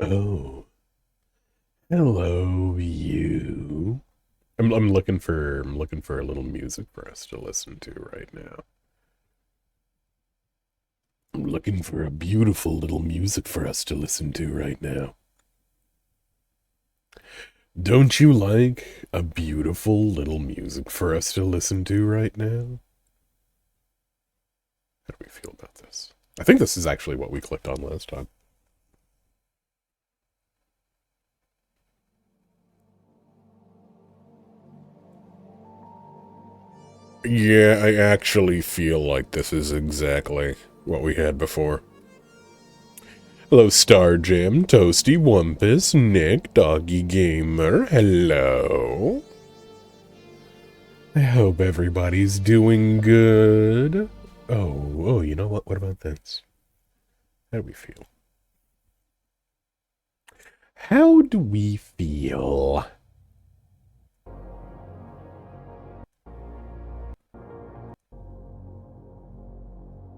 Oh, hello, you. I'm looking for a little music for us to listen to right now. I'm looking for a beautiful little music for us to listen to right now. Don't you like a beautiful little music for us to listen to right now? How do we feel about this? I think this is actually what we clicked on last time. Yeah, I actually feel like this is exactly what we had before. Hello, Star Jam, Toasty, Wumpus, Nick, Doggy Gamer, hello. I hope everybody's doing good. Oh, you know what? What about this? How do we feel? How do we feel?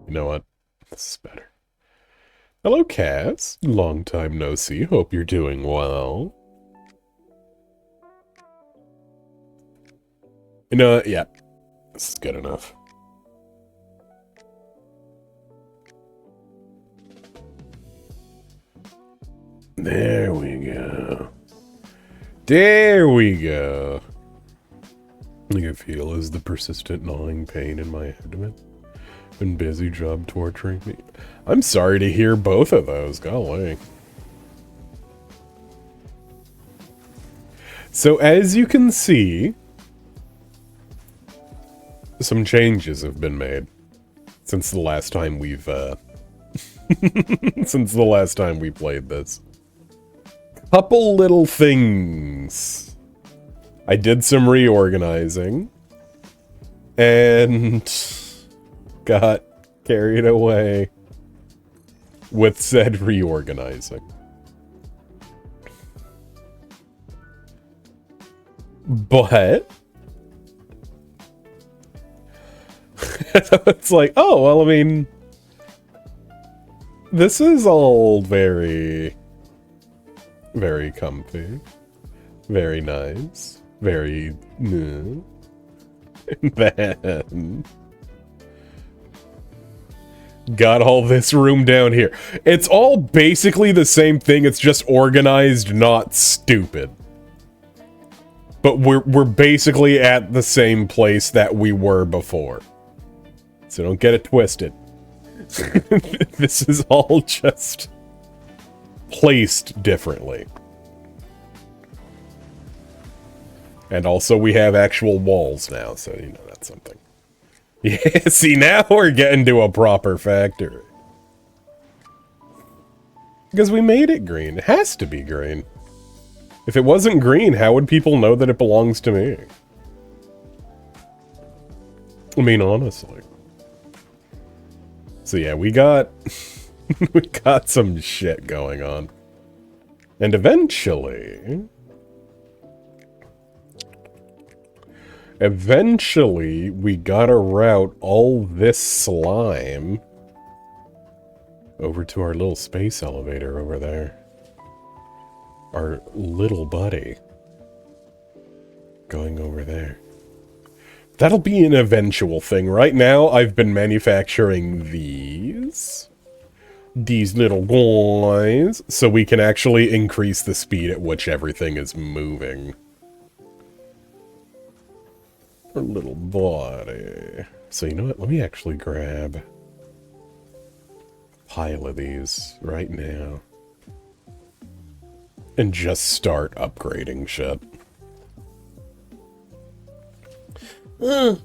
You know what? This is better. Hello, Cass. Long time no see. Hope you're doing well. You know what? Yeah. This is good enough. There we go. There we go. I can feel is the persistent gnawing pain in my abdomen. Been busy job torturing me. I'm sorry to hear both of those. Golly. So as you can see, some changes have been made since the last time we've since the last time we played this. Couple little things. I did some reorganizing and got carried away with said reorganizing. But it's like, oh, well, I mean, this is all very, very comfy, very nice, very, and then got all this room down here. It's all basically the same thing, it's just organized, not stupid. But we're basically at the same place that we were before. So don't get it twisted. This is all just placed differently. And also we have actual walls now, so you know that's something. Yeah, see, now we're getting to a proper factory. Because we made it green. It has to be green. If it wasn't green, how would people know that it belongs to me? I mean, honestly. So yeah, we got... we got some shit going on. And eventually... Eventually, we gotta route all this slime over to our little space elevator over there. Our little buddy. Going over there. That'll be an eventual thing. Right now, I've been manufacturing these. These little guys. So we can actually increase the speed at which everything is moving. Our little body. So you know what? Let me actually grab a pile of these right now. And just start upgrading shit. Okay.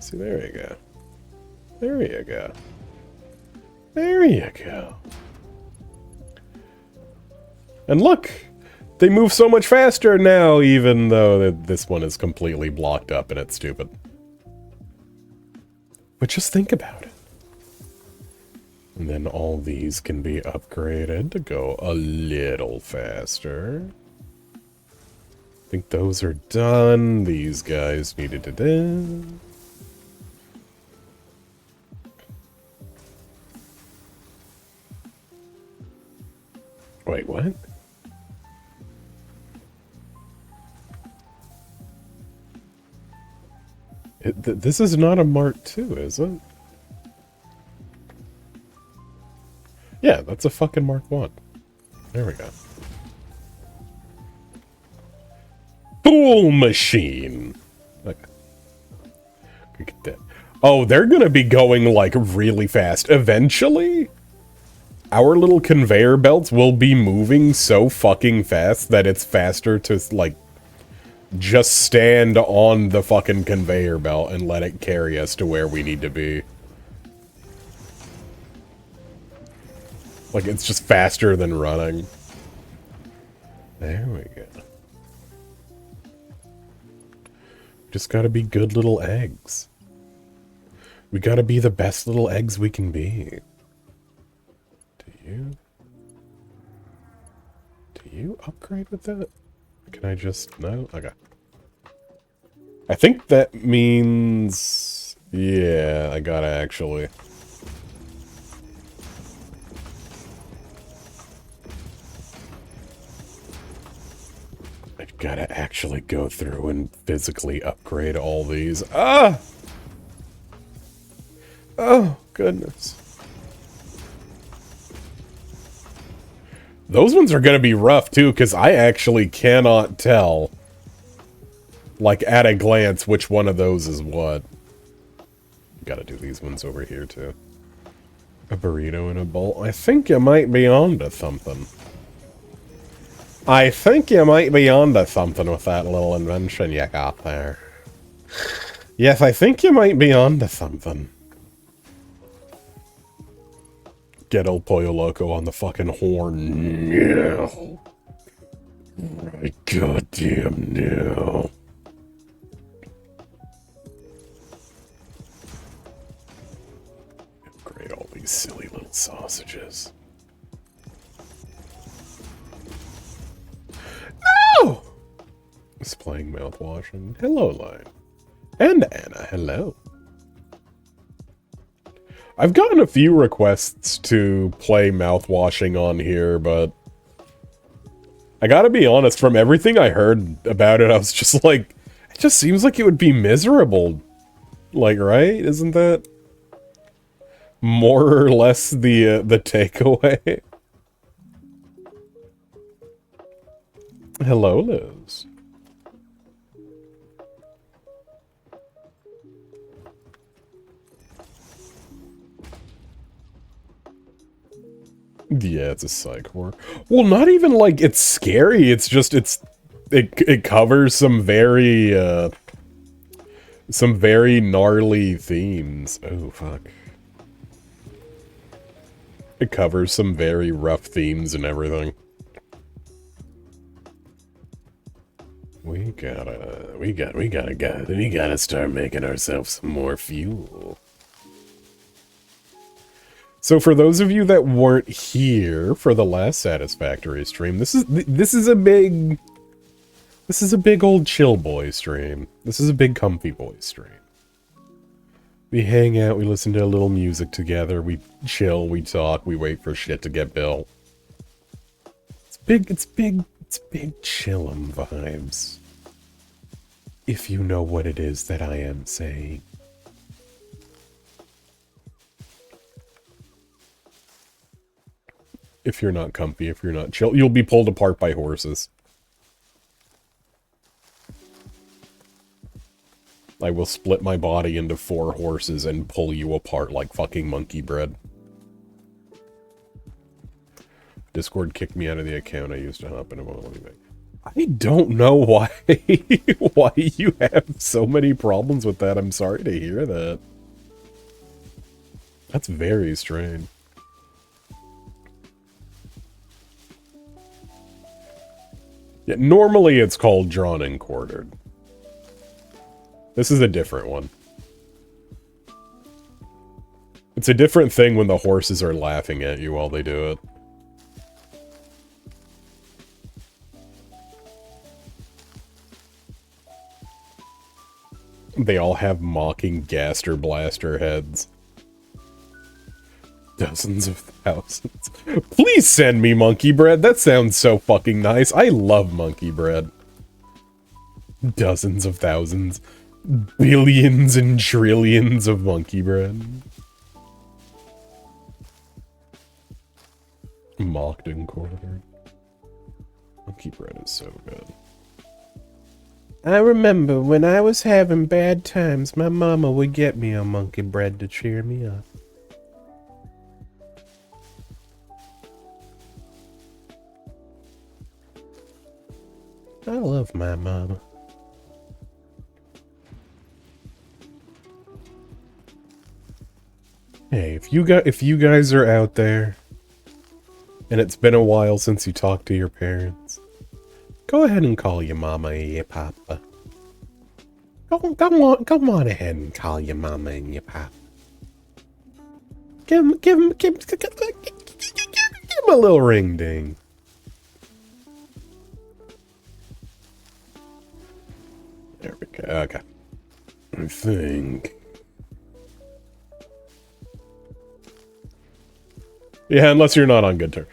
See, there you go. There you go. There you go. And look! They move so much faster now, even though this one is completely blocked up and it's stupid. But just think about it. And then all these can be upgraded to go a little faster. I think those are done. These guys needed to do. Wait, what? This is not a Mark II, is it? Yeah, that's a fucking Mark I. There we go. Fool machine! Okay. Look at that. Oh, they're gonna be going, like, really fast. Eventually, our little conveyor belts will be moving so fucking fast that it's faster to, like, just stand on the fucking conveyor belt and let it carry us to where we need to be. Like, it's just faster than running. There we go. Just gotta be good little eggs. We gotta be the best little eggs we can be. Do you upgrade with that? Can I just... No? Okay. I think that means... Yeah, I gotta actually... I've gotta actually go through and physically upgrade all these. Ah! Oh, goodness. Those ones are gonna be rough, too, because I actually cannot tell, like, at a glance, which one of those is what. Gotta do these ones over here, too. A burrito and a bowl. I think you might be onto something. I think you might be onto something with that little invention you got there. Yes, I think you might be onto something. Get El Pollo Loco on the fucking horn. No. Right, goddamn no. Upgrade all these silly little sausages. No! Displaying mouthwash and hello line. And Anna, hello. I've gotten a few requests to play mouthwashing on here, but I gotta be honest, from everything I heard about it, I was just like, it just seems like it would be miserable. Like, right? Isn't that more or less the takeaway? Hello, Liz. Yeah, it's a psych horror. Well, not even like it's scary. It's just it covers some very gnarly themes. Oh fuck. It covers some very rough themes and everything. We gotta start making ourselves some more fuel. So for those of you that weren't here for the last Satisfactory stream, this is a big old chill boy stream. This is a big comfy boy stream. We hang out, we listen to a little music together, we chill, we talk, we wait for shit to get built. It's big chillin' vibes. If you know what it is that I am saying. If you're not comfy, if you're not chill, you'll be pulled apart by horses. I will split my body into 4 horses and pull you apart like fucking monkey bread. Discord kicked me out of the account I used to hop in about anyway. I don't know why why you have so many problems with that. I'm sorry to hear that. That's very strange. Yeah, normally it's called drawn and quartered. This is a different one. It's a different thing when the horses are laughing at you while they do it. They all have mocking Gaster Blaster heads. Dozens of thousands. Please send me monkey bread. That sounds so fucking nice. I love monkey bread. Dozens of thousands. Billions and trillions of monkey bread. Mocked and quartered. Monkey bread is so good. I remember when I was having bad times, my mama would get me a monkey bread to cheer me up. I love my mama. Hey, if you guys are out there, and it's been a while since you talked to your parents, go ahead and call your mama and your papa. Go on ahead and call your mama and your papa. Give him a little ring ding. There we go. Okay. I think. Yeah, unless you're not on good terms.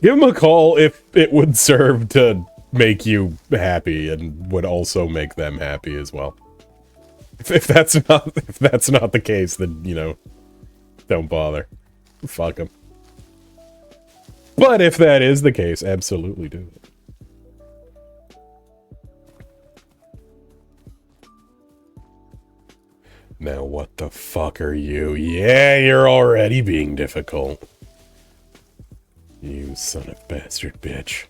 Give him a call if it would serve to make you happy and would also make them happy as well. If that's not the case, then, you know, don't bother. Fuck them. But if that is the case, absolutely do it. Now what the fuck are you? Yeah, you're already being difficult. You son of bastard bitch.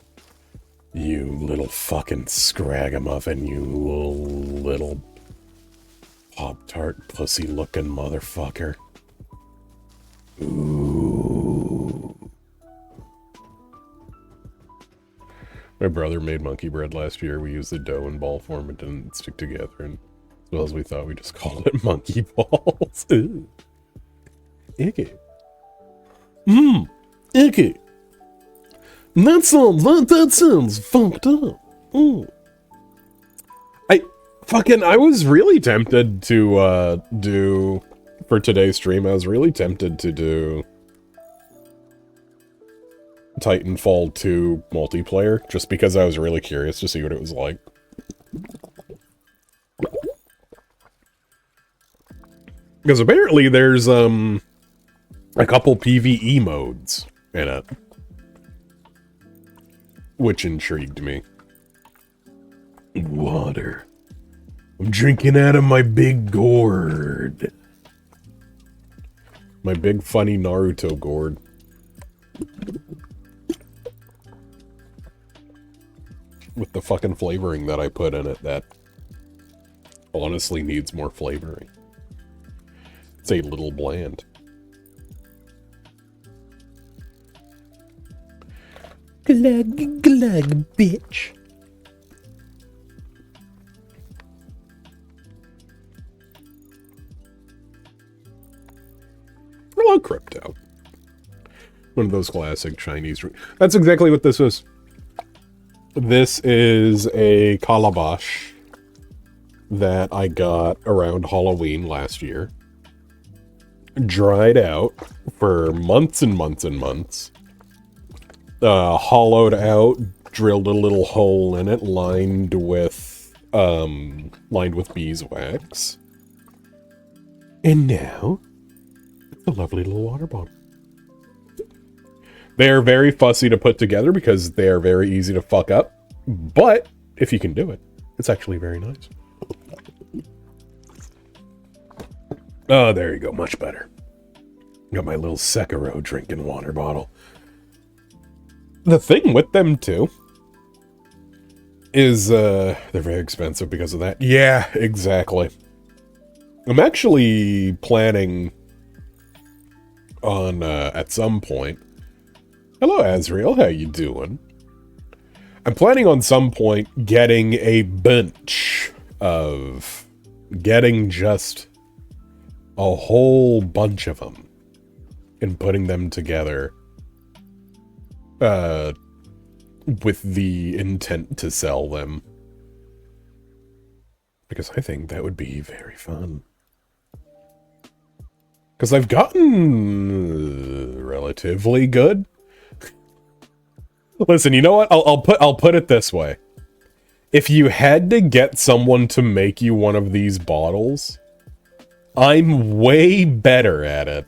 You little fucking scragamuffin, you little Pop-Tart pussy looking motherfucker. Ooh. My brother made monkey bread last year. We used the dough and ball form. It didn't stick together, and as well as we thought, we just called it monkey balls. Ooh. Icky. Icky. That sounds fucked up. I was really tempted to do, for today's stream, I was really tempted to do Titanfall 2 multiplayer, just because I was really curious to see what it was like. Because apparently there's, a couple PvE modes in it. Which intrigued me. Water. I'm drinking out of my big gourd. My big funny Naruto gourd. With the fucking flavoring that I put in it that honestly needs more flavoring. It's a little bland. Glug, glug, bitch. Hello, Crypto. One of those classic Chinese... That's exactly what this is. This is a calabash that I got around Halloween last year. Dried out for months and months and months. Hollowed out, drilled a little hole in it, lined with beeswax. And now, it's a lovely little water bottle. They're very fussy to put together because they're very easy to fuck up. But, if you can do it, it's actually very nice. Oh, there you go, much better. Got my little Sekiro drinking water bottle. The thing with them, too, is, they're very expensive because of that. Yeah, exactly. I'm actually planning on, at some point... Hello, Azrael, how you doing? I'm planning on some point getting a bunch of... Getting just a whole bunch of them and putting them together. With the intent to sell them. Because I think that would be very fun. Because I've gotten relatively good. Listen, you know what? I'll put it this way. If you had to get someone to make you one of these bottles, I'm way better at it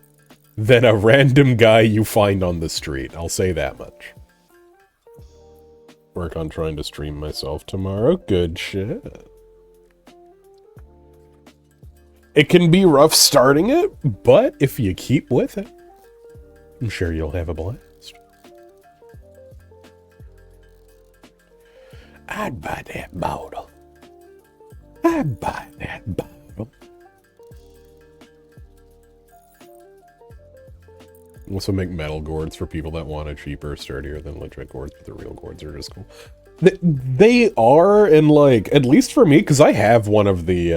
than a random guy you find on the street. I'll say that much. Work on trying to stream myself tomorrow. Good shit. It can be rough starting it, but if you keep with it, I'm sure you'll have a blast. I'd buy that bottle. I'd buy that bottle. Also make metal gourds for people that want a cheaper, sturdier than legit gourds, but the real gourds are just cool. They are, and like, at least for me, because I have one of the,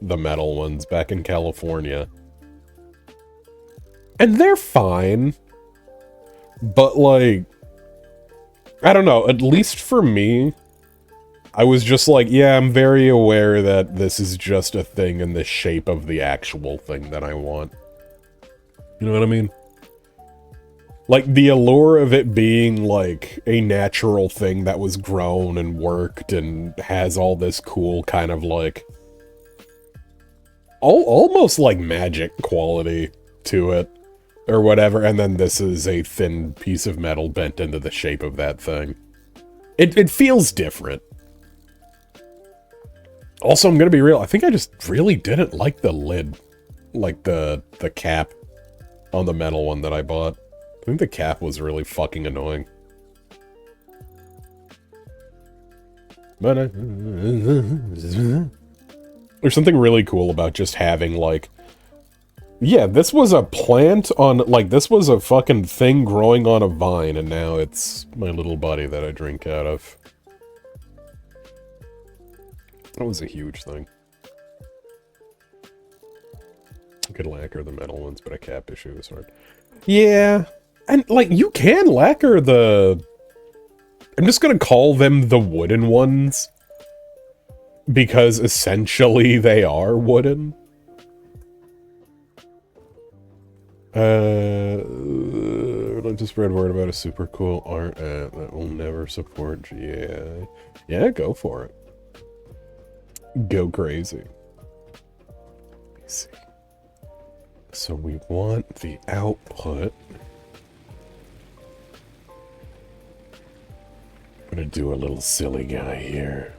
the metal ones back in California. And they're fine. But like, I don't know, at least for me, I was just like, yeah, I'm very aware that this is just a thing in the shape of the actual thing that I want. You know what I mean? Like, the allure of it being, like, a natural thing that was grown and worked and has all this cool kind of, like, almost like magic quality to it. Or whatever, and then this is a thin piece of metal bent into the shape of that thing. It feels different. Also, I'm gonna be real, I think I just really didn't like the lid. Like the cap on the metal one that I bought. I think the cap was really fucking annoying. But there's something really cool about just having, like, yeah, this was a plant on, like, this was a fucking thing growing on a vine, and now it's my little buddy that I drink out of. That was a huge thing. I could lacquer the metal ones, but a cap issue is hard. Yeah, and, like, you can lacquer the... I'm just gonna call them the wooden ones. Because essentially they are wooden. I just read word about a super cool art app that will never support GAI. Yeah, go for it. Go crazy. Let's see. So we want the output. I'm gonna do a little silly guy here.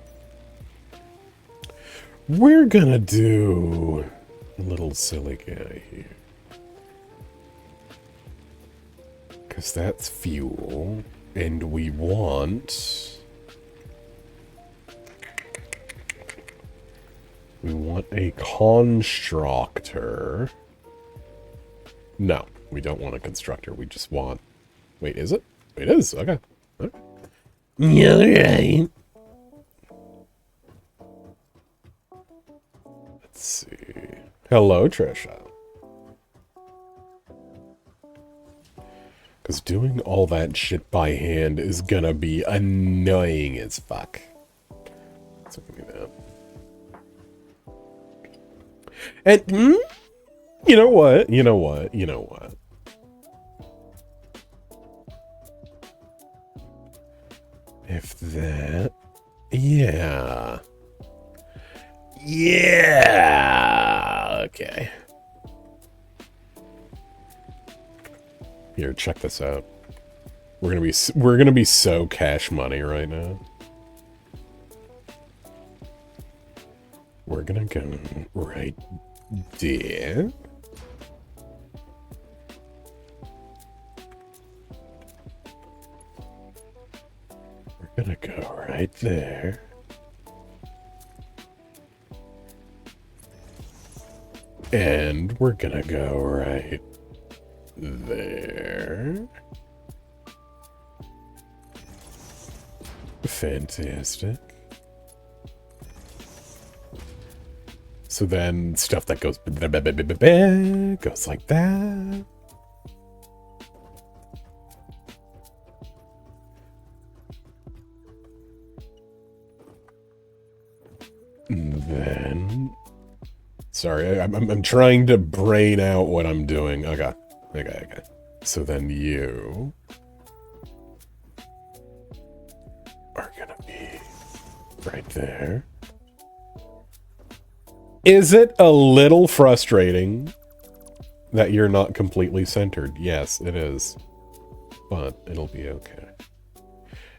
We're gonna do a little silly guy here. Because that's fuel, and we want... We want a constructor. No, we don't want a constructor, we just want... Wait, is it? It is, okay. All right. Let's see. Hello, Trisha. Because doing all that shit by hand is gonna be annoying as fuck. So give me that. And, you know what? You know what? You know what? If that... Yeah. Yeah! Okay. Here, check this out. We're gonna be so cash money right now. We're gonna go right there. We're gonna go right there. And we're gonna go right there. Fantastic. So then stuff that goes goes like that. And then Sorry, I'm trying to brain out what I'm doing. Okay. Okay. So then you are gonna be right there. Is it a little frustrating that you're not completely centered? Yes, it is. But it'll be okay.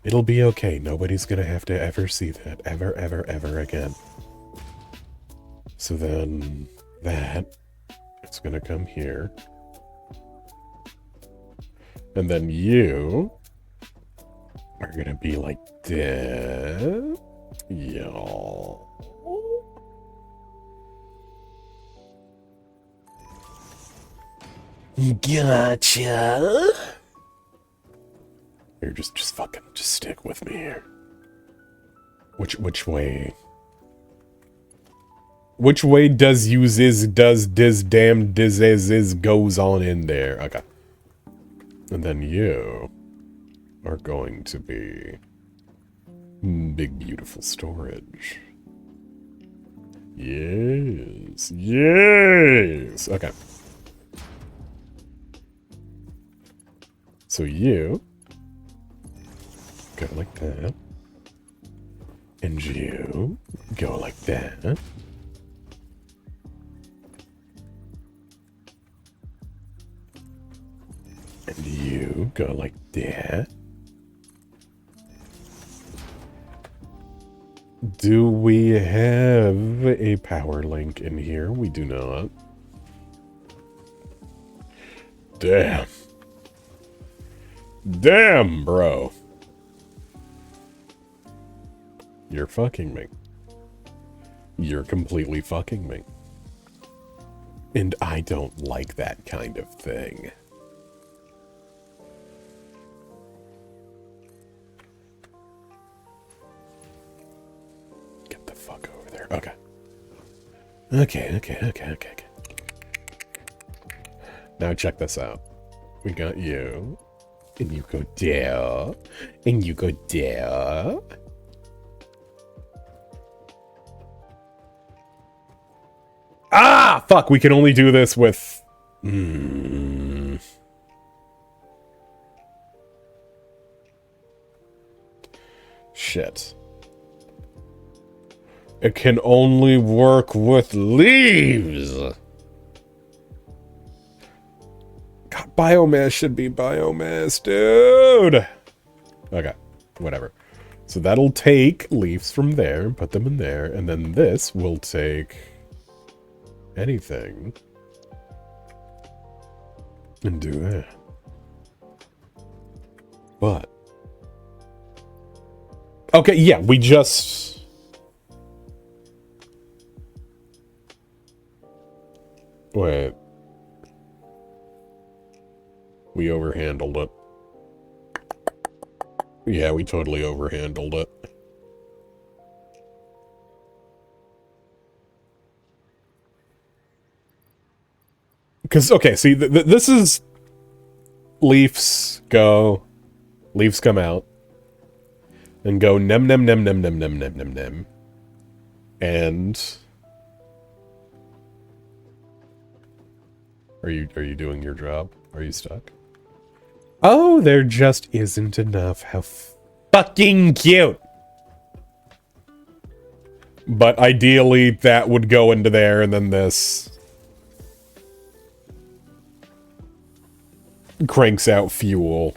It'll be okay. Nobody's gonna have to ever see that. Ever again. So then that, it's gonna come here. And then you are gonna be like that. Y'all. Gotcha. Here, just stick with me here. Which way? Which way does dis damn is goes on in there? Okay. And then you are going to be big beautiful storage. Yes. Okay. So you go like that. And you go like that. And you go like that. Do we have a power link in here? We do not. Damn. Damn, bro. You're fucking me. You're completely fucking me. And I don't like that kind of thing. Get the fuck over there. Okay. Okay. Now check this out. We got you. And you go there. And you go there. Ah! Fuck, we can only do this with... Shit. It can only work with leaves! God, biomass should be biomass, dude! Okay, whatever. So that'll take leaves from there and put them in there, and then this will take... anything and do that. But okay, yeah, we just wait. We overhandled it. Yeah, we totally overhandled it. Because, okay, see, this is... Leaves go... Leaves come out. And go nem. And... Are you doing your job? Are you stuck? Oh, there just isn't enough. How fucking cute! But ideally, that would go into there, and then this... cranks out fuel,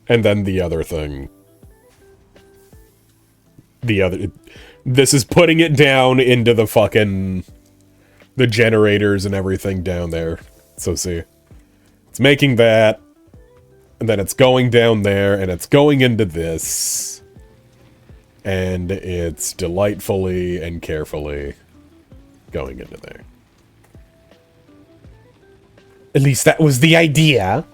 and then the other thing. This is putting it down into the fucking... the generators and everything down there. So see, it's making that, and then it's going down there, and it's going into this, and it's delightfully and carefully going into there. At least that was the idea.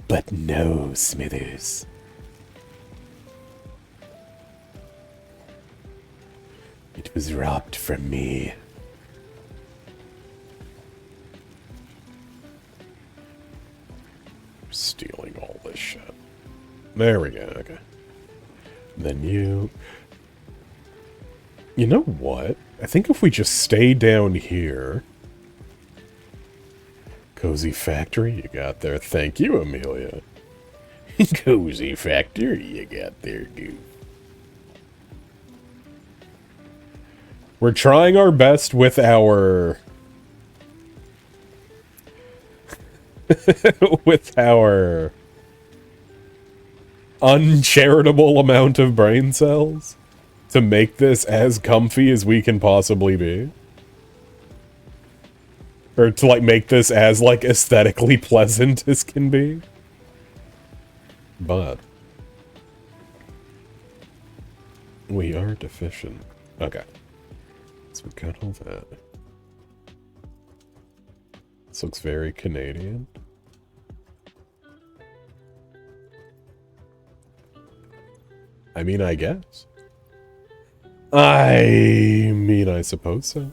But no, Smithers. It was robbed from me. Stealing all this shit. There we go, okay. Then you... You know what? I think if we just stay down here... Cozy Factory, you got there. Thank you, Amelia. Cozy Factory, you got there, dude. We're trying our best with our... with our... uncharitable amount of brain cells to make this as comfy as we can possibly be. Or to, like, make this as, like, aesthetically pleasant as can be. But... we are deficient. Okay. So we got all that. This looks very Canadian. I mean, I guess. I suppose so.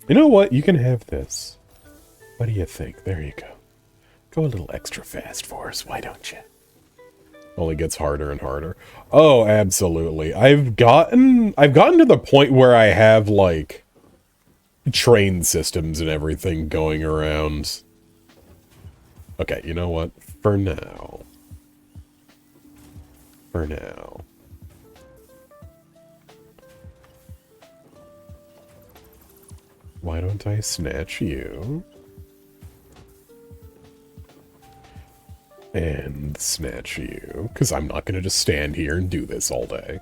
You know what? You can have this. What do you think? There you go. Go a little extra fast for us, why don't you? Only gets harder and harder. Oh, absolutely. I've gotten to the point where I have, like, train systems and everything going around. Okay, you know what? For now. Why don't I snatch you? And snatch you. Because I'm not going to just stand here and do this all day.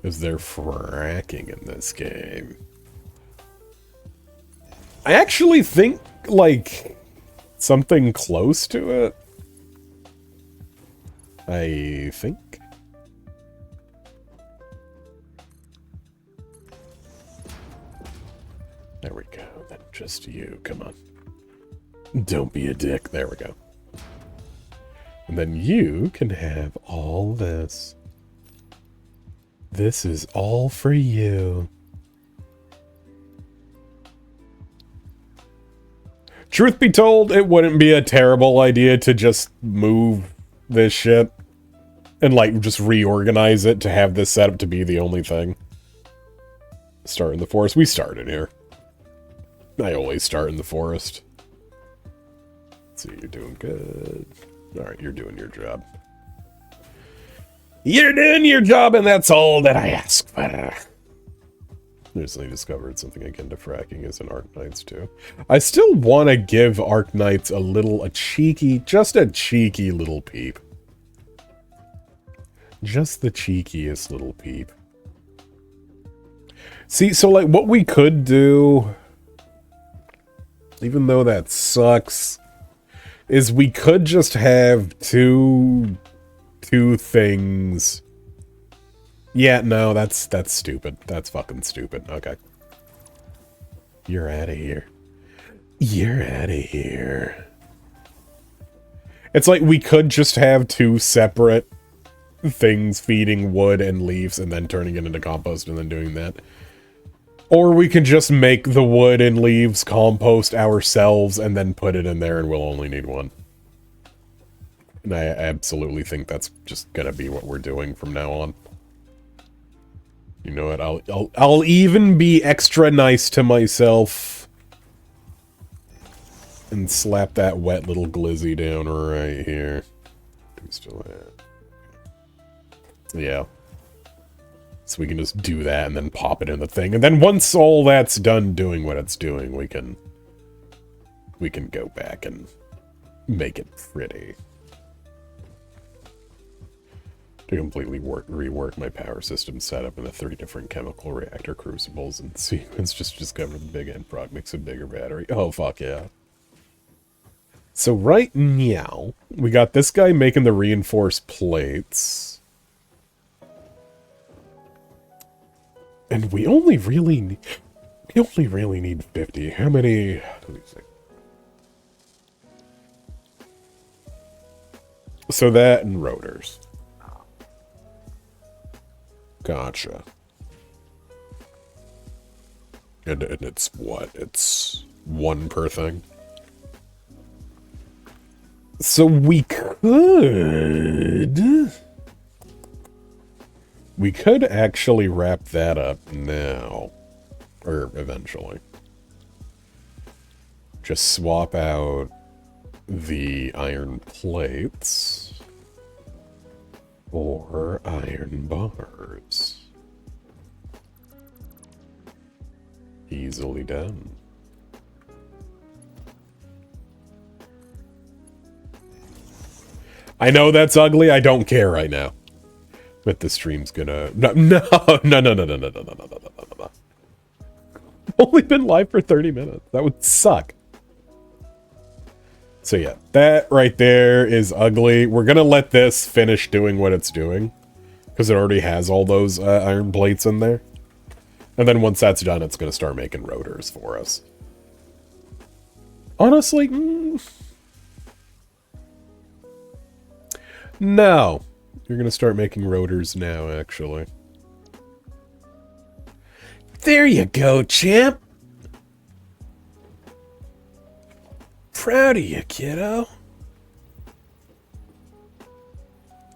Is there fracking in this game? I actually think, like, something close to it. I think. There we go. Then just you. Come on. Don't be a dick. There we go. And then you can have all this. This is all for you. Truth be told, it wouldn't be a terrible idea to just move this shit and, like, just reorganize it to have this setup to be the only thing. Start in the forest. We started here. I always start in the forest. So you're doing good. Alright, you're doing your job. You're doing your job, and that's all that I ask for. Recently discovered something akin to fracking is in Arknights too. I still want to give Arknights just a cheeky little peep. Just the cheekiest little peep. See, so like what we could do, even though that sucks, is we could just have two things. Yeah, no, that's stupid. That's fucking stupid. Okay. You're out of here. You're out of here. It's like we could just have two separate things feeding wood and leaves and then turning it into compost and then doing that. Or we could just make the wood and leaves compost ourselves and then put it in there and we'll only need one. And I absolutely think that's just gonna be what we're doing from now on. You know what, I'll even be extra nice to myself and slap that wet little glizzy down right here. Do we still have? Yeah. So we can just do that and then pop it in the thing. And then once all that's done doing what it's doing, we can go back and make it pretty. To completely rework my power system setup in the 3 different chemical reactor crucibles and sequence, just discover the big end product makes a bigger battery. Oh, fuck yeah. So right now, we got this guy making the reinforced plates. And we only really need 50. How many? Let me see. So that and rotors. Gotcha. And it's what? It's one per thing? So we could actually wrap that up now. Or eventually. Just swap out the iron plates for iron bars. Easily done. I know that's ugly, I don't care right now. But the stream's gonna... No. Only been live for 30 minutes. That would suck. So yeah, that right there is ugly. We're gonna let this finish doing what it's doing. Because it already has all those iron plates in there. And then once that's done, it's gonna start making rotors for us. Honestly, no. You're gonna start making rotors now, actually. There you go, champ! Proud of you, kiddo.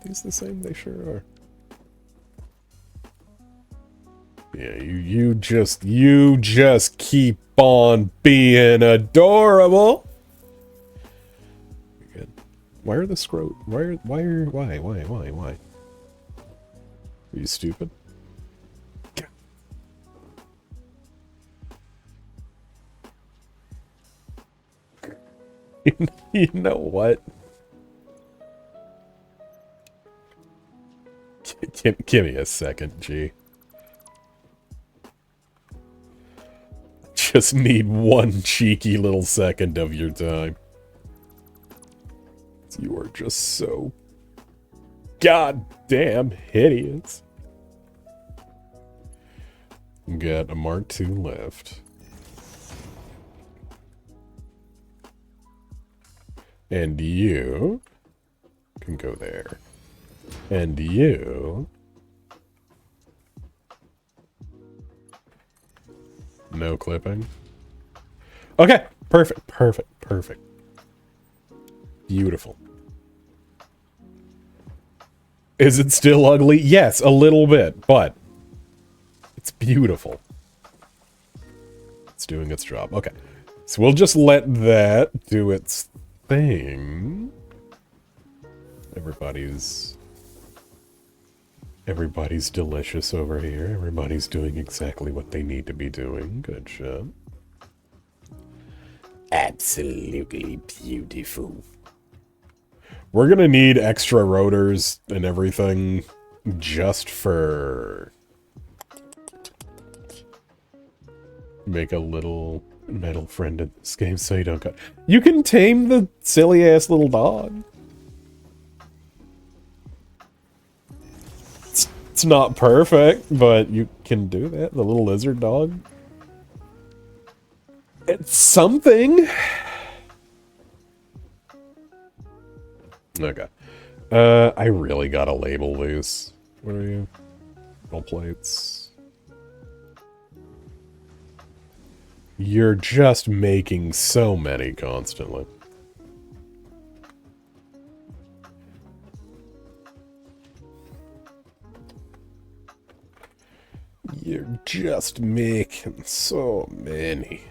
These the same? They sure are. Yeah, you just keep on being adorable. Good. Why are the scrote? Why? Are you stupid? You know what? Give me a second, G. Just need one cheeky little second of your time. You are just so goddamn hideous. Got a Mark II left. And you can go there. And you... No clipping. Okay, perfect. Beautiful. Is it still ugly? Yes, a little bit, but it's beautiful. It's doing its job. Okay, so we'll just let that do its thing. Everybody's delicious over here. Everybody's doing exactly what they need to be doing. Good job. Absolutely beautiful. We're gonna need extra rotors and everything just for... Make a little metal friend in this game so you don't go... You can tame the silly-ass little dog. It's not perfect, but you can do that. The little lizard dog. It's something. Okay. I really gotta label these. What are you? Metal plates. You're just making so many constantly. You're just making so many.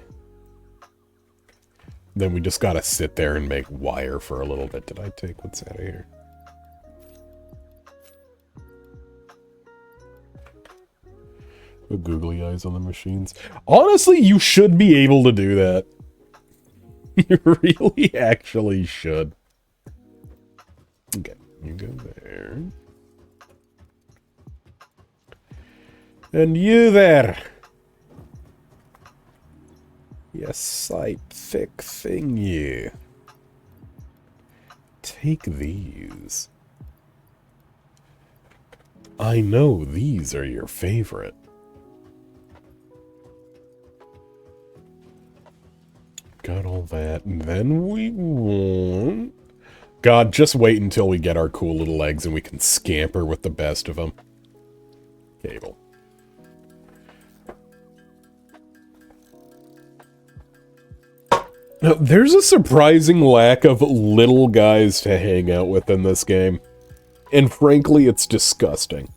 Then we just gotta sit there and make wire for a little bit. Did I take what's out of here? The googly eyes on the machines. Honestly, you should be able to do that. You really actually should. Okay, you go there. And you there. You sight thick thing, you. Take these. I know these are your favorite. Got all that, and then we want... God, just wait until we get our cool little legs and we can scamper with the best of them. Cable. Now, there's a surprising lack of little guys to hang out with in this game. And frankly, it's disgusting.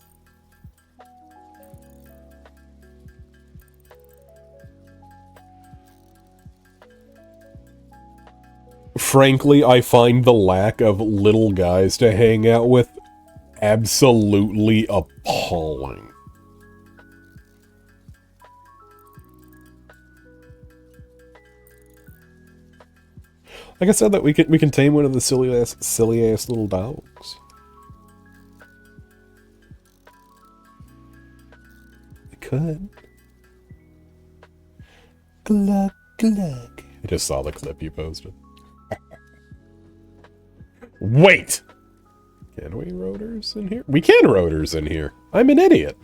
Frankly, I find the lack of little guys to hang out with absolutely appalling. Like I said, that we can tame one of the silly ass little dogs. We could. Gluck, gluck. I just saw the clip you posted. Wait! Can we rotors in here? We can rotors in here. I'm an idiot.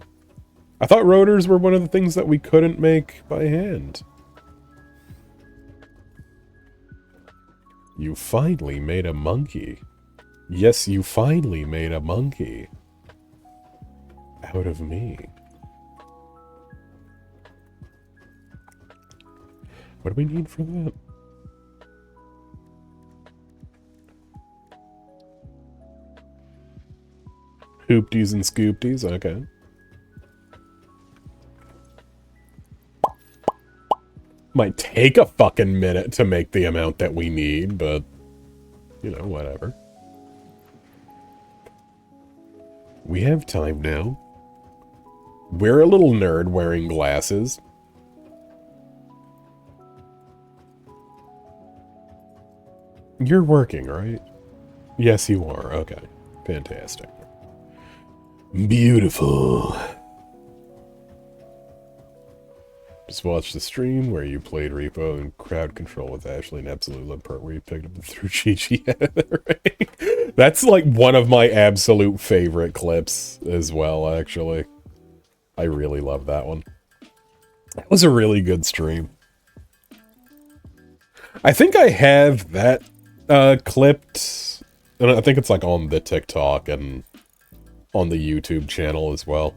I thought rotors were one of the things that we couldn't make by hand. You finally made a monkey. Yes, you finally made a monkey. Out of me. What do we need for that? Hoopties and scoopties, okay. Might take a fucking minute to make the amount that we need, but, you know, whatever. We have time now. We're a little nerd wearing glasses. You're working, right? Yes, you are. Okay. Fantastic. Beautiful. Just watched the stream where you played Repo and Crowd Control with Ashley and Absolute Love part where you picked up the through Chi-Chi out of the ring. That's like one of my absolute favorite clips as well, actually. I really love that one. That was a really good stream. I think I have that clipped, and I think it's like on the TikTok and on the YouTube channel as well.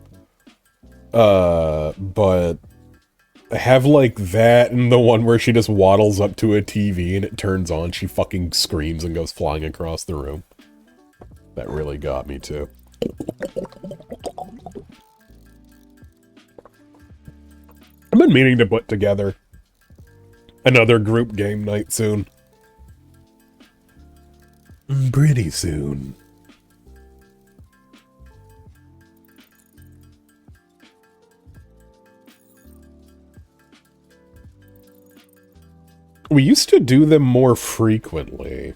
But I have like that and the one where she just waddles up to a TV and it turns on, she fucking screams and goes flying across the room. That really got me too. I've been meaning to put together another group game night soon. Pretty soon. We used to do them more frequently.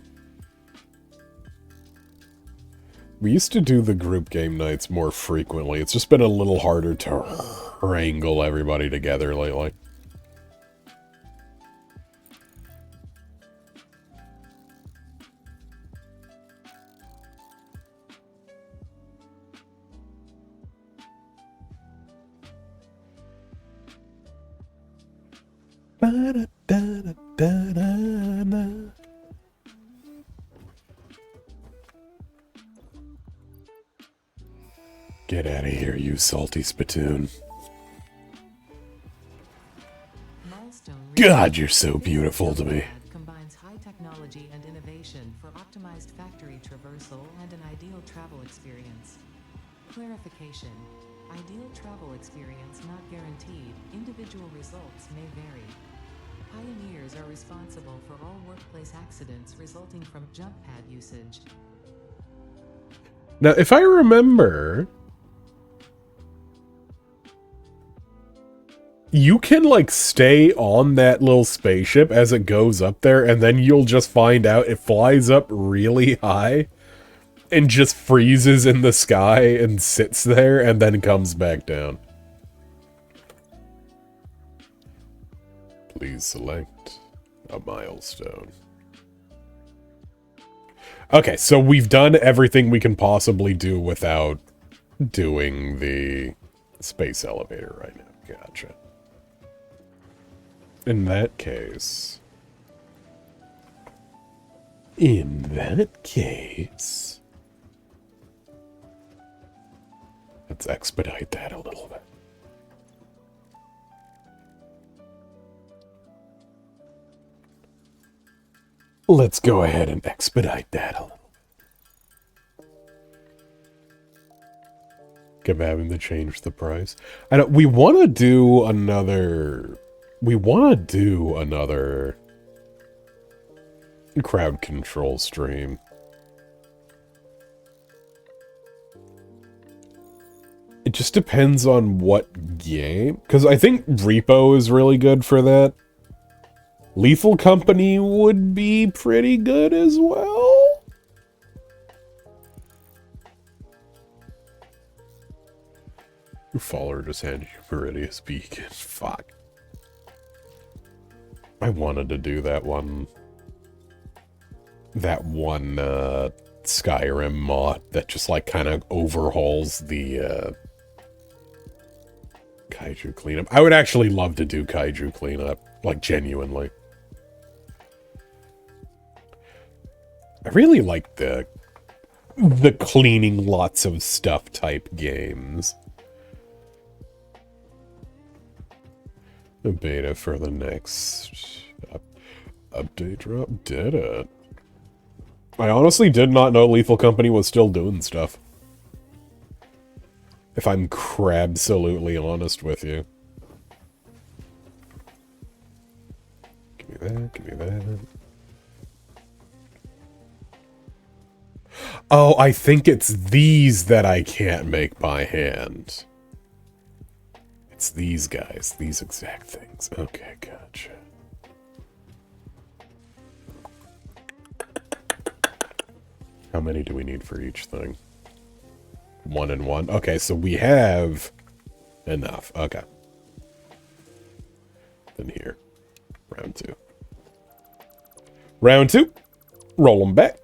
We used to do the group game nights more frequently. It's just been a little harder to wrangle everybody together lately. Get out of here, you salty spittoon. God, you're so beautiful to me. Combines high technology and innovation for optimized factory traversal and an ideal travel experience. Clarification. Ideal travel experience not guaranteed. Individual results may vary. Pioneers are responsible for all workplace accidents resulting from jump pad usage. Now, if I remember, you can, like, stay on that little spaceship as it goes up there, and then you'll just find out it flies up really high and just freezes in the sky and sits there and then comes back down. Please select a milestone. Okay, so we've done everything we can possibly do without doing the space elevator right now. Gotcha. In that case, let's expedite that a little bit. Let's go ahead and expedite that a little. Kept having to change the price. I don't, we want to do another crowd control stream. It just depends on what game, because I think Repo is really good for that. Lethal Company would be pretty good as well. Your follower just handed you Meridius Beacon. Fuck. I wanted to do that one Skyrim mod that just like kind of overhauls the Kaiju cleanup. I would actually love to do Kaiju cleanup, like genuinely. I really like the cleaning lots of stuff type games. The beta for the next update drop did it. I honestly did not know Lethal Company was still doing stuff. If I'm crabsolutely honest with you. Give me that, give me that. Oh, I think it's these that I can't make by hand. It's these guys, these exact things. Okay, gotcha. How many do we need for each thing? 1 and 1. Okay, so we have enough. Okay. Then here. Round 2. Round 2. Roll them back.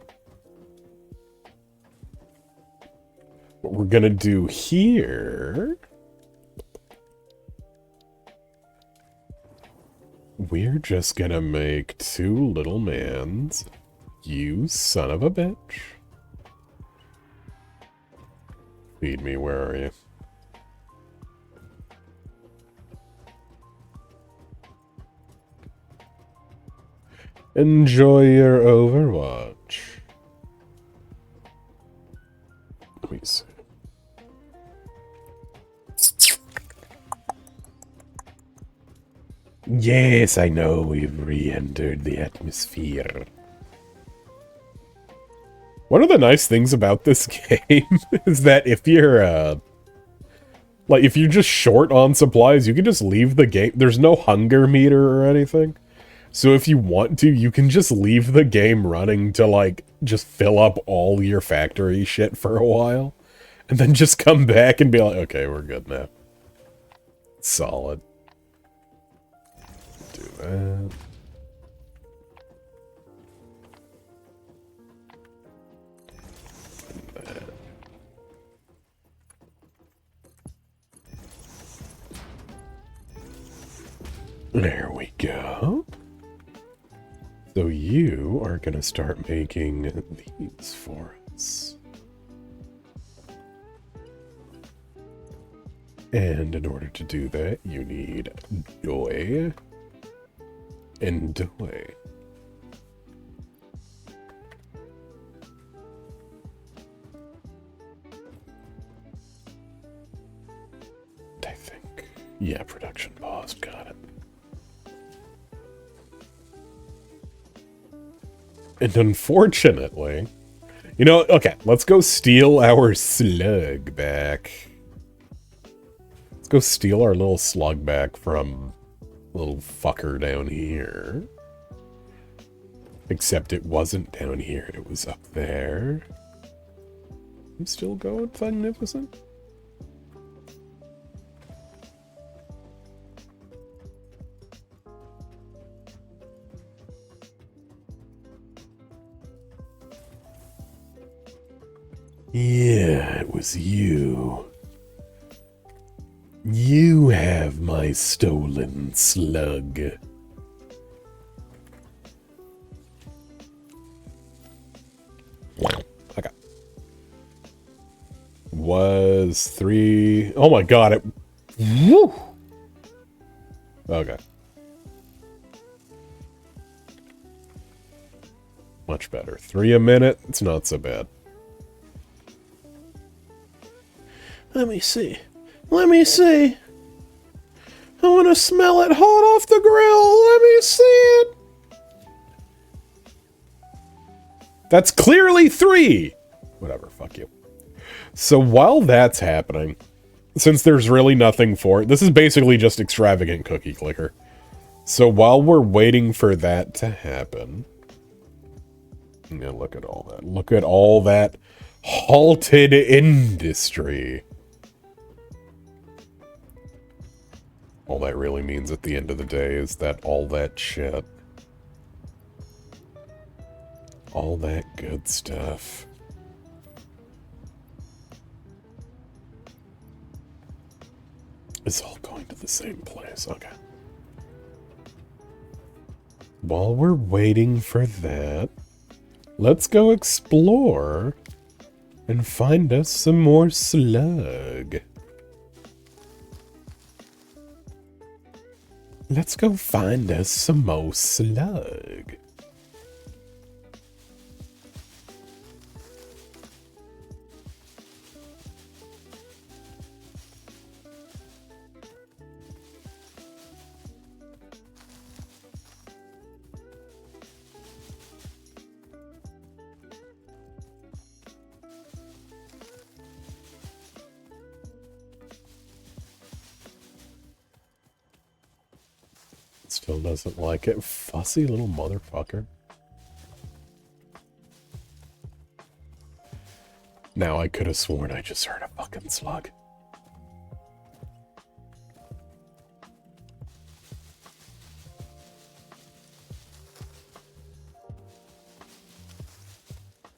What we're gonna do here... We're just gonna make 2 little mans. You son of a bitch. Feed me, where are you? Enjoy your Overwatch. Let me see. Yes, I know we've re-entered the atmosphere. One of the nice things about this game is that if you're, like, if you're just short on supplies, you can just leave the game. There's no hunger meter or anything. So if you want to, you can just leave the game running to, like, just fill up all your factory shit for a while. And then just come back and be like, okay, we're good now. Solid. Do that. There we go. So you are going to start making these for us. And in order to do that, you need doi and doi. I think. Yeah, production paused. Got it. And unfortunately, you know, okay, let's go steal our slug back. Let's go steal our little slug back from little fucker down here. Except it wasn't down here, it was up there. I'm still going magnificent. Yeah, it was you. You have my stolen slug. Okay. Was 3... Oh my god, it... Woo! Okay. Much better. 3 a minute, it's not so bad. Let me see. Let me see. I want to smell it hot off the grill. Let me see it. That's clearly 3. Whatever, fuck you. So while that's happening, since there's really nothing for it, this is basically just extravagant cookie clicker. So while we're waiting for that to happen, yeah, look at all that. Look at all that halted industry. All that really means at the end of the day is that all that shit, all that good stuff, is all going to the same place. Okay. While we're waiting for that, let's go explore and find us some more slug. Let's go find us some more slug. Still doesn't like it. Fussy little motherfucker. Now I could have sworn I just heard a fucking slug.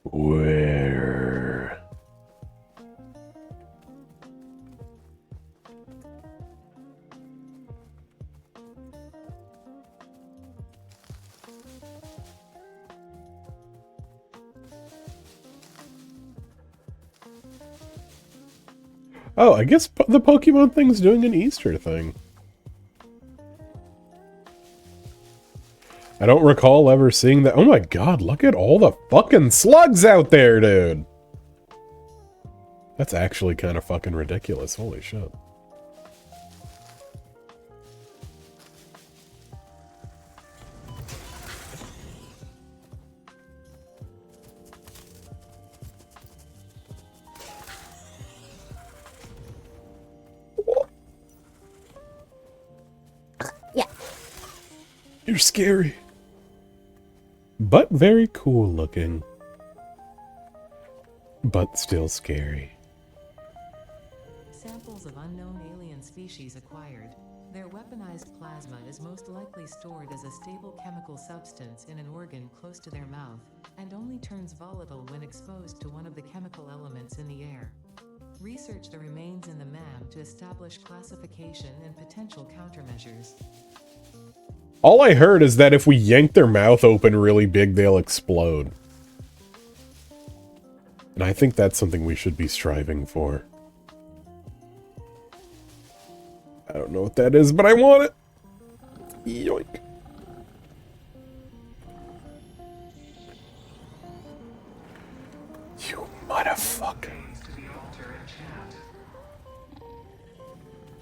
Where? Oh, I guess the Pokemon thing's doing an Easter thing. I don't recall ever seeing that. Oh my god, look at all the fucking slugs out there, dude! That's actually kind of fucking ridiculous. Holy shit. Yeah. You're scary. But very cool looking. But still scary. Samples of unknown alien species acquired. Their weaponized plasma is most likely stored as a stable chemical substance in an organ close to their mouth, and only turns volatile when exposed to one of the chemical elements in the air. Research the remains in the MAM to establish classification and potential countermeasures. All I heard is that if we yank their mouth open really big, they'll explode. And I think that's something we should be striving for. I don't know what that is, but I want it. Yoink. You motherfucker.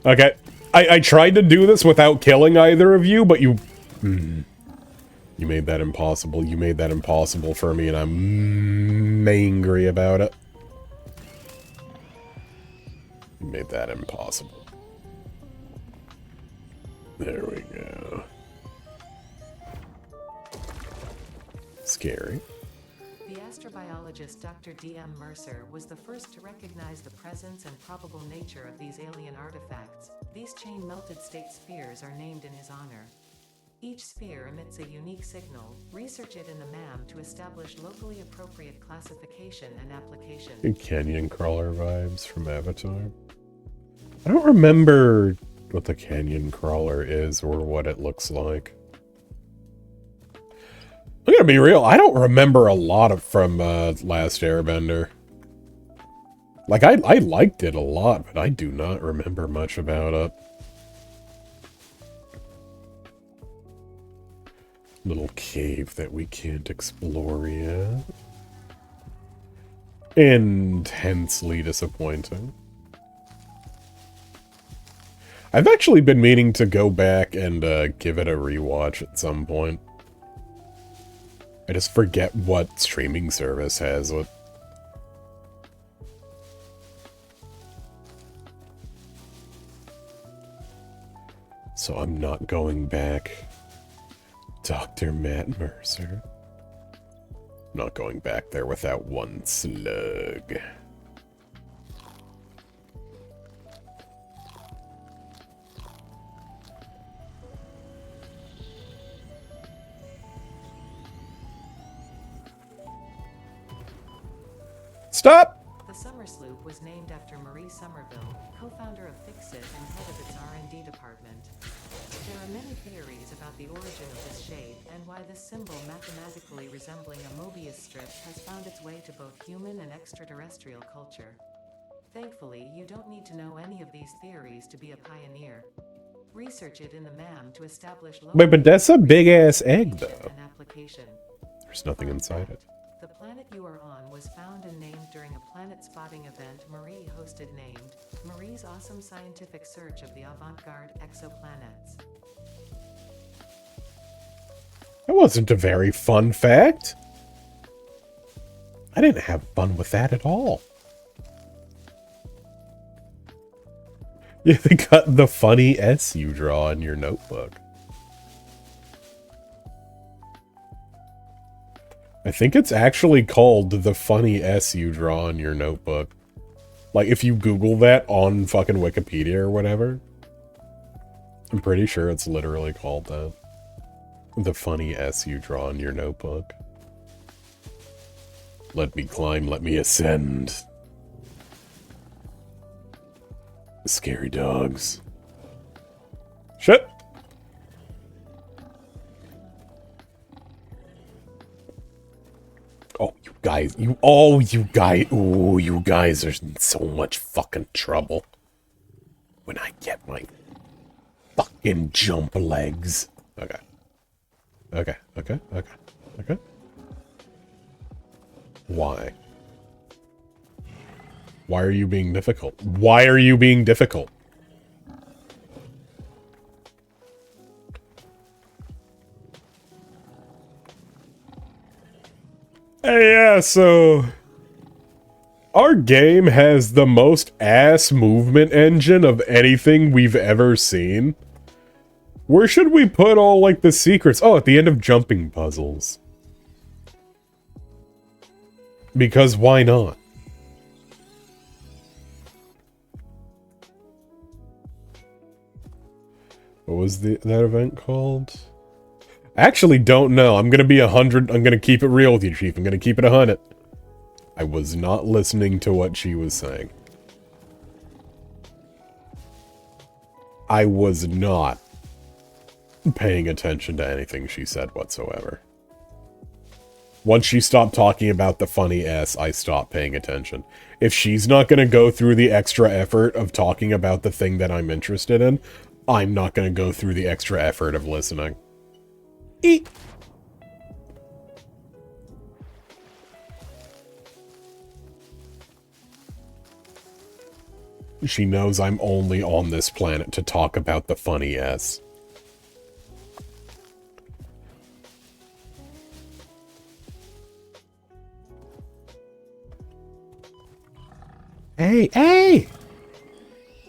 Okay. I tried to do this without killing either of you, but you... You made that impossible. You made that impossible for me, and I'm angry about it. You made that impossible. There we go. Scary. The astrobiologist Dr. D.M. Mercer was the first to recognize the presence and probable nature of these alien artifacts. These chain-melted state spheres are named in his honor. Each sphere emits a unique signal. Research it in the MAM to establish locally appropriate classification and application. Canyon crawler vibes from Avatar. I don't remember what the canyon crawler is or what it looks like. I'm gonna be real, I don't remember a lot of from Last Airbender. Like, I liked it a lot, but I do not remember much about it. Little cave that we can't explore yet. Intensely disappointing. I've actually been meaning to go back and give it a rewatch at some point. I just forget what streaming service has it. So I'm not going back. Dr. Matt Mercer. Not going back there without one slug. Stop! The Summer Sloop was named after Marie Somerville, co-founder of thicc and head of its R&D department. There are many theories about the origin of this shape and why this symbol mathematically resembling a Mobius strip has found its way to both human and extraterrestrial culture. Thankfully, you don't need to know any of these theories to be a pioneer. Research it in the MAM to establish local... Wait, but that's a big-ass egg, though. ...and application. There's nothing inside it. The planet you are on was found and named during a planet spotting event Marie hosted named Marie's Awesome Scientific Search of the Avant-Garde Exoplanets. That wasn't a very fun fact. I didn't have fun with that at all. Yeah, they got the funny S you draw in your notebook. I think it's actually called the funny S you draw in your notebook. Like, if you Google that on fucking Wikipedia or whatever, I'm pretty sure it's literally called that. The funny S you draw in your notebook. Let me climb, let me ascend. Scary dogs. Shit! Oh, you guys, ooh, you guys are in so much fucking trouble. When I get my fucking jump legs. Okay. Okay. Why? Why are you being difficult? Why are you being difficult? Hey, yeah, so... our game has the most ass movement engine of anything we've ever seen. Where should we put all, like, the secrets? Oh, at the end of jumping puzzles. Because why not? What was that event called? I actually don't know. I'm gonna be 100. I'm gonna keep it real with you, Chief. I'm gonna keep it 100. I was not listening to what she was saying. I was not paying attention to anything she said whatsoever. Once she stopped talking about the funny S, I stopped paying attention. If she's not gonna go through the extra effort of talking about the thing that I'm interested in, I'm not gonna go through the extra effort of listening. Eat. She knows I'm only on this planet to talk about the funny S. Hey!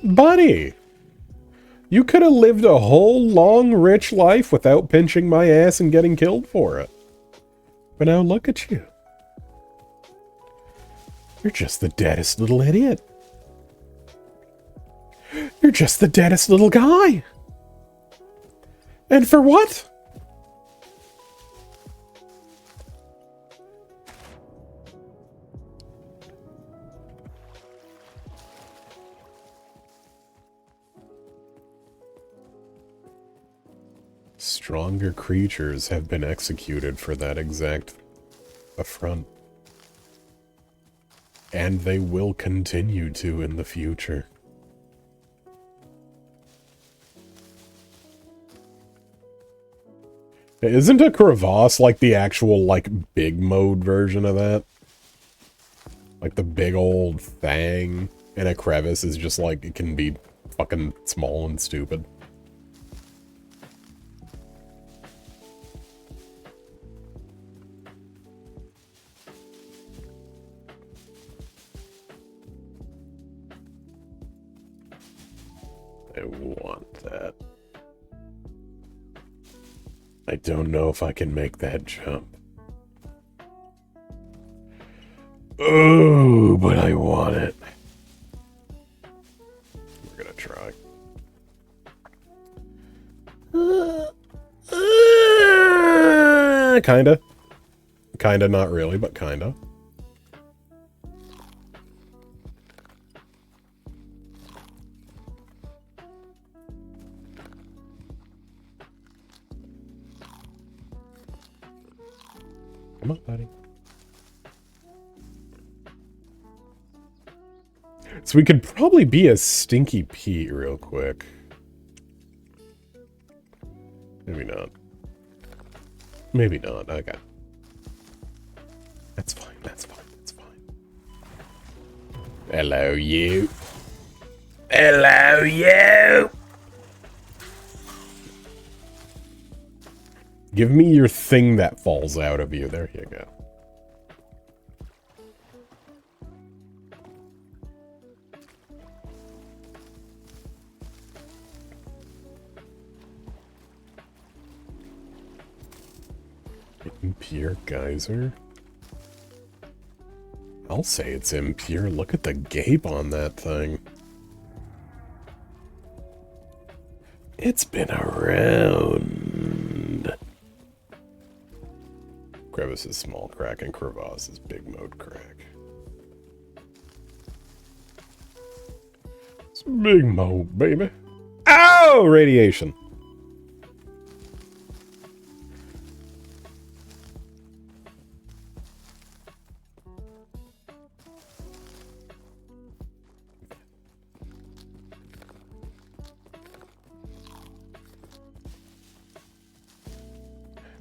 Buddy! You could have lived a whole long, rich life without pinching my ass and getting killed for it. But now look at you. You're just the deadest little idiot. You're just the deadest little guy. And for what? Stronger creatures have been executed for that exact affront. And they will continue to in the future. Isn't a crevasse like the actual, like, big mode version of that? Like the big old thing, and a crevice is just like, it can be fucking small and stupid. I want that. I don't know if I can make that jump. Oh, but I want it. We're gonna try. Kinda. Kinda, not really, but kinda. Come on, buddy. So we could probably be a Stinky Pete real quick. Maybe not. Maybe not. Okay. That's fine. That's fine. That's fine. Hello, you. Hello, you. Give me your thing that falls out of you. There you go. Impure geyser? I'll say it's impure. Look at the gape on that thing. It's been around. Crevice is small crack and crevasse is big mode crack. It's big mode, baby. Ow! Radiation.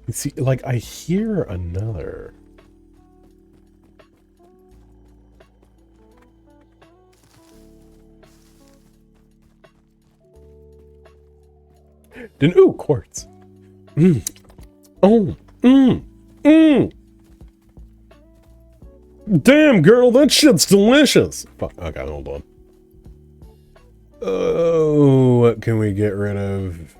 You see, like, I hear another. Ooh, quartz. Oh, damn, girl, that shit's delicious. Fuck, okay, hold on. Oh, what can we get rid of?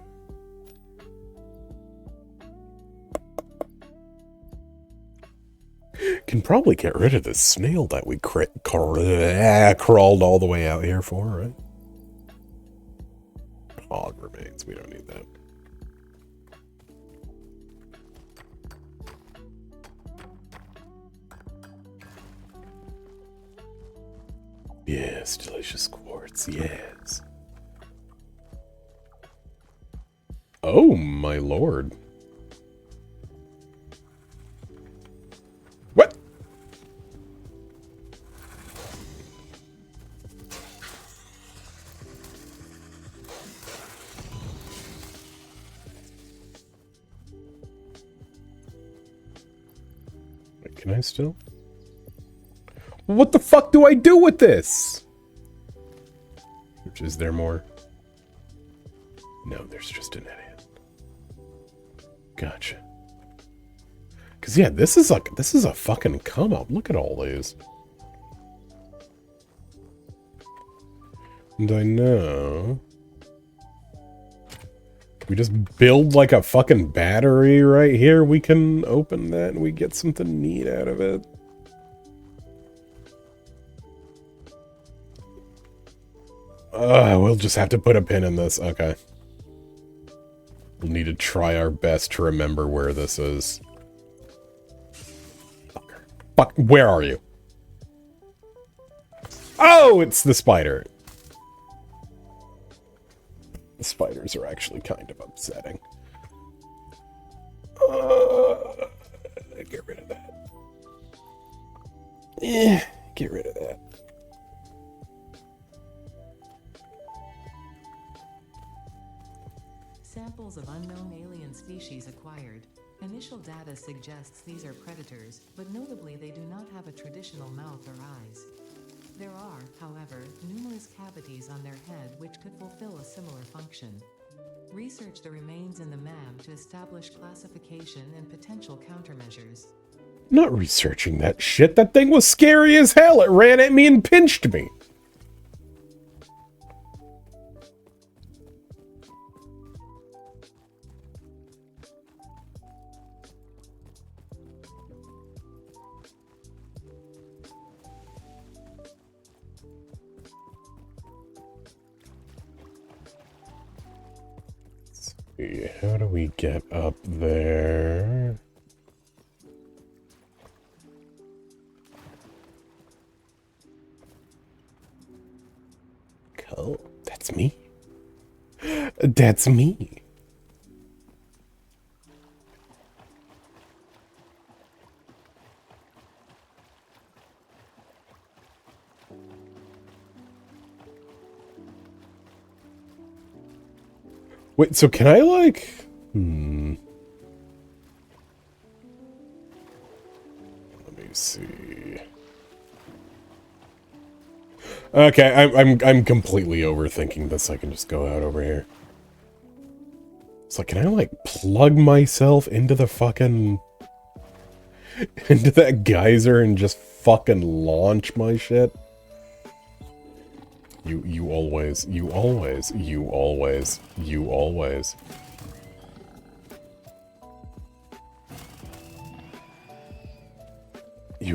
Can probably get rid of the snail that we crawled all the way out here for, right? Hog remains. We don't need that. Yes, delicious quartz. Yes. Oh, my lord. What? Wait, can I still? What the fuck do I do with this? Which is there more? No, there's just an idiot. Gotcha. Cause yeah, this is a fucking come up. Look at all these. And I know. We just build like a fucking battery right here. We can open that and we get something neat out of it. We'll just have to put a pin in this. Okay. We'll need to try our best to remember where this is. Fucker. Fuck, where are you? Oh, it's the spider. The spiders are actually kind of upsetting. Get rid of that. Get rid of that. Sample samples of unknown alien species acquired. Initial data suggests these are predators, but notably they do not have a traditional mouth or eyes. There are, however, numerous cavities on their head which could fulfill a similar function. Research the remains in the MAM to establish classification and potential countermeasures. Not researching that shit. That thing was scary as hell. It ran at me and pinched me. How do we get up there? Cool. That's me. That's me. Wait, so can I, like... Let me see. Okay, I'm completely overthinking this. I can just go out over here. It's like, can I, like, plug myself into the fucking... into that geyser and just fucking launch my shit? You always. You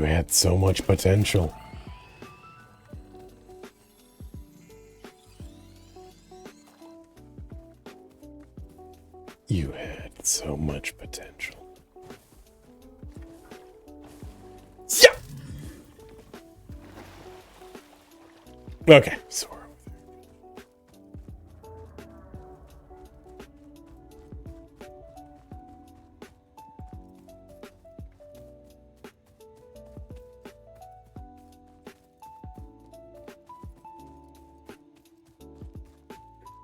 had so much potential. You had so much potential. Yeah! Okay, so we're over there.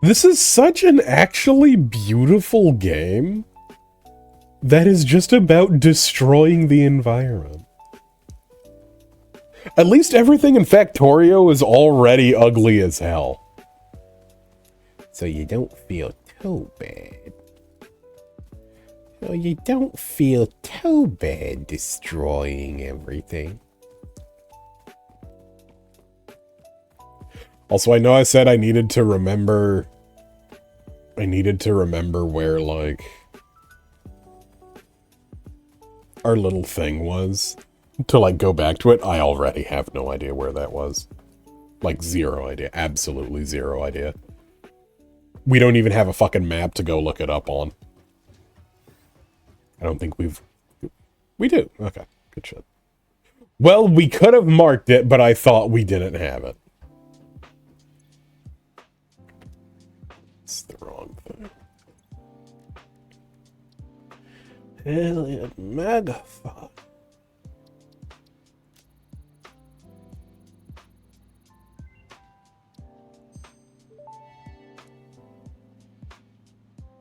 This is such an actually beautiful game that is just about destroying the environment. At least everything in Factorio is already ugly as hell. So you don't feel too bad. So you don't feel too bad destroying everything. Also, I know I said I needed to remember where, like, our little thing was. To, like, go back to it. I already have no idea where that was. Like, zero idea. Absolutely zero idea. We don't even have a fucking map to go look it up on. I don't think we've... We do. Okay. Good shit. Well, we could have marked it, but I thought we didn't have it. It's the wrong thing. Alien megathon.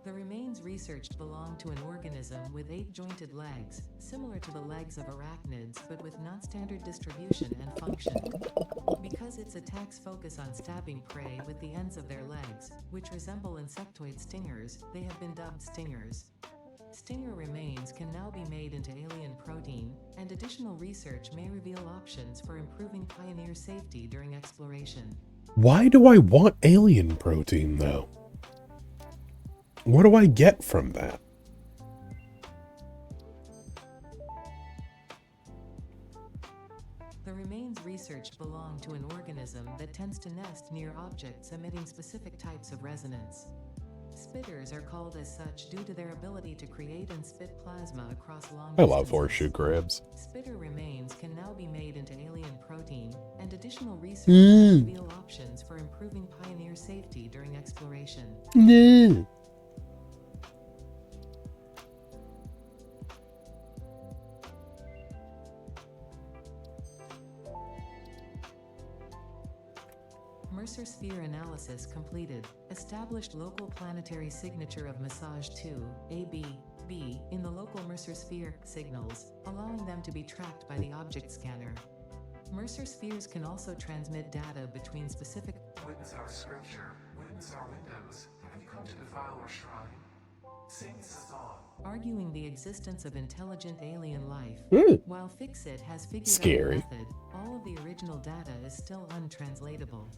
The remains researched belong to an organism with 8 jointed legs, similar to the legs of arachnids but with non-standard distribution and function. Because its attacks focus on stabbing prey with the ends of their legs, which resemble insectoid stingers, they have been dubbed stingers. Stinger remains can now be made into alien protein, and additional research may reveal options for improving pioneer safety during exploration. Why do I want alien protein, though? What do I get from that? The remains researched belong to an organism that tends to nest near objects emitting specific types of resonance. Spitters are called as such due to their ability to create and spit plasma across long distances. I love horseshoe crabs. Spitter remains can now be made into alien protein, and additional research may reveal options for improving pioneer safety during exploration. Mercer sphere analysis completed. Established local planetary signature of massage 2, AB, B, in the local Mercer sphere signals, allowing them to be tracked by the object scanner. Mercer spheres can also transmit data between specific. Witness our scripture, witness our windows. Have you come to defile our shrine? Sing Sazan. Arguing the existence of intelligent alien life. While thicc has figured Scary. out a method, all of the original data is still untranslatable.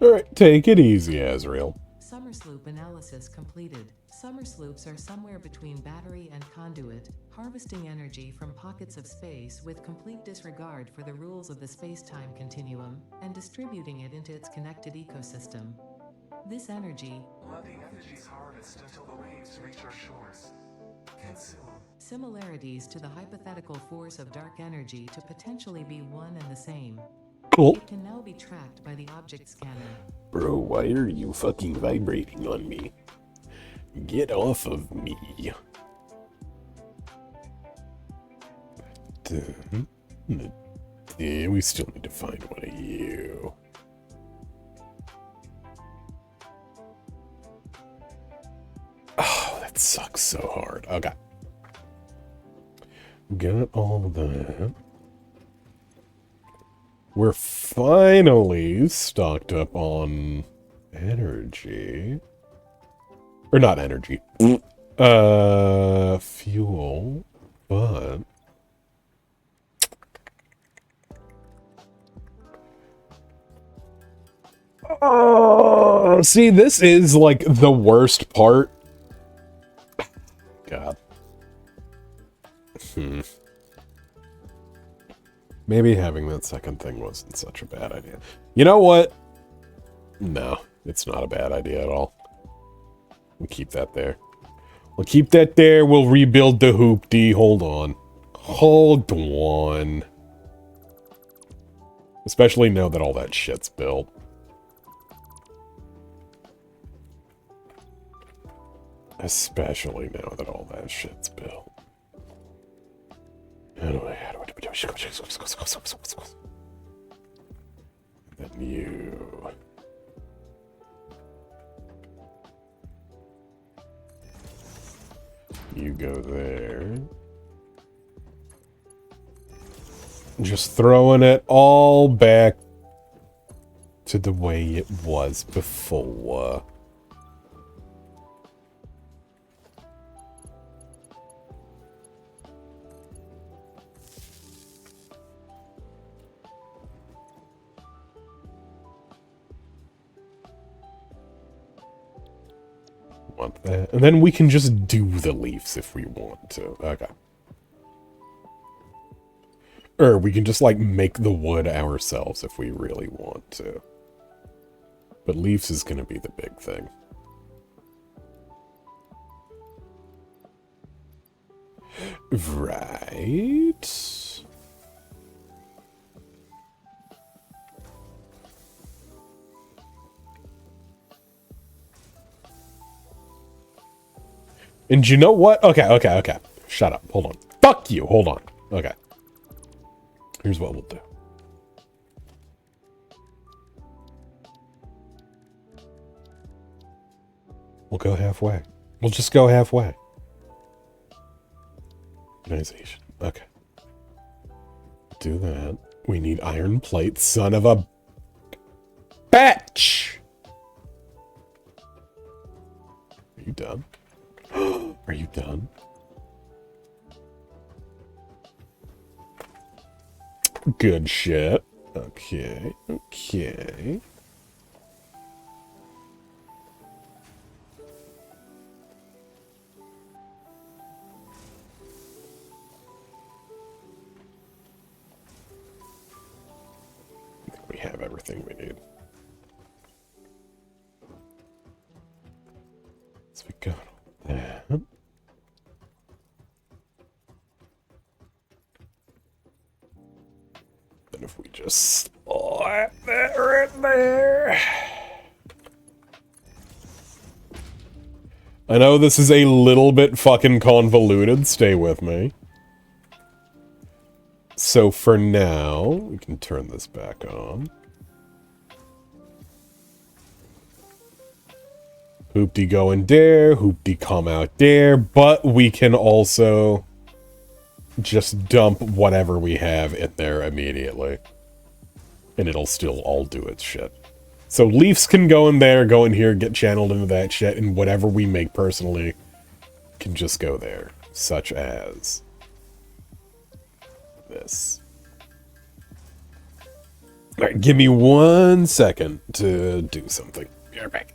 Alright, take it easy, Azrael. Summer sloop analysis completed. Summer sloops are somewhere between battery and conduit, harvesting energy from pockets of space with complete disregard for the rules of the space-time continuum, and distributing it into its connected ecosystem. This energy, Let the energies harvest until the waves reach our shores. Consume. similarities to the hypothetical force of dark energy to potentially be one and the same. Cool. It can now be tracked by the object scanner. Bro, why are you fucking vibrating on me? Get off of me. Yeah, we still need to find one of you. Oh, that sucks so hard. Okay. Got all that. We're finally stocked up on energy. Or not energy. Fuel. But oh, see, this is like the worst part. God. Maybe having that second thing wasn't such a bad idea. You know what? No, it's not a bad idea at all. We'll keep that there. We'll keep that there. We'll rebuild the hoopty. Hold on. Hold on. Especially now that all that shit's built. Especially now that all that shit's built. Anyway, then you. You go there. Just throwing it all back to the way it was before. Want that. And then we can just do the leaves if we want to. Okay. Or we can just, like, make the wood ourselves if we really want to. But leaves is gonna be the big thing. Right. And you know what? Okay. Shut up. Hold on. Fuck you. Hold on. Okay. Here's what we'll do. We'll go halfway. We'll just go halfway. Organization. Okay. Do that. We need iron plate, son of a bitch! Are you done? Are you done? Good shit. Okay. I think we have everything we need. So we got all that. And if we just slap that right there. I know this is a little bit fucking convoluted, stay with me. So for now, we can turn this back on. Hoopty go in there, hoopty come out there, but we can also just dump whatever we have in there immediately. And it'll still all do its shit. So leaves can go in there, go in here, get channeled into that shit, and whatever we make personally can just go there. Such as this. Alright, give me 1 second to do something. Be right back.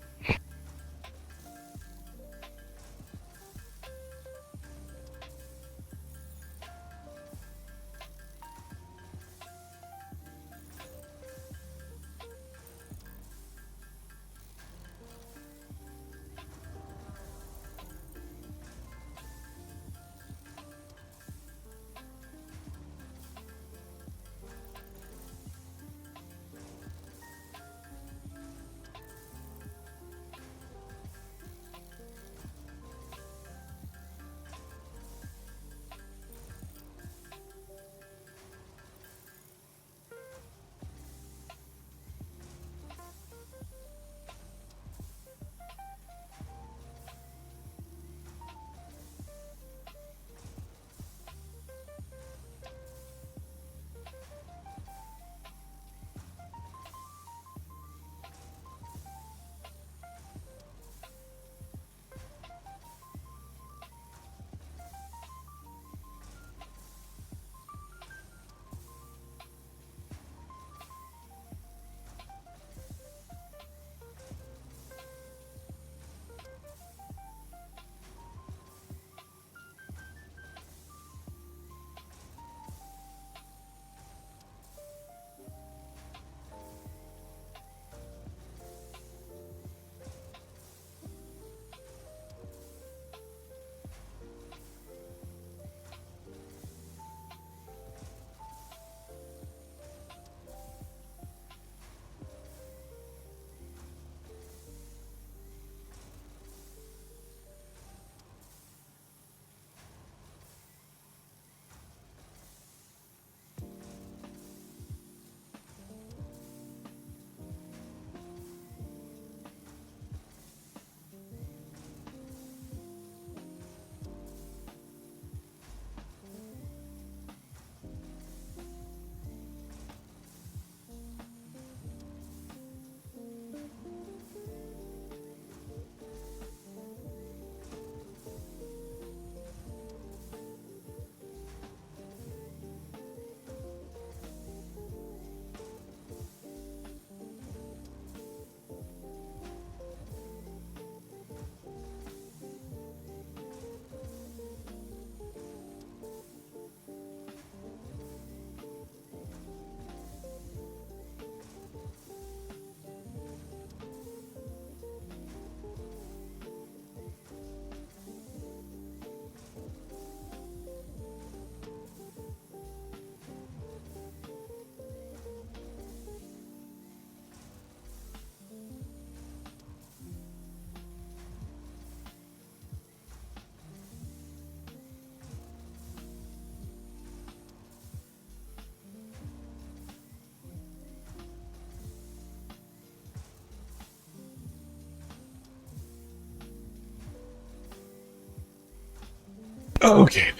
Okay.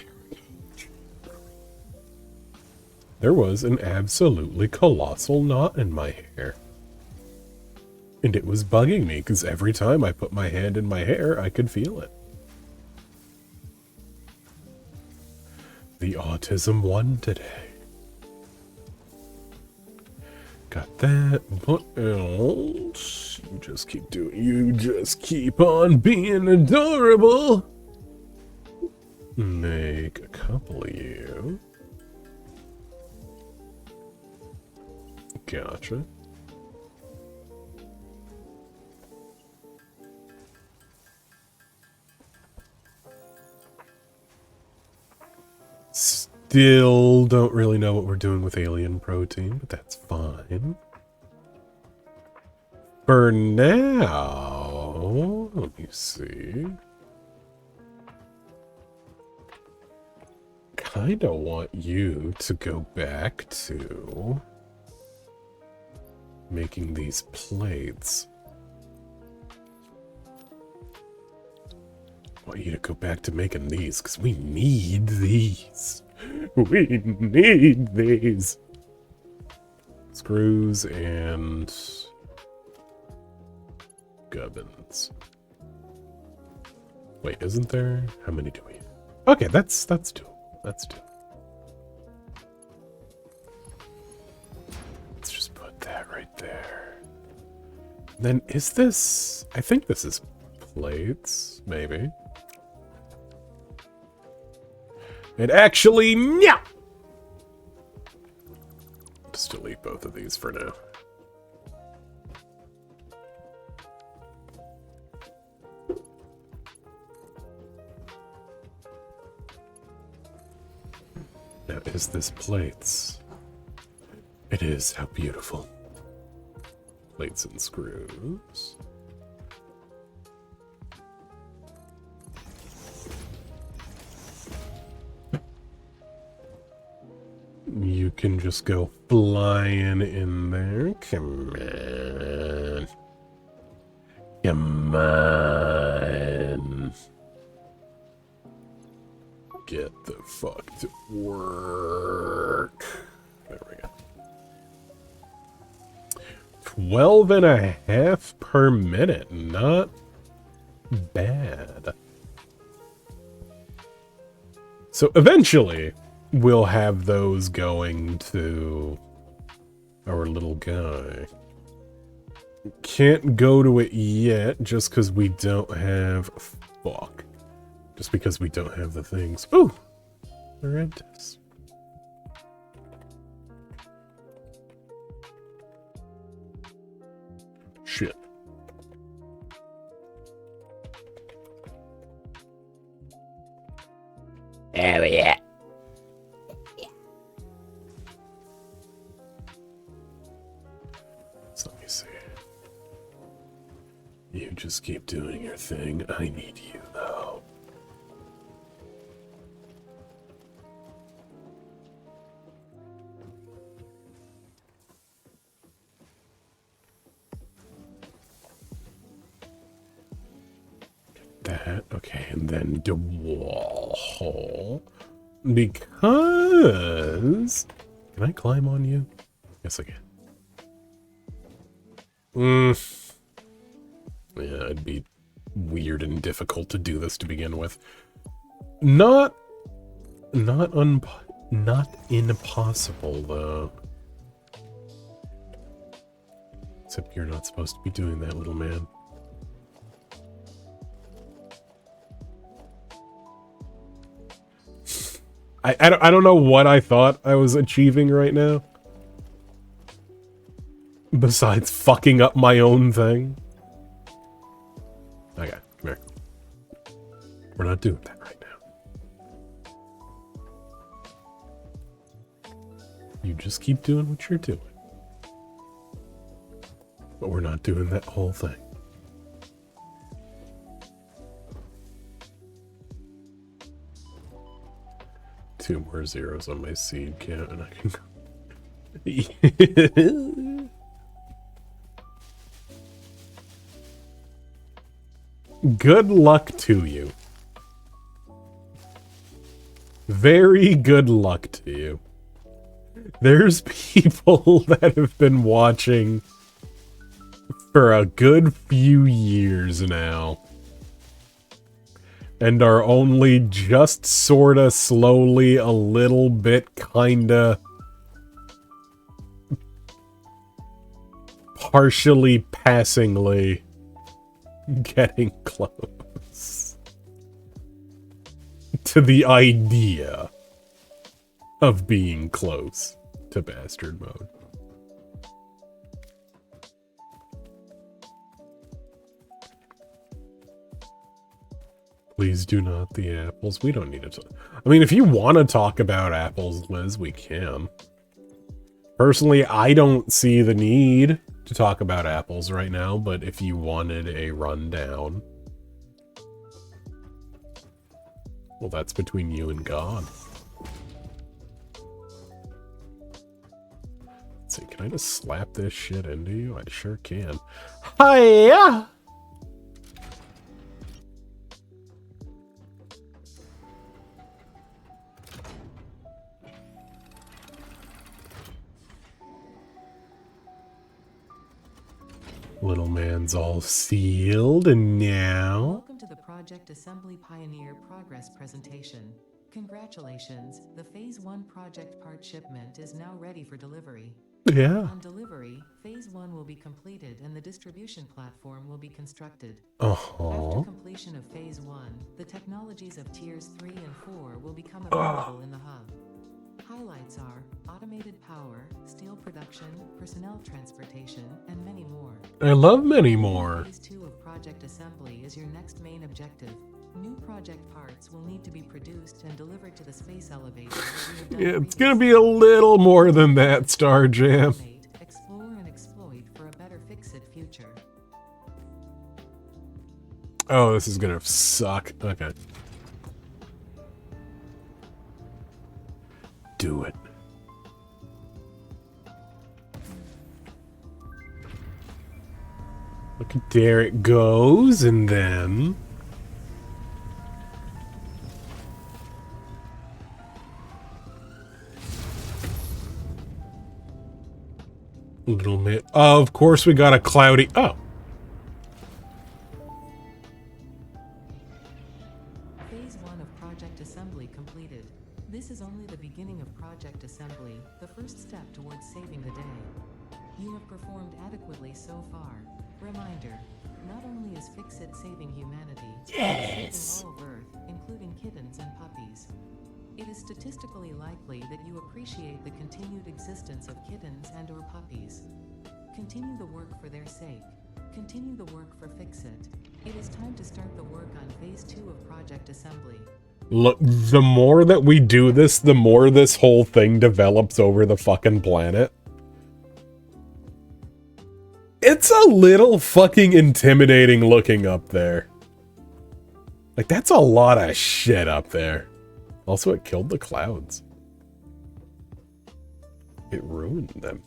There was an absolutely colossal knot in my hair. And it was bugging me, because every time I put my hand in my hair, I could feel it. The autism one today. Got that. What else? You just keep on being adorable. Make a couple of you. Gotcha. Still don't really know what we're doing with alien protein, but that's fine. For now, let me see. I don't want you to go back to making these plates. I want you to go back to making these, because we need these. We need these. Screws and gubbins. Wait, isn't there? How many do we have? Okay, that's two. That's two. Let's just put that right there. Then is this... I think this is plates, maybe. And actually, yeah! Just delete both of these for now. Now, is this plates? It is. How beautiful. Plates and screws. You can just go flying in there. Come on. Come on. Get the fuck to work. There we go. 12.5 per minute. Not bad. So eventually, we'll have those going to our little guy. Can't go to it yet just because we don't have... Fuck. Just because we don't have the things. Ooh! Horrendous. Shit. Oh, yeah. So let me see. You just keep doing your thing. I need you, though. That, okay, and then the wall. Because... Can I climb on you? Yes, I can. Yeah, it'd be weird and difficult to do this to begin with. Not impossible, though. Except you're not supposed to be doing that, little man. I don't know what I thought I was achieving right now. Besides fucking up my own thing. Okay, come here. We're not doing that right now. You just keep doing what you're doing. But we're not doing that whole thing. Two more zeros on my seed count and I can... Good luck to you. Very good luck to you. There's people that have been watching for a good few years now. And are only just sorta slowly a little bit kinda partially passingly getting close to the idea of being close to bastard mode. Please do not the apples. We don't need it. I mean, if you want to talk about apples, Liz, we can. Personally, I don't see the need to talk about apples right now, but if you wanted a rundown, well, that's between you and God. Let's see, can I just slap this shit into you? I sure can. Hiya! Little man's all sealed, and now... Welcome to the Project Assembly Pioneer Progress presentation. Congratulations, the Phase 1 project part shipment is now ready for delivery. Yeah. On delivery, Phase 1 will be completed and the distribution platform will be constructed. Uh-huh. After completion of Phase 1, the technologies of Tiers 3 and 4 will become available in the hub. Highlights are automated power, steel production, personnel transportation, and many more. I love many more. Phase 2 of Project Assembly is your next main objective. New project parts will need to be produced and delivered to the space elevator. It's gonna be a little more than that, Star Jam. Explore and exploit for a better fix-it future. Oh, this is gonna suck. Okay. Do it. Look, there it goes, and then... Little bit. Oh, of course we got a cloudy... Oh. Phase 1 of Project Assembly completed. This is only the beginning of Project Assembly, the first step towards saving the day. You have performed adequately so far. Reminder, not only is Fix-It saving humanity, it's saving all of Earth, including kittens and puppies. It is statistically likely that you appreciate the continued existence of kittens and or puppies. Continue the work for their sake. Continue the work for Fix-It. It is time to start the work on Phase 2 of Project Assembly. Look, the more that we do this, the more this whole thing develops over the fucking planet. It's a little fucking intimidating looking up there. Like, that's a lot of shit up there. Also, it killed the clouds. It ruined them.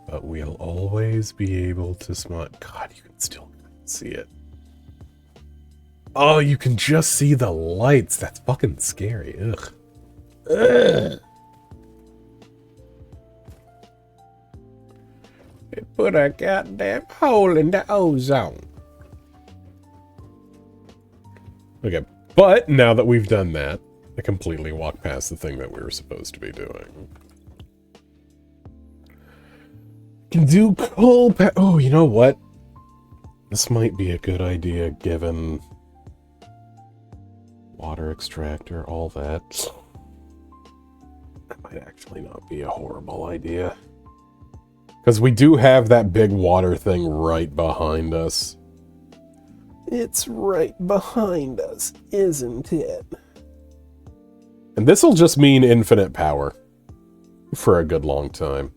But we'll always be able to smart. God, you can still see it. Oh, you can just see the lights. That's fucking scary. Ugh. Ugh. It put a goddamn hole in the ozone. Okay, but now that we've done that, I completely walked past the thing that we were supposed to be doing. Can do coal oh, you know what? This might be a good idea given water extractor, all that. That might actually not be a horrible idea. Because we do have that big water thing right behind us. It's right behind us, isn't it? And this'll just mean infinite power. For a good long time.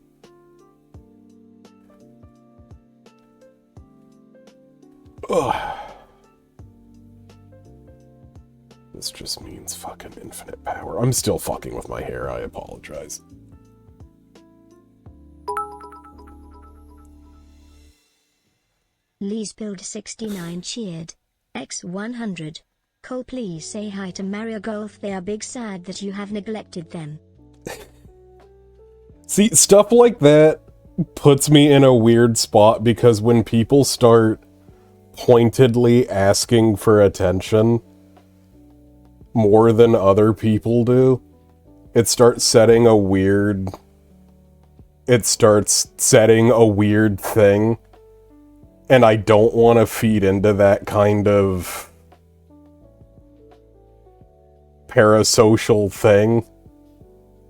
Ugh. This just means fucking infinite power. I'm still fucking with my hair, I apologize. Lee's Build 69 cheered. X100. Cole, please say hi to Mario Golf. They are big sad that you have neglected them. See, stuff like that puts me in a weird spot because when people start pointedly asking for attention more than other people do, it starts setting a weird thing. And I don't want to feed into that kind of parasocial thing.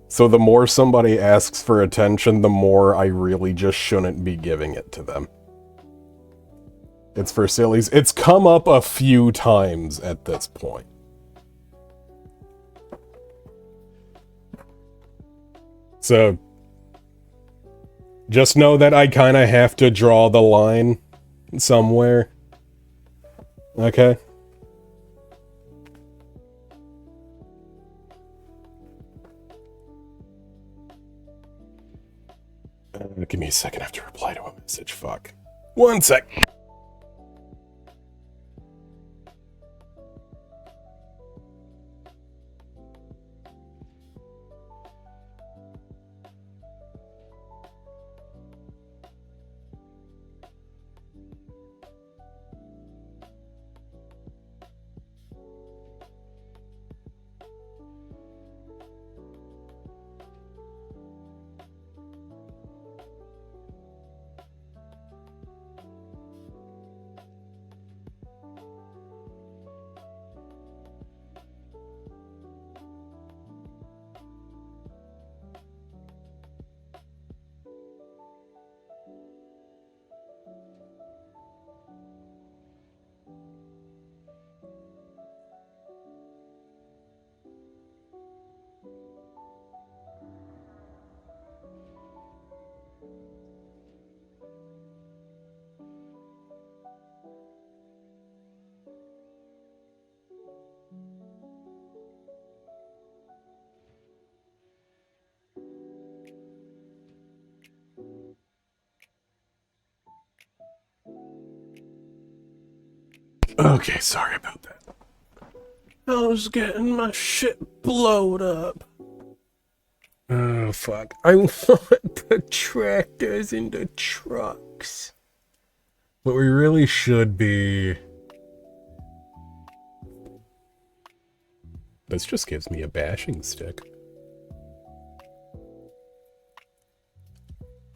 So the more somebody asks for attention, the more I really just shouldn't be giving it to them. It's for sillies. It's come up a few times at this point. So, just know that I kind of have to draw the line somewhere. Okay? Give me a second, I have to reply to a message. Fuck. 1 sec. Okay, sorry about that. I was getting my shit blowed up. Oh, fuck. I want the tractors into trucks. What we really should be... This just gives me a bashing stick.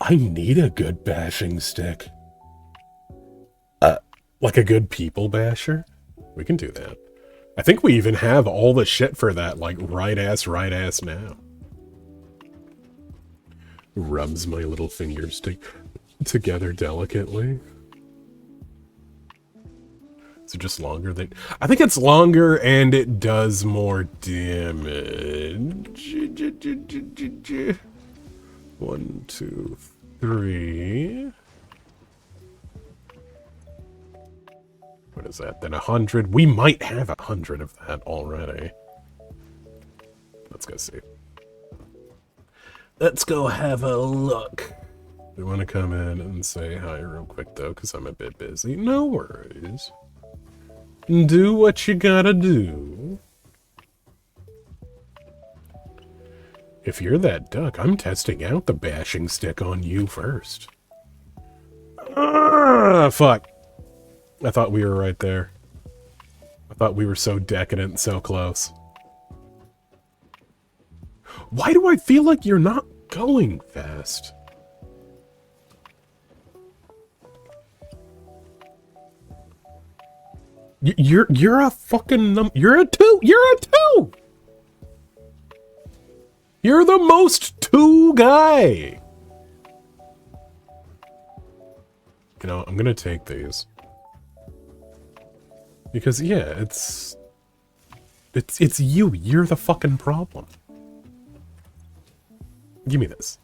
I need a good bashing stick. Like a good people basher? We can do that. I think we even have all the shit for that, like, right ass now. Rubs my little fingers together delicately. Is it just longer than... I think it's longer and it does more damage. 1, 2, 3... What is that? Then 100. We might have 100 of that already. Let's go see. Let's go have a look. We want to come in and say hi real quick, though, because I'm a bit busy. No worries. Do what you gotta do. If you're that duck, I'm testing out the bashing stick on you first. Ah, fuck. I thought we were right there. I thought we were so decadent, so close. Why do I feel like you're not going fast? You're a fucking you're a 2! You're a 2! You're the most 2 guy! You know, I'm gonna take these. Because, yeah, it's you. You're the fucking problem. Give me this.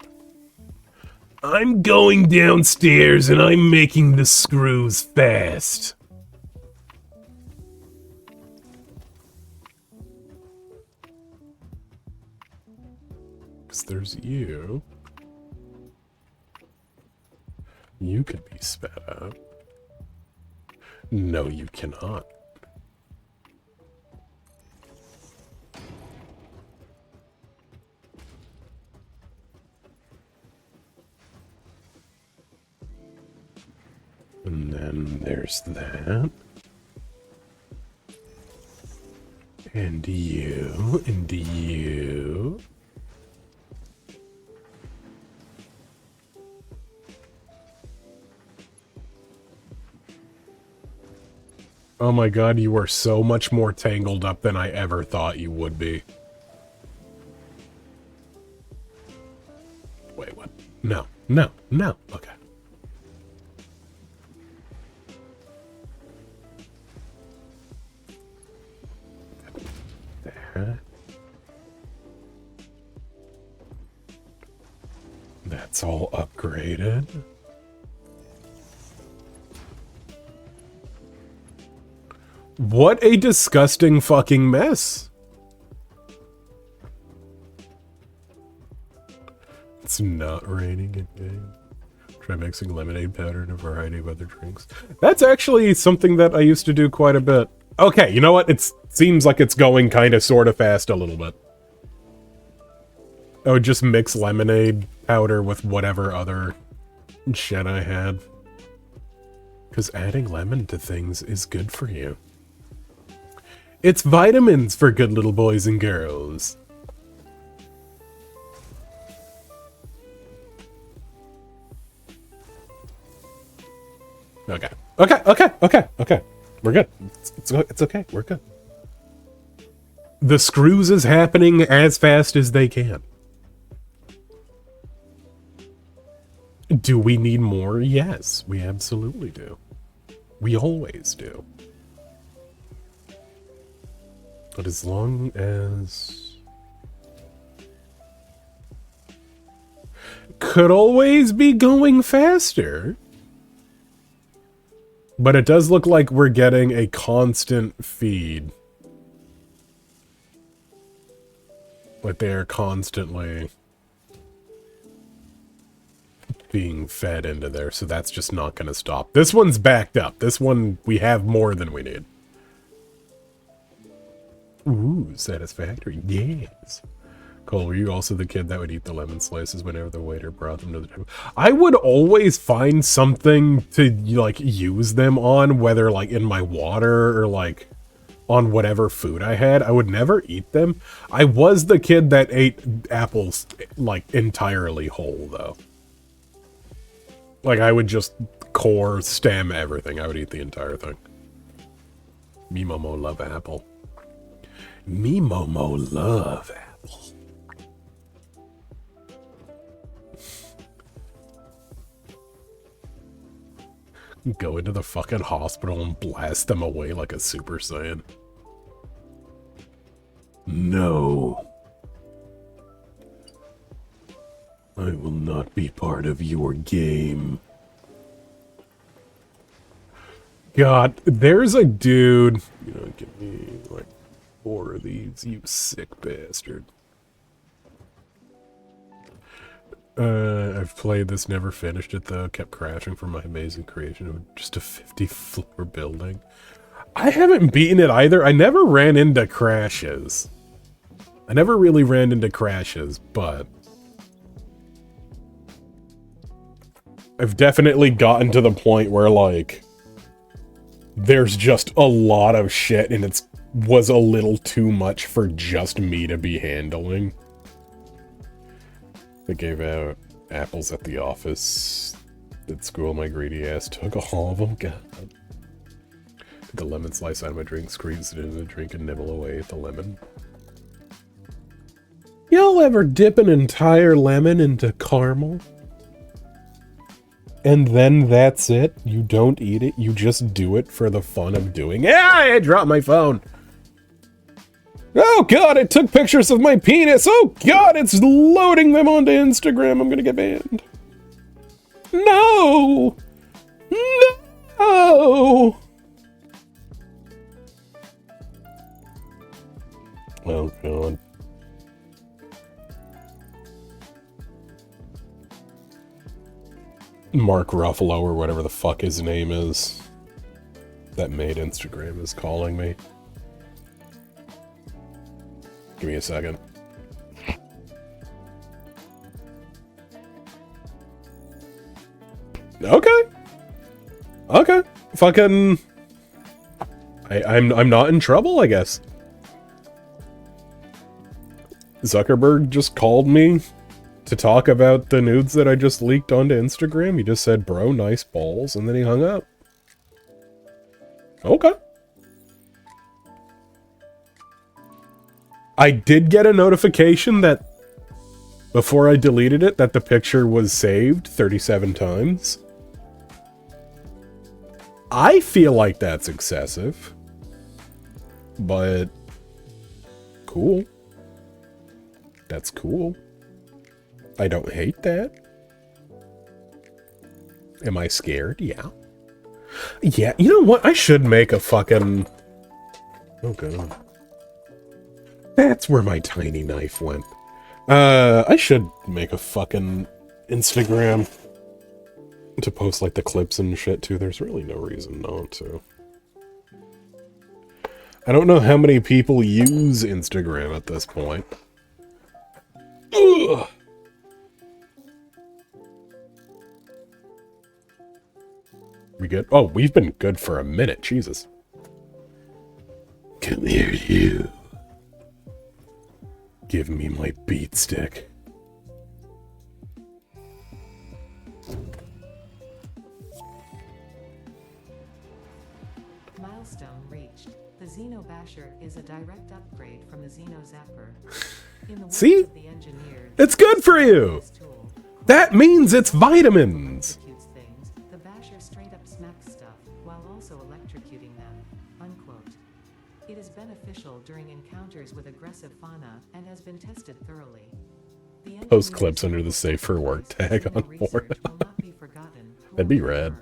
I'm going downstairs and I'm making the screws fast. Because there's you. You could be sped up. No, you cannot. And then there's that. And you, and you. Oh my god, you are so much more tangled up than I ever thought you would be. Wait, what? No, no, no. Okay. There. That's all upgraded. What a disgusting fucking mess. It's not raining in-game. Try mixing lemonade powder and a variety of other drinks. That's actually something that I used to do quite a bit. Okay, you know what? It seems like it's going kind of sort of fast a little bit. I would just mix lemonade powder with whatever other shit I had. Because adding lemon to things is good for you. It's vitamins for good little boys and girls. Okay. Okay. We're good. It's okay. We're good. The screws is happening as fast as they can. Do we need more? Yes, we absolutely do. We always do. But as long as... Could always be going faster. But it does look like we're getting a constant feed. Like they're constantly being fed into there, so that's just not going to stop. This one's backed up. This one, we have more than we need. Ooh, Satisfactory. Yes. Cole, were you also the kid that would eat the lemon slices whenever the waiter brought them to the table? I would always find something to, like, use them on, whether, like, in my water or, like, on whatever food I had. I would never eat them. I was the kid that ate apples, like, entirely whole, though. Like, I would just core, stem, everything. I would eat the entire thing. Me Momo love apple. Me Momo love apple. Go into the fucking hospital and blast them away like a Super Saiyan. No. I will not be part of your game. God, there's a dude... You know, give me, like, 4 of these, you sick bastard. I've played this, never finished it, though. Kept crashing for my amazing creation of just a 50-floor building. I haven't beaten it either. I never ran into crashes. I never really ran into crashes, but... I've definitely gotten to the point where, like, there's just a lot of shit and it was a little too much for just me to be handling. They gave out apples at the office. At school, my greedy ass took all of them. God. Took a lemon slice out of my drink, squeezed it into the drink, and nibble away at the lemon. Y'all ever dip an entire lemon into caramel? And then that's it? You don't eat it? You just do it for the fun of doing it? Ah, I dropped my phone! Oh god, it took pictures of my penis! Oh god, it's loading them onto Instagram! I'm gonna get banned. No! No! Oh god. Mark Ruffalo, or whatever the fuck his name is, that made Instagram, is calling me. Give me a second. Okay. Okay. Fucking... I'm not in trouble, I guess. Zuckerberg just called me to talk about the nudes that I just leaked onto Instagram. He just said, bro, nice balls, and then he hung up. Okay. I did get a notification that, before I deleted it, that the picture was saved 37 times. I feel like that's excessive. But... cool. That's cool. I don't hate that. Am I scared? Yeah. Yeah, you know what? I should make a fucking... Oh god. That's where my tiny knife went. I should make a fucking Instagram to post like the clips and shit too. There's really no reason not to. I don't know how many people use Instagram at this point. Ugh. We good? Oh, we've been good for a minute. Jesus. Come here, you. Give me my beat stick. Milestone reached. The Xeno Basher is a direct upgrade from the Xeno Zapper. In the words See? of the engineers, It's good for you! this tool, That means it's vitamins! executes things, the Basher straight up smacks stuff, while also electrocuting them. Unquote. It is beneficial during encounters with aggressive fauna, and has been tested thoroughly. The Post clips under the safe for work tag on board. will not be forgotten. That'd be rad.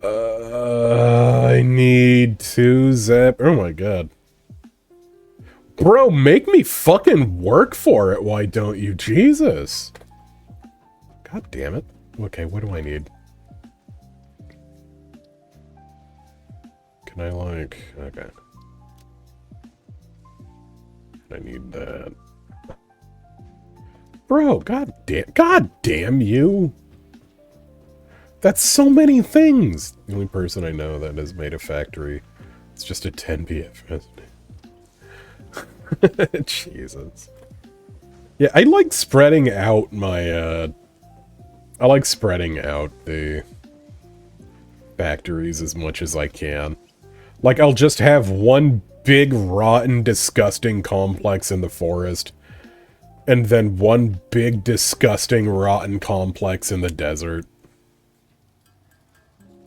I need to zap. Oh my god. Bro, make me fucking work for it, why don't you? Jesus. God damn it. Okay, what do I need? Can I like... Okay. I need that. Bro, god damn you. That's so many things. The only person I know that has made a factory, it's just a 10 PFS. Jesus. Yeah, I like spreading out my, I like spreading out the factories as much as I can. Like, I'll just have one big, rotten, disgusting complex in the forest, and then one big, disgusting, rotten complex in the desert.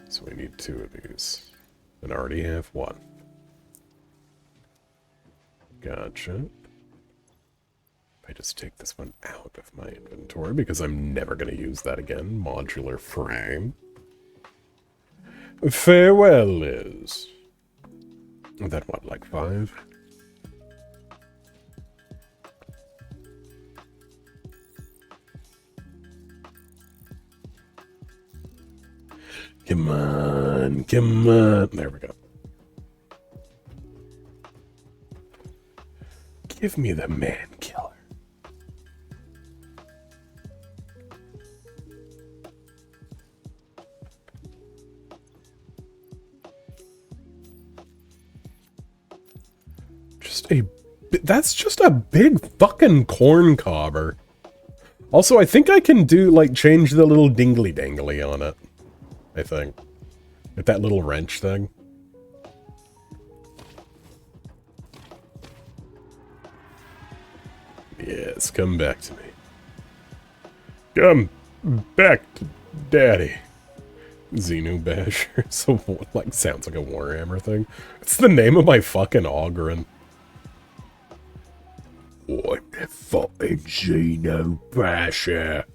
So we need 2 of these. And I already have 1. Gotcha. If I just take this one out of my inventory, because I'm never going to use that again. Modular frame. Farewell, Liz. That what, like 5? Come on, come on. There we go. Give me the man killer. That's just a big fucking corn cobber. Also, I think I can do, like, change the little dingly-dangly on it. I think. With that little wrench thing. Yes, come back to me. Come back to Daddy. Xenu Basher. So, like, sounds like a Warhammer thing. It's the name of my fucking Ogren. What the fucking Xeno Basher?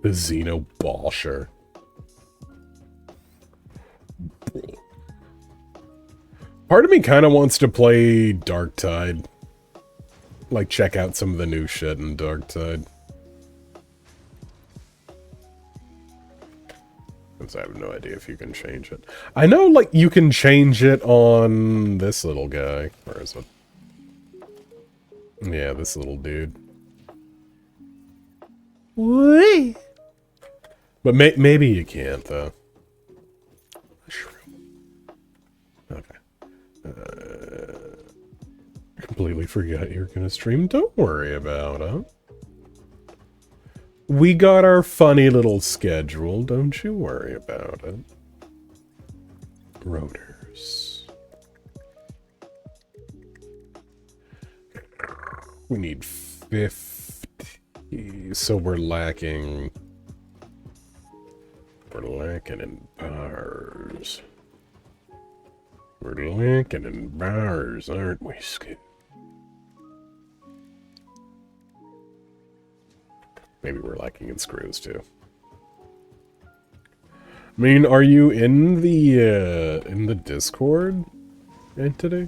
The Xeno Basher. Part of me kind of wants to play Darktide. Like, check out some of the new shit in Darktide. Because I have no idea if you can change it. I know, like, you can change it on this little guy. Where is it? Yeah, this little dude. Whee! But maybe you can't, though. Okay. Completely forgot you were gonna stream. Don't worry about it. We got our funny little schedule. Don't you worry about it. Rotors. We need 50. So we're lacking... We're lacking in bars. We're lacking in bars, aren't we, Scoot? Maybe we're lacking in screws, too. I mean, are you in the Discord entity?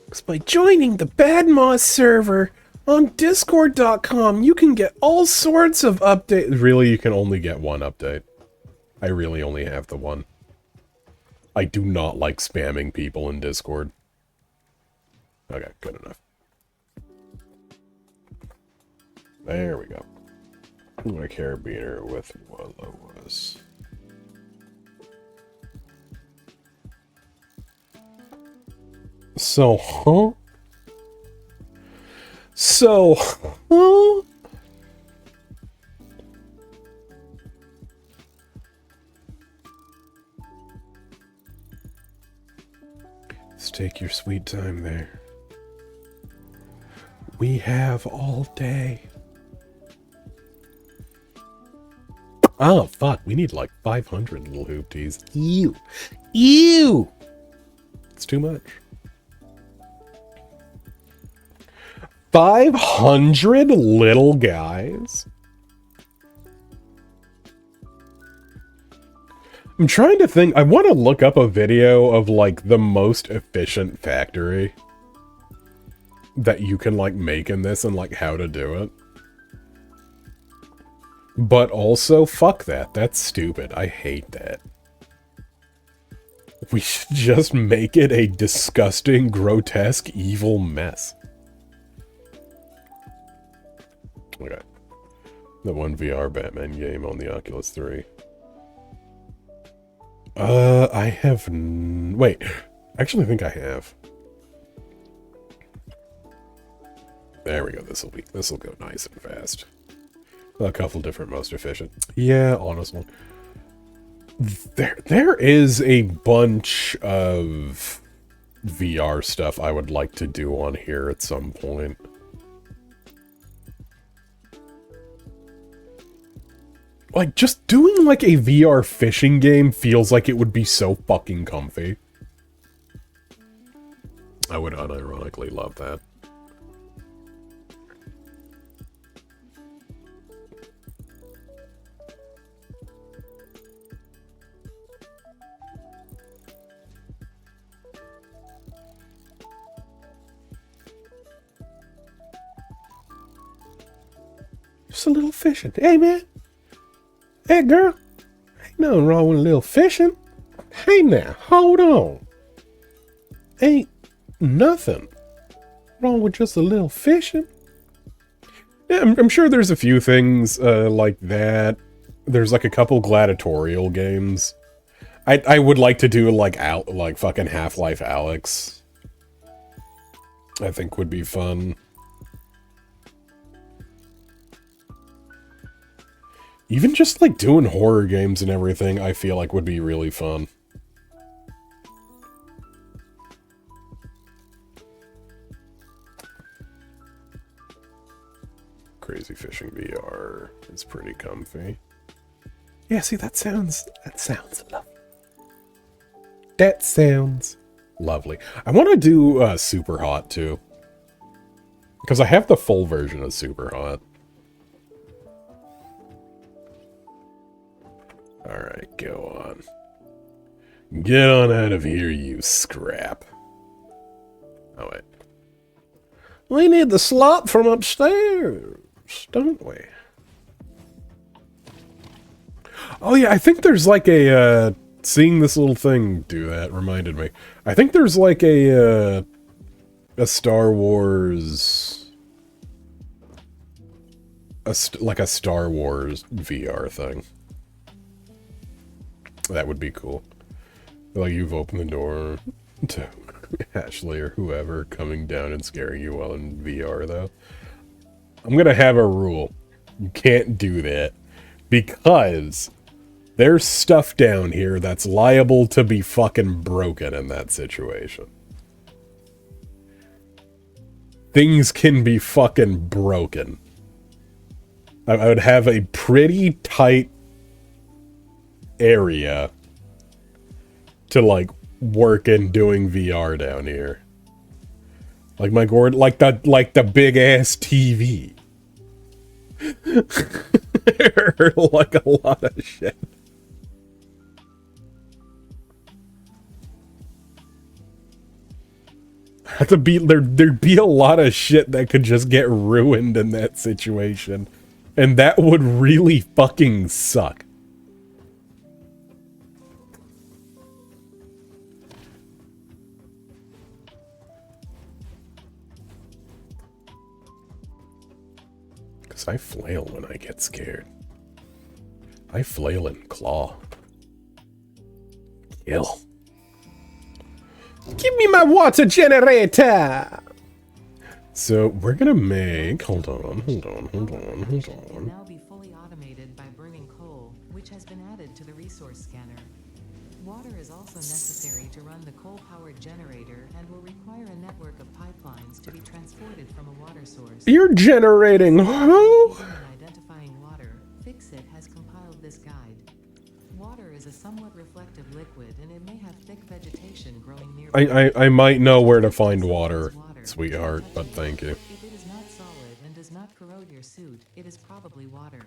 Because by joining the Badmos server on discord.com, you can get all sorts of updates. Really, you can only get one update. I really only have the one. I do not like spamming people in Discord. Okay, good enough. There we go. I'm a carabiner with Wallowas. So, huh? So, huh? Just take your sweet time there. We have all day. Oh, fuck. We need like 500 little hoopties. Ew. Ew! It's too much. 500 little guys? I'm trying to think. I want to look up a video of, like, the most efficient factory that you can, like, make in this and, like, how to do it. But also, fuck that. That's stupid. I hate that. We should just make it a disgusting, grotesque, evil mess. Okay. The one VR Batman game on the Oculus 3. I have... Wait. I actually think I have. There we go. This'll go nice and fast. A couple different most efficient. Yeah, honestly. There is a bunch of VR stuff I would like to do on here at some point. Like, just doing, like, a VR fishing game feels like it would be so fucking comfy. I would unironically love that. Just a little fishing. Hey, man. Hey, girl. Ain't nothing wrong with a little fishing. Hey, now. Hold on. Ain't nothing wrong with just a little fishing. Yeah, I'm sure there's a few things like that. There's like a couple gladiatorial games. I would like to do like fucking Half-Life Alyx. I think would be fun. Even just, like, doing horror games and everything, I feel like would be really fun. Crazy Fishing VR is pretty comfy. Yeah, see, that sounds lovely. That sounds lovely. I want to do Super Hot, too. Because I have the full version of Super Hot. Alright, go on. Get on out of here, you scrap. Oh, wait. We need the slop from upstairs, don't we? Oh, yeah, I think there's like a, seeing this little thing do that reminded me. I think there's like a Star Wars... like a Star Wars VR thing. That would be cool. Like, you've opened the door to Ashley or whoever coming down and scaring you while in VR, though. I'm gonna have a rule. You can't do that. Because there's stuff down here that's liable to be fucking broken in that situation. Things can be fucking broken. I would have a pretty tight area to like work in doing VR down here. Like like the big ass TV. Like a lot of shit. There'd be a lot of shit that could just get ruined in that situation. And that would really fucking suck. Because I flail when I get scared. I flail and claw. Kill. Give me my water generator! So, we're gonna make... Hold on. Can now be fully automated by burning coal, which has been added to the resource scanner. Water is also necessary to run the coal-powered generator and will require a network of pipelines to be transported from a water source. You're generating who? In identifying water, thicc has compiled this guide. Water is a somewhat reflective liquid, and it may have thick vegetation growing nearby. I might know where to find water, sweetheart, but thank you. If it is not solid and does not corrode your suit, it is probably water.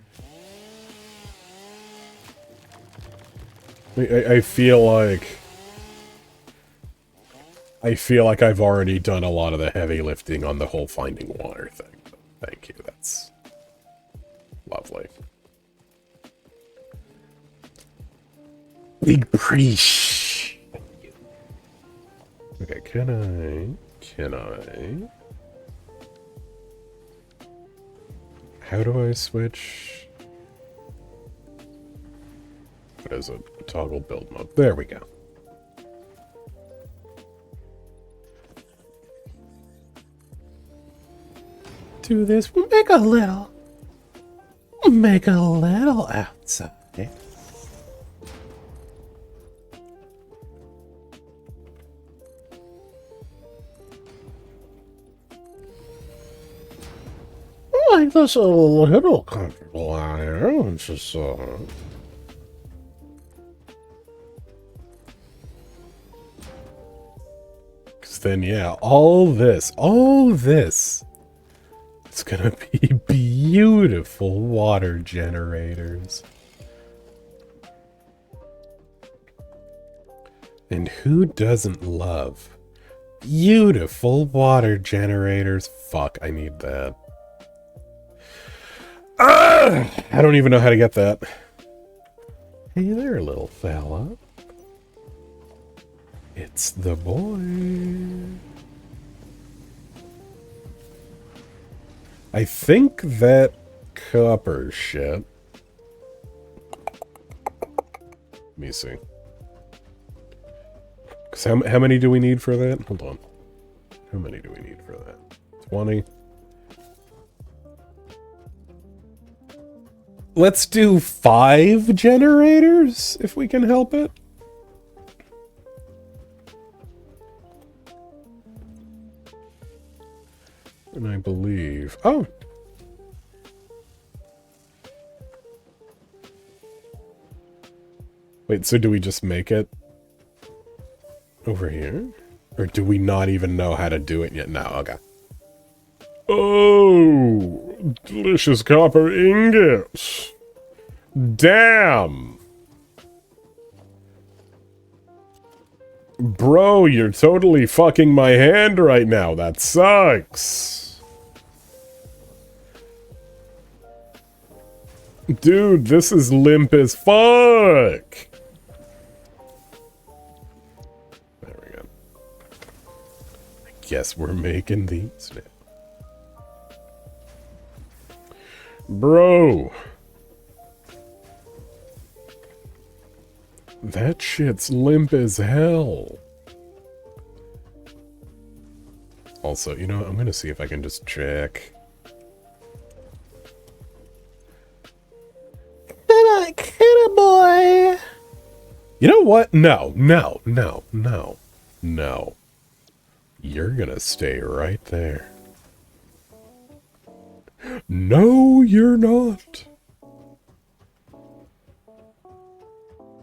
I feel like I've already done a lot of the heavy lifting on the whole finding water thing. Thank you, that's lovely. Big preach. Okay, can I? How do I switch? What is it? Toggle build mode. There we go. Do this. Make a little outside. Like this a little comfortable out here. It's just Cause then yeah, all this it's gonna be beautiful water generators. And who doesn't love beautiful water generators? Fuck, I need that. I don't even know how to get that. Hey there, little fella. It's the boy. I think that copper shit. Let me see. Cause how many do we need for that? Hold on. How many do we need for that? 20. Let's do 5 generators, if we can help it. And I believe... Oh! Wait, so do we just make it over here? Or do we not even know how to do it yet? No, okay. Oh, delicious copper ingots. Damn. Bro, you're totally fucking my hand right now. That sucks. Dude, this is limp as fuck. There we go. I guess we're making these now. Bro. That shit's limp as hell. Also, you know, I'm gonna see if I can just check. Get it, boy! You know what? No. You're gonna stay right there. No, you're not.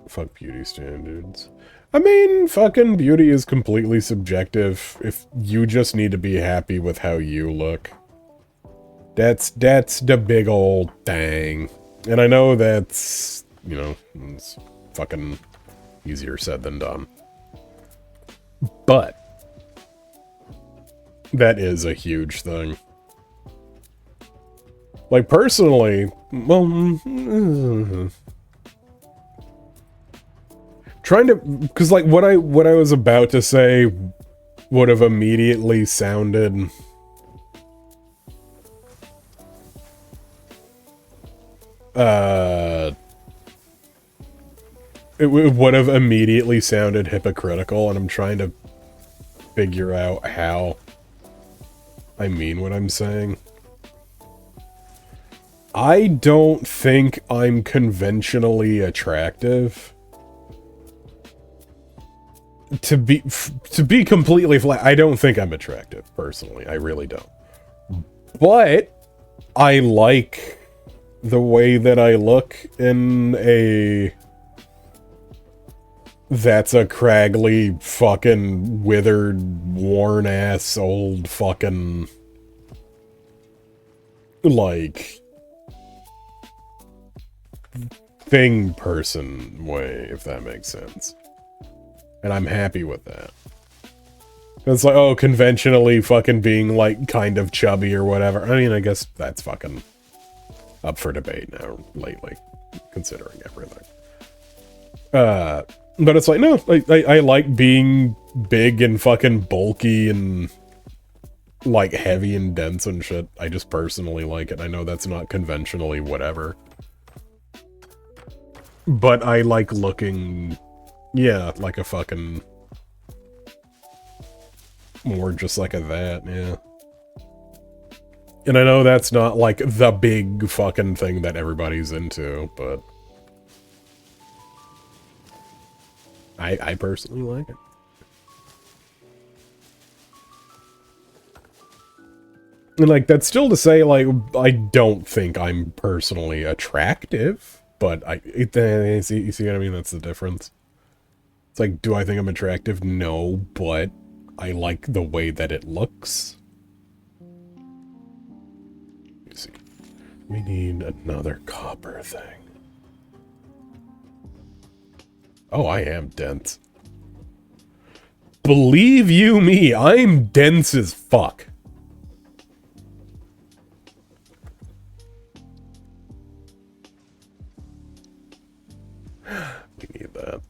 Fuck beauty standards. I mean, fucking beauty is completely subjective. If you just need to be happy with how you look. That's the big old thing. And I know that's, you know, it's fucking easier said than done. But that is a huge thing. Like, personally, well, trying to, because like what I was about to say would have immediately sounded it would have immediately sounded hypocritical, and I'm trying to figure out how I mean what I'm saying. I don't think I'm conventionally attractive. To be completely flat, I don't think I'm attractive, personally. I really don't. But I like the way that I look in a... That's a craggly, fucking, withered, worn-ass, old fucking... like... thing person way, if that makes sense. And I'm happy with that. It's like, oh, conventionally fucking being, like, kind of chubby or whatever. I mean, I guess that's fucking up for debate now, lately, considering everything. But it's like, no, I like being big and fucking bulky and, like, heavy and dense and shit. I just personally like it. I know that's not conventionally whatever. But I like looking, yeah, like a fucking... more just like a that, yeah. And I know that's not, like, the big fucking thing that everybody's into, but... I personally like it. And, like, that's still to say, like, I don't think I'm personally attractive, but you see what I mean? That's the difference. It's like, do I think I'm attractive? No, but I like the way that it looks. Let me see. We need another copper thing. Oh, I am dense. Believe you me, I'm dense as fuck. We need that.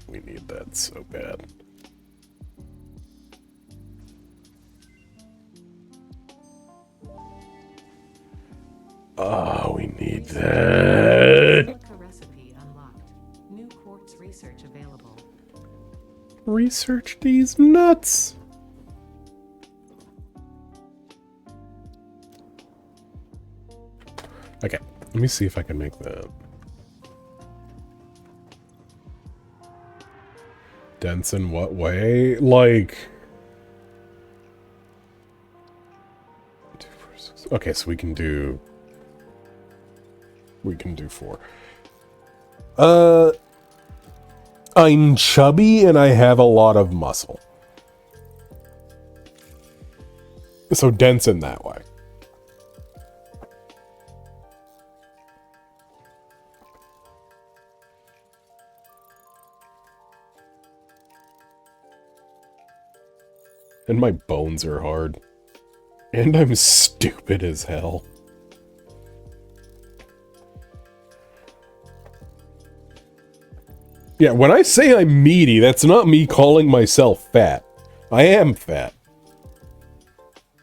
We need that so bad. Oh, we need that. Recipe unlocked. New quartz research available. Research these nuts. Okay, let me see if I can make that. Dense in what way? Like... Okay, so we can do 4. I'm chubby and I have a lot of muscle. So dense in that way. And my bones are hard. And I'm stupid as hell. Yeah, when I say I'm meaty, that's not me calling myself fat. I am fat.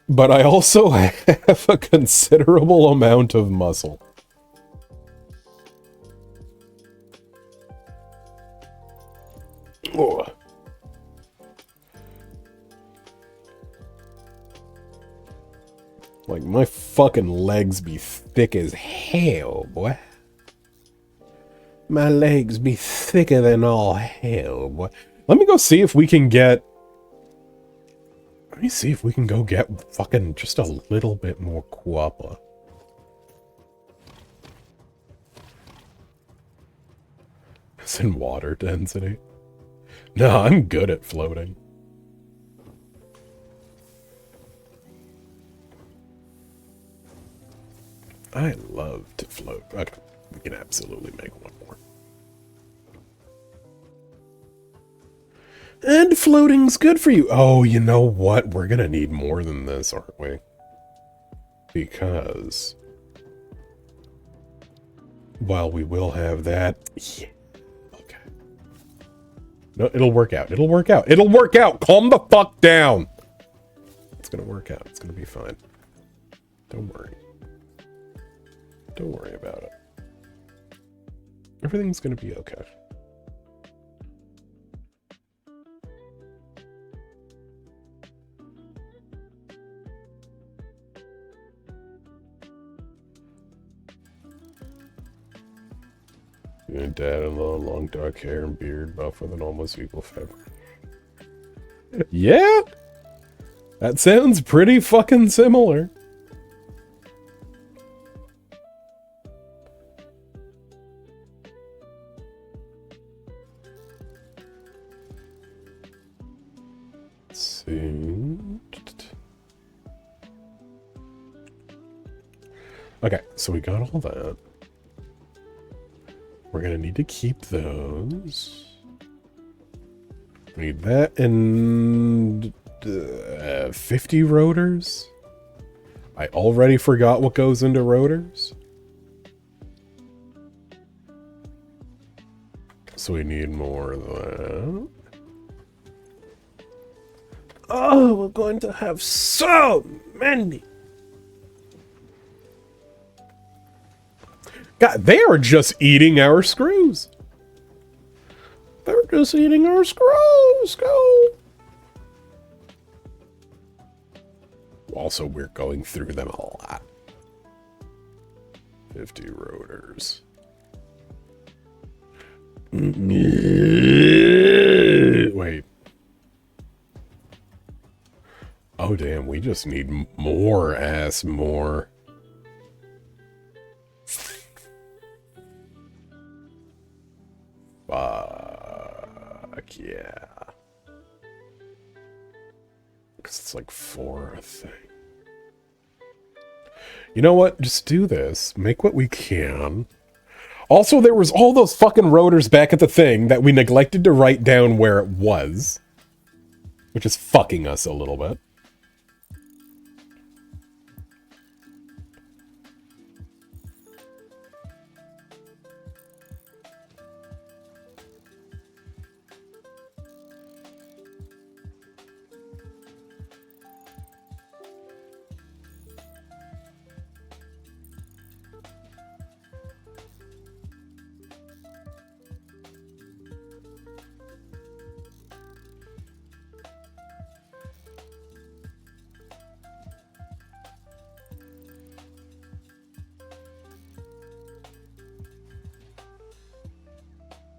But I also have a considerable amount of muscle. Oh. Like, my fucking legs be thick as hell, boy. My legs be thicker than all hell, boy. Let me go see if we can get... Let me see if we can go get fucking just a little bit more quappa. It's in water density. No, I'm good at floating. I love to float. Okay. We can absolutely make one more. And floating's good for you. Oh, you know what? We're gonna need more than this, aren't we? Because while we will have that... Yeah. Okay. No, it'll work out. It'll work out. It'll work out! Calm the fuck down! It's gonna work out. It's gonna be fine. Don't worry. Don't worry about it. Everything's gonna be okay. Your dad in law, long dark hair and beard, buff with an almost equal fabric. Yeah! That sounds pretty fucking similar. Let's see. Okay, so we got all that. We're gonna need to keep those. We need that and 50 rotors. I already forgot what goes into rotors. So we need more of that. Oh, we're going to have so many. God, they are just eating our screws. They're just eating our screws. Go. Also, we're going through them a lot. 50 rotors. Wait. Oh, damn. We just need more more. Fuck yeah. Because it's like 4 a thing. You know what? Just do this. Make what we can. Also, there was all those fucking rotors back at the thing that we neglected to write down where it was. Which is fucking us a little bit.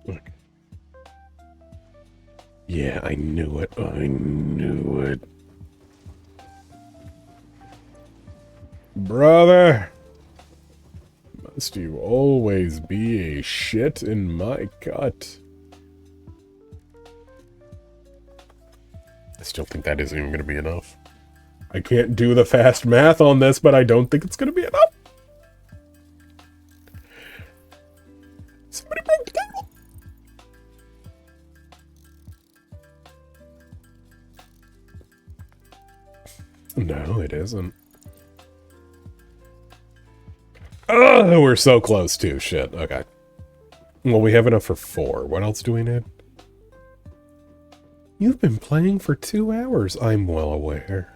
Look. Yeah, I knew it. I knew it. Brother! Must you always be a shit in my gut? I still think that isn't even going to be enough. I can't do the fast math on this, but I don't think it's going to be enough. Somebody broke the table. No, it isn't. Oh, we're so close to shit. Okay. Well, we have enough for 4. What else do we need? You've been playing for 2 hours, I'm well aware.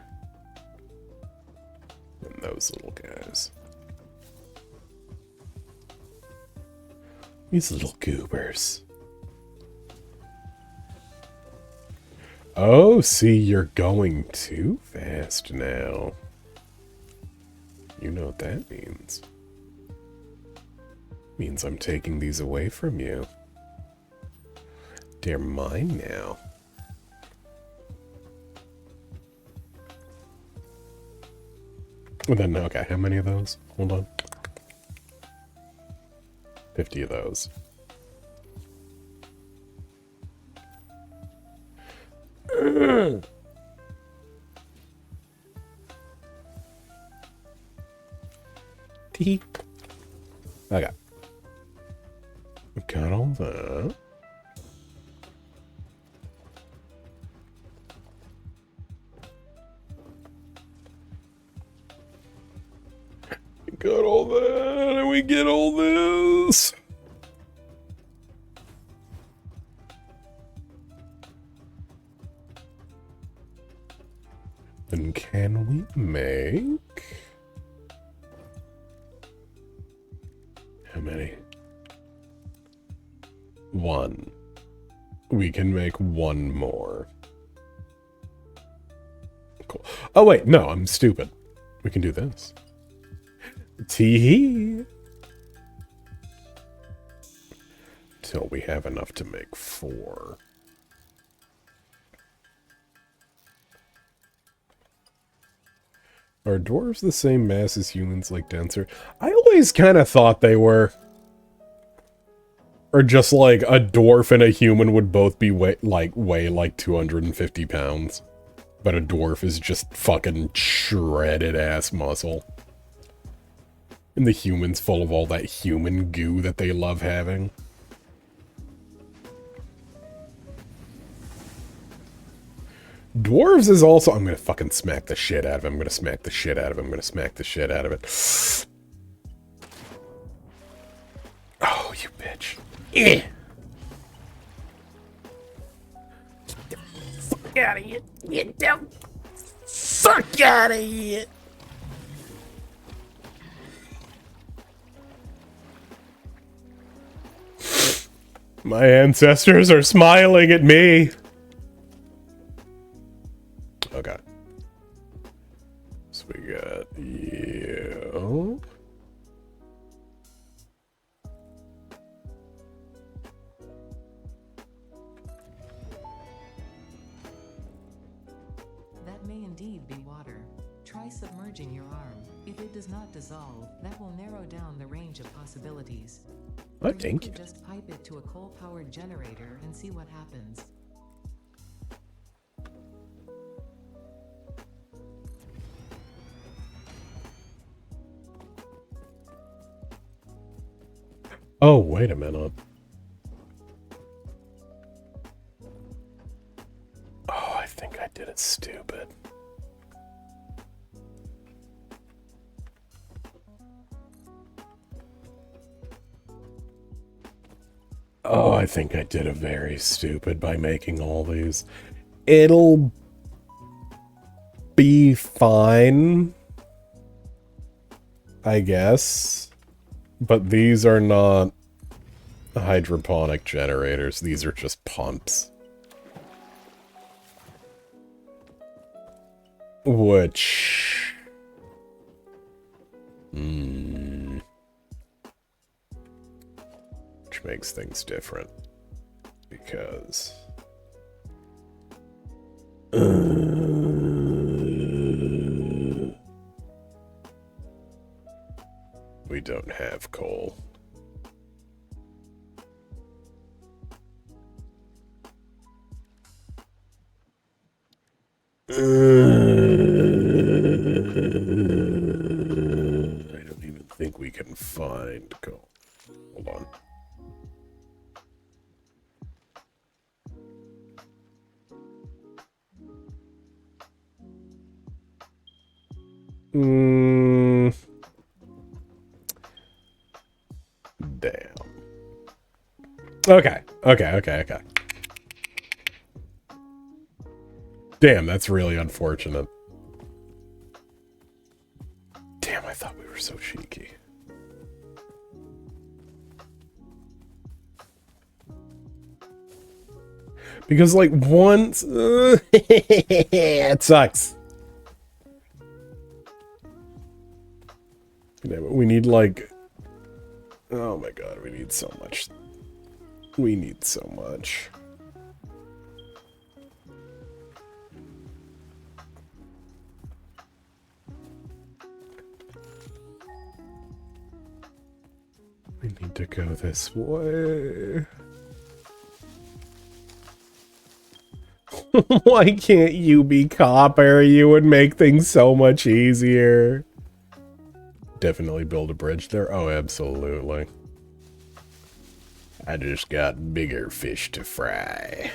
And those little guys. These little goobers. Oh, see, you're going too fast now. You know what that means. Means I'm taking these away from you. They're mine now. And then, okay, how many of those? Hold on. 50 of those. Tee. Okay. Got all that. Got all that, and we get all this. Then can we make... How many? One. We can make one more. Cool. Oh wait, no, I'm stupid. We can do this. Tee-hee. Till we have enough to make 4. Are dwarves the same mass as humans, like denser? I always kind of thought they were. Or just like a dwarf and a human would both be weigh like 250 pounds. But a dwarf is just fucking shredded ass muscle. And the human's full of all that human goo that they love having. Dwarves is also... I'm gonna fucking smack the shit out of him. I'm gonna smack the shit out of him. I'm gonna smack the shit out of it. Oh, you bitch. Eh. Get the fuck out of here. Get the fuck out of here. My ancestors are smiling at me. Okay. So we got you. That may indeed be water. Try submerging your arm. If it does not dissolve, that will narrow down the range of possibilities. I Or think you could just pipe it to a coal-powered generator and see what happens. Oh, wait a minute. Oh, I think I did it stupid. Oh, I think I did it very stupid by making all these. It'll be fine, I guess. But these are not hydroponic generators. These are just pumps. Which... Which makes things different. Because... we don't have coal. I don't even think we can find coal. Hold on. Damn. Okay. Damn, that's really unfortunate. Damn, I thought we were so cheeky. Because, like, once... it sucks. We need, like... Oh my god, we need so much. We need so much. We need to go this way. Why can't you be copper? You would make things so much easier. Definitely build a bridge there. Oh, absolutely. I just got bigger fish to fry.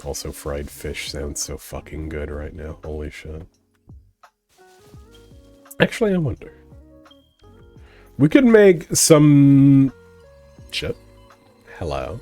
Also, fried fish sounds so fucking good right now. Holy shit. Actually, I wonder. We could make some... Shit. Hello.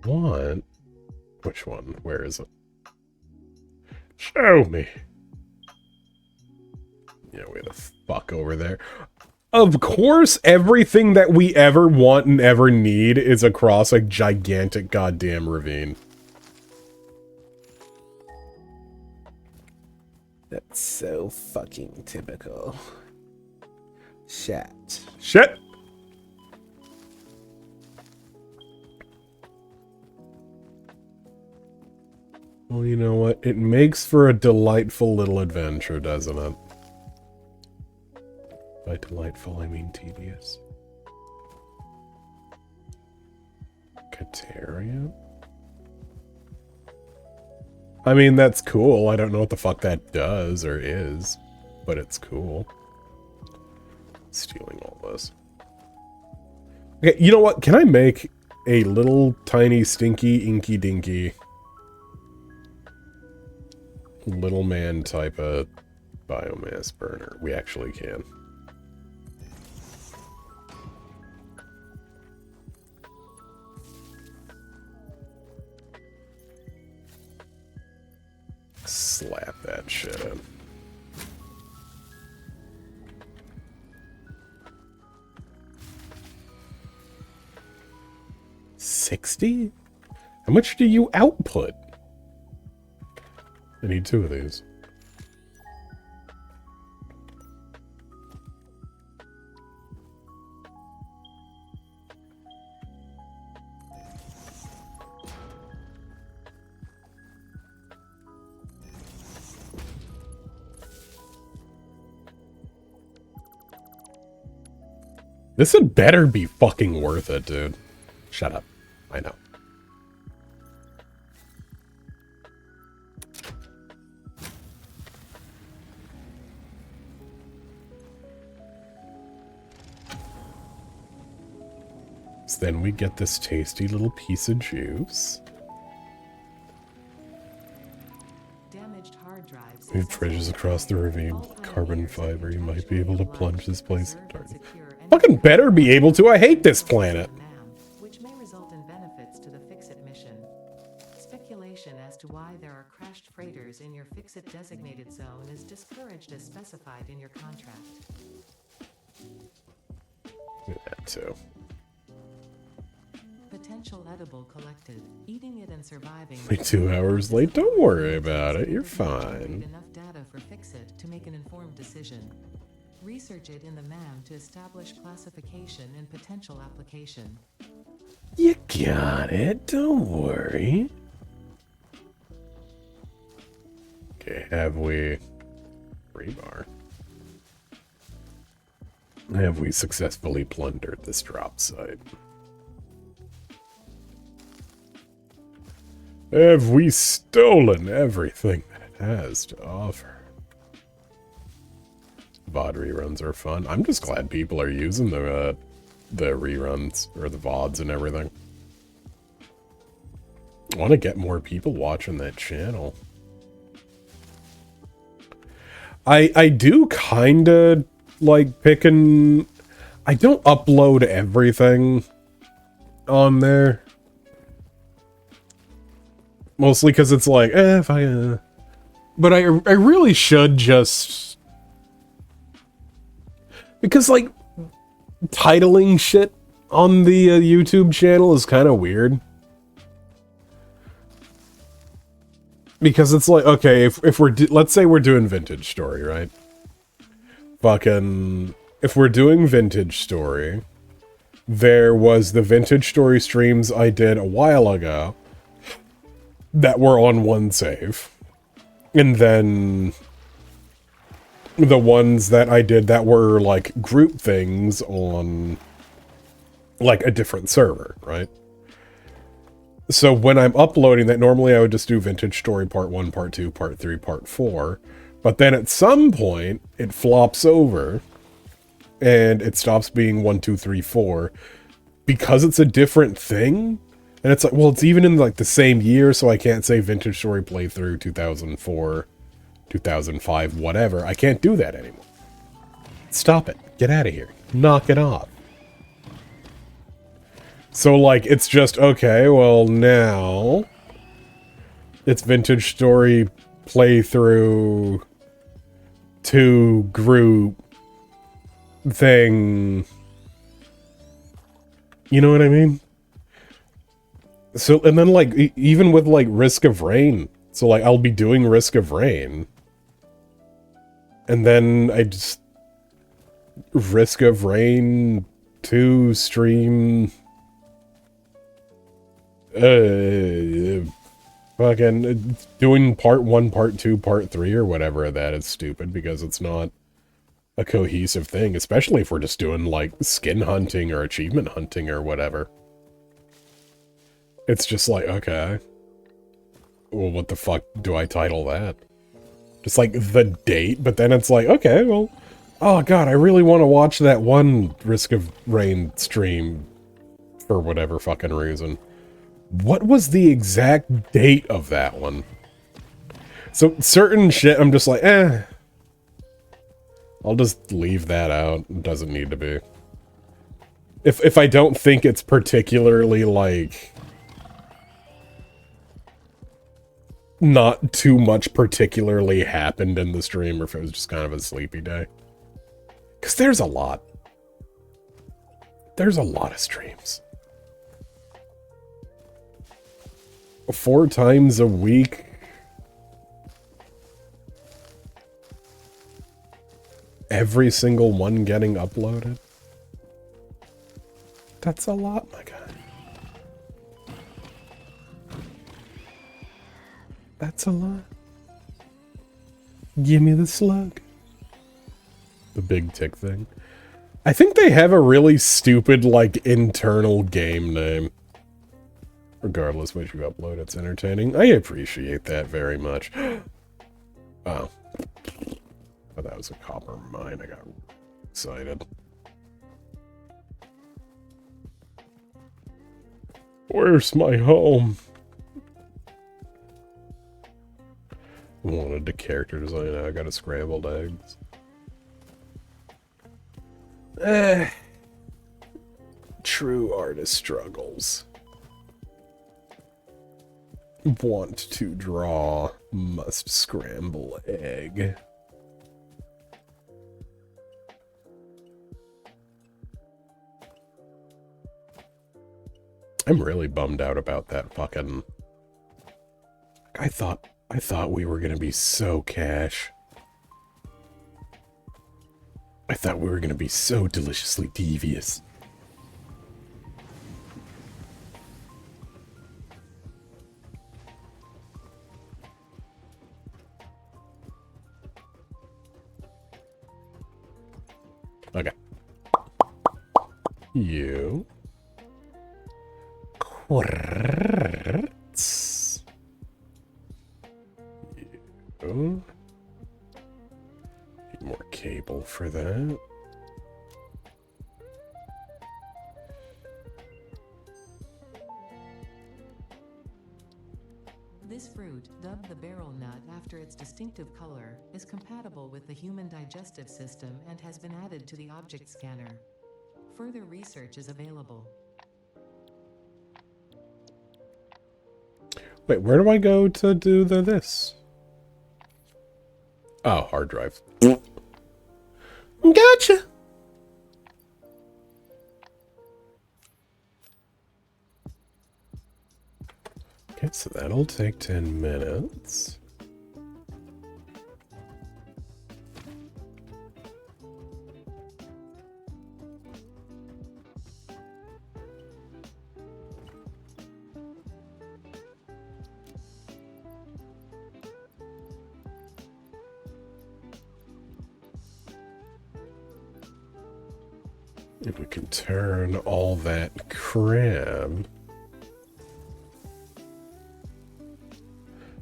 Want? Which one? Where is it? Show me. Yeah, way the fuck over there. Of course, everything that we ever want and ever need is across a gigantic goddamn ravine. That's so fucking typical. Shit. Shit! Well, you know what? It makes for a delightful little adventure, doesn't it? By delightful, I mean tedious. Cateria? I mean, that's cool. I don't know what the fuck that does or is, but it's cool. Stealing all this. Okay, you know what? Can I make a little tiny stinky inky dinky little man type of biomass burner? We actually can. Slap that shit in. $60? How much do you output? I need 2 of these. This had better be fucking worth it, dude. Shut up. I know. So then we get this tasty little piece of juice. Damaged hard drives. We have treasures across the ravine. Carbon fiber. You might be able to plunge this place in darkness. Fucking better be able to. I hate this planet. Which may result in benefits to the Fix-It mission. Speculation as to why there are crashed freighters in your Fix-It designated zone is discouraged as specified in your contract. Do that too. Potential edible collected. Eating it and surviving. Only 2 hours late. Don't worry about it. You're fine. Enough data for Fix-It to make an informed decision. Research it in the MAM to establish classification and potential application. You got it. Don't worry. Okay, have we... Rebar. Have we successfully plundered this drop site? Have we stolen everything that it has to offer? VOD reruns are fun. I'm just glad people are using the reruns, or the VODs and everything. I want to get more people watching that channel. I do kind of like picking... I don't upload everything on there. Mostly because it's like, if I... But I really should just... Because, like, titling shit on the YouTube channel is kind of weird. Because it's like, okay, if we're... let's say we're doing Vintage Story, right? Fucking... If we're doing Vintage Story, there was the Vintage Story streams I did a while ago that were on one save. And then the ones that I did that were like group things on like a different server, right? So when I'm uploading that, normally I would just do Vintage Story Part 1, Part 2, Part 3, Part 4. But then at some point, it flops over and it stops being 1, 2, 3, 4 because it's a different thing. And it's like, well, it's even in like the same year, so I can't say Vintage Story Playthrough 2004, 2005, whatever. I can't do that anymore. Stop it. Get out of here. Knock it off. So, like, it's just, okay, well, now it's Vintage Story Playthrough 2 group thing. You know what I mean? So, and then, like, even with, like, Risk of Rain. So, like, I'll be doing Risk of Rain. And then I just... Risk of Rain 2 stream... fucking doing part 1, part 2, part 3 or whatever of that is stupid because it's not a cohesive thing, especially if we're just doing like skin hunting or achievement hunting or whatever. It's just like, okay, well, what the fuck do I title that? Just like the date, but then it's like, okay, well, oh god, I really want to watch that one Risk of Rain stream for whatever fucking reason. What was the exact date of that one? So certain shit, I'm just like, eh. I'll just leave that out. It doesn't need to be. If I don't think it's particularly, like... not too much particularly happened in the stream, or if it was just kind of a sleepy day. Because there's a lot. There's a lot of streams. 4 times a week. Every single one getting uploaded. That's a lot, my guy. That's a lot. Give me the slug. The big tick thing. I think they have a really stupid, like, internal game name. Regardless what you upload, it's entertaining. I appreciate that very much. Oh. Oh, that was a copper mine. I got excited. Where's my home? Wanted the character design. I got a scrambled eggs. True artist struggles. Want to draw, must scramble egg. I'm really bummed out about that fucking... I thought we were gonna be so cash. I thought we were gonna be so deliciously devious. Okay. You. Quartz. You. Need more cable for that. This fruit, dubbed the barrel nut after its distinctive color, is compatible with the human digestive system and has been added to the object scanner. Further research is available. Wait, where do I go to do this? Oh, hard drive. Gotcha! Okay, so that'll take 10 minutes. And we can turn all that crab.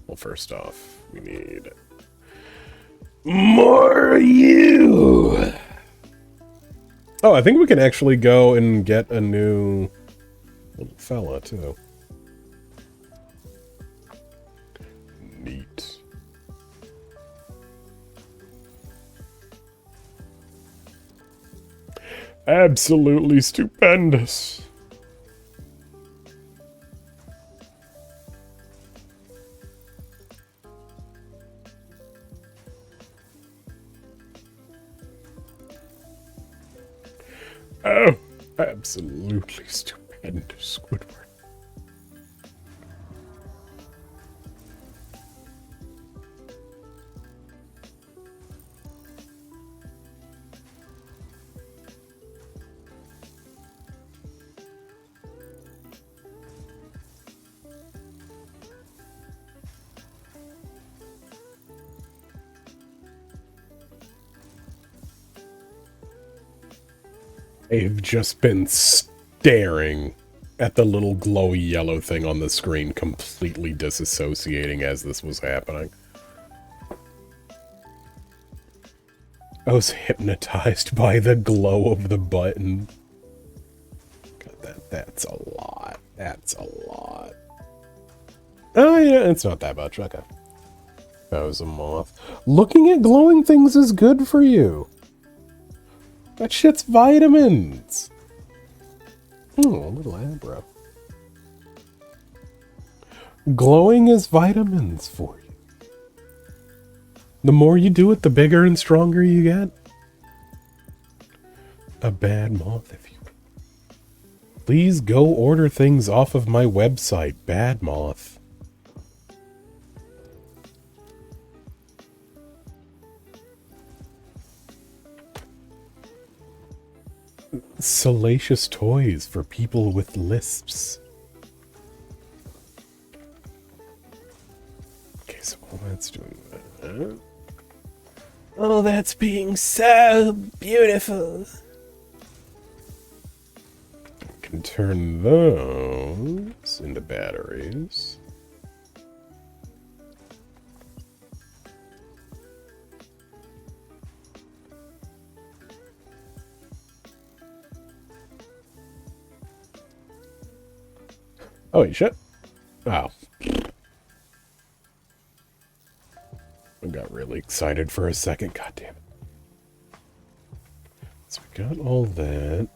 Well, first off, we need more you. Oh, I think we can actually go and get a new little fella, too. Neat. Absolutely stupendous. Oh, absolutely stupendous, Squidward. I've just been staring at the little glowy yellow thing on the screen, completely disassociating as this was happening. I was hypnotized by the glow of the button. God, that's a lot. That's a lot. Oh yeah, it's not that much. Okay. That was a moth. Looking at glowing things is good for you. That shit's vitamins. Oh, a little abra. Glowing is vitamins for you. The more you do it, the bigger and stronger you get. A bad moth, if you will. Please go order things off of my website, Bad Moth. Salacious toys for people with lisps. Okay, so all that's doing that. Oh, that's being so beautiful. Can turn those into batteries. Oh, shit. Oh. I got really excited for a second. God damn it. So we got all that.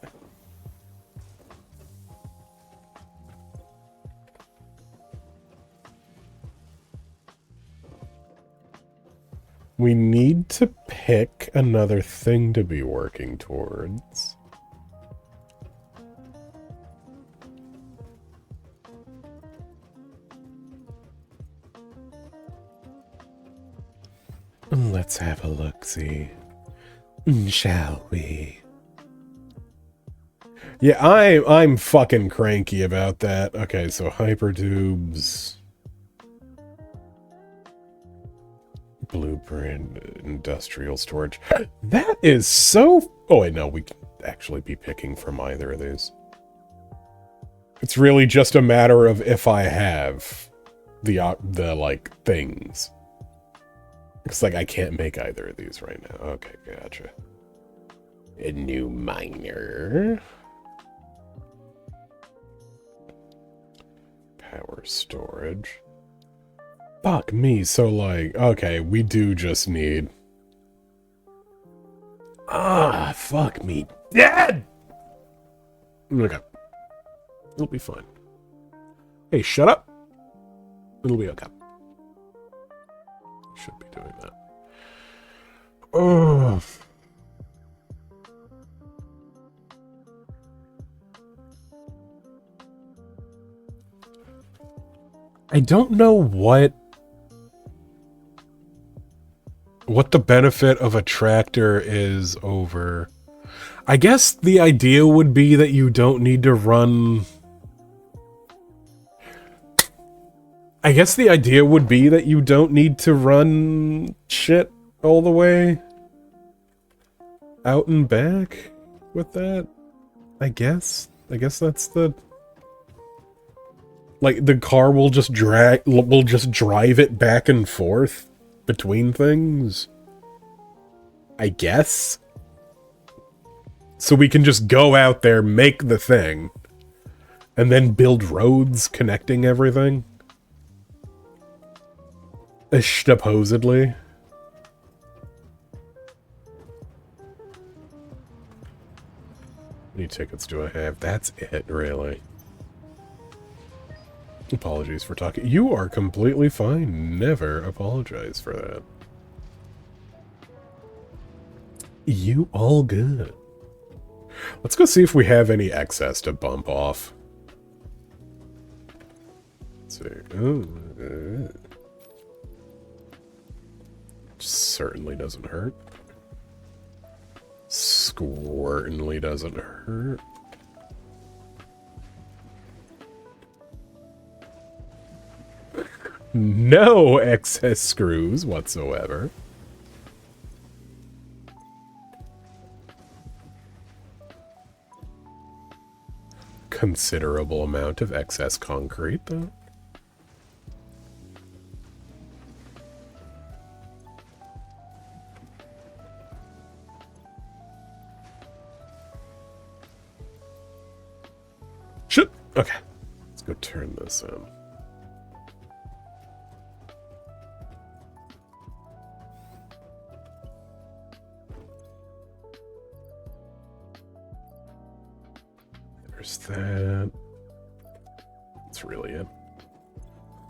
We need to pick another thing to be working towards. Let's have a look-see. Shall we? Yeah, I'm fucking cranky about that. Okay, so hypertubes. Blueprint, industrial storage. That is so... Oh, wait, no, we can actually be picking from either of these. It's really just a matter of if I have the like, things. Looks like I can't make either of these right now. Okay, gotcha. A new miner. Power storage. Fuck me, so like, okay, we do just need... Ah, fuck me dead! Okay. It'll be fine. Hey, shut up! It'll be okay. Should be doing that. Oh. I don't know what the benefit of a tractor is over... I guess the idea would be that you don't need to run... I guess the idea would be that you don't need to run shit all the way out and back with that. I guess that's the... Like, the car will just drive it back and forth between things. I guess? So we can just go out there, make the thing, and then build roads connecting everything? Supposedly. How many tickets do I have? That's it, really. Apologies for talking. You are completely fine. Never apologize for that. You all good. Let's go see if we have any excess to bump off. Let's see. Certainly doesn't hurt. Certainly doesn't hurt. No excess screws whatsoever. Considerable amount of excess concrete, though. Shit! Okay. Let's go turn this in. There's that. That's really it.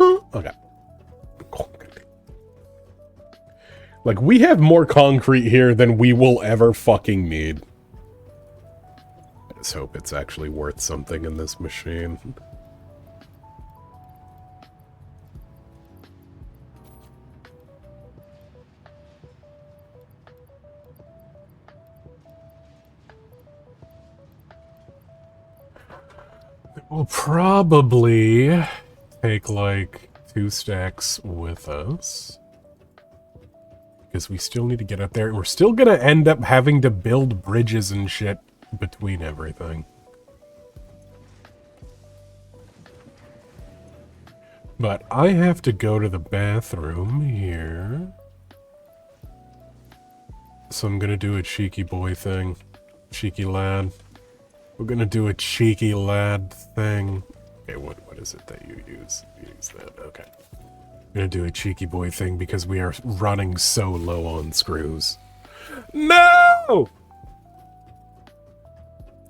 Okay. Like, we have more concrete here than we will ever fucking need. Let's hope it's actually worth something in this machine. We'll probably take, like, 2 stacks with us. Because we still need to get up there, and we're still gonna end up having to build bridges and shit between everything. But I have to go to the bathroom here. So I'm gonna do a cheeky boy thing. Cheeky lad. We're gonna do a cheeky lad thing. Okay, what is it that you use? You use that, okay. I'm gonna do a cheeky boy thing because we are running so low on screws. No!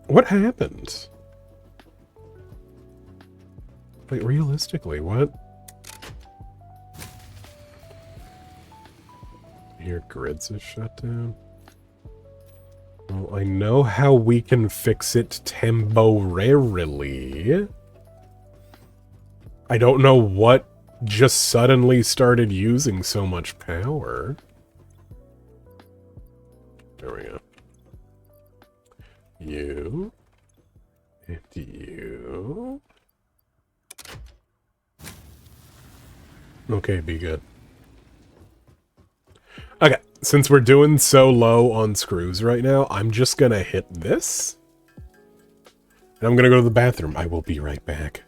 What happened? Wait, realistically, what? Your grids is shut down. Well, I know how we can fix it temporarily. I don't know what just suddenly started using so much power. There we go. You. And you. Okay, be good. Okay, since we're doing so low on screws right now, I'm just gonna hit this. And I'm gonna go to the bathroom. I will be right back.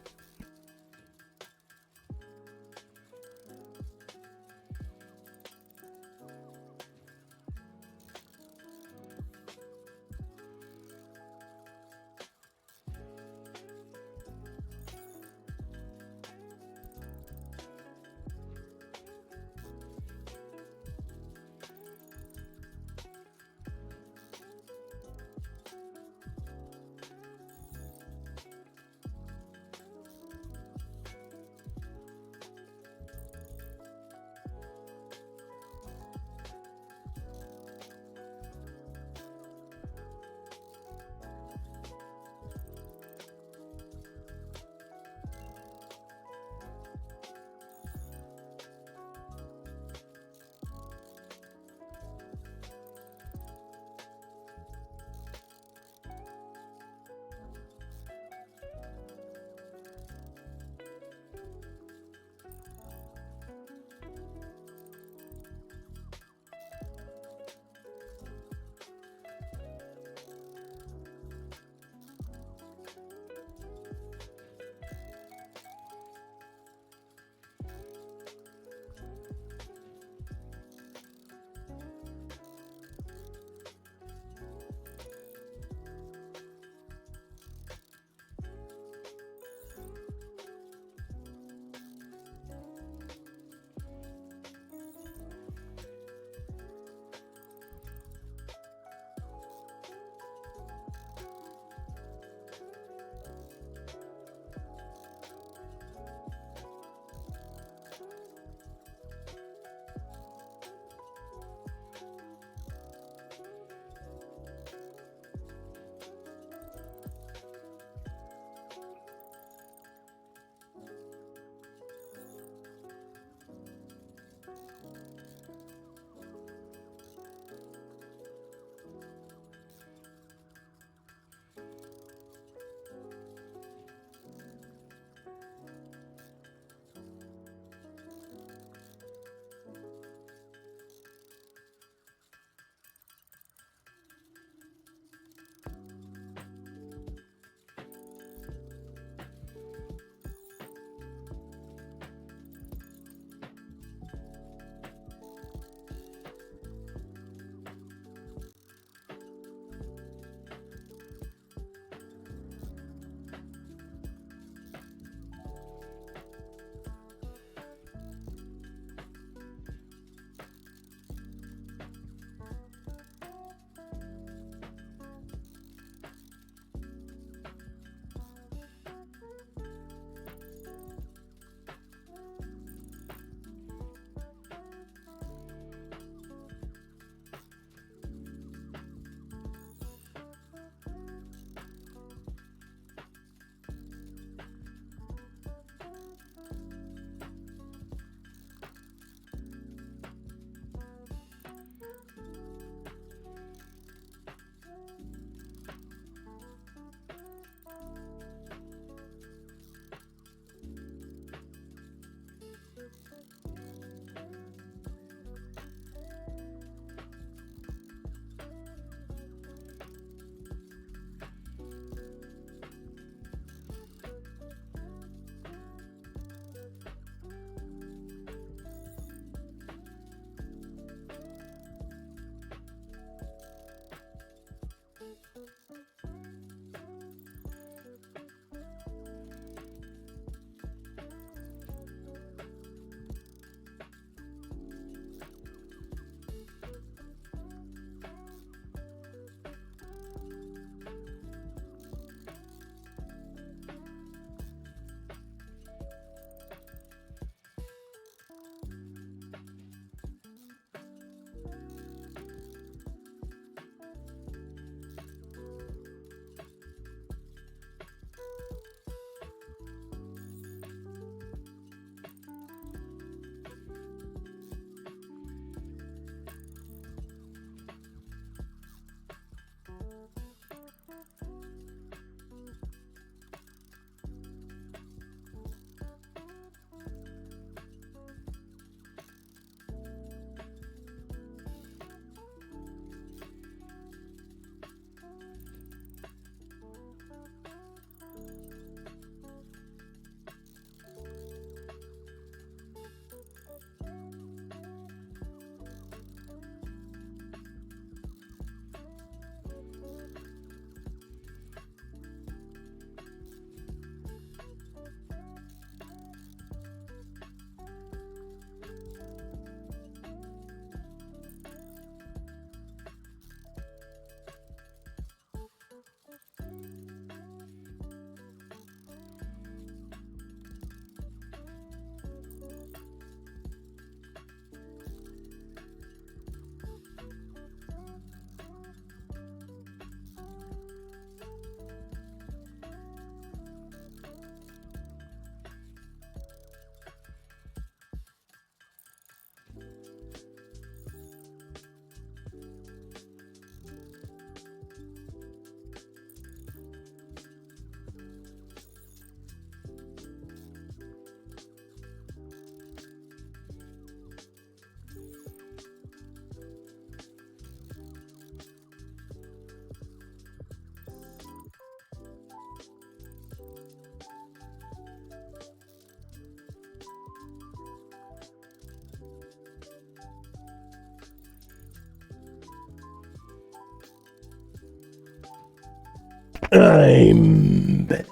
I'm back.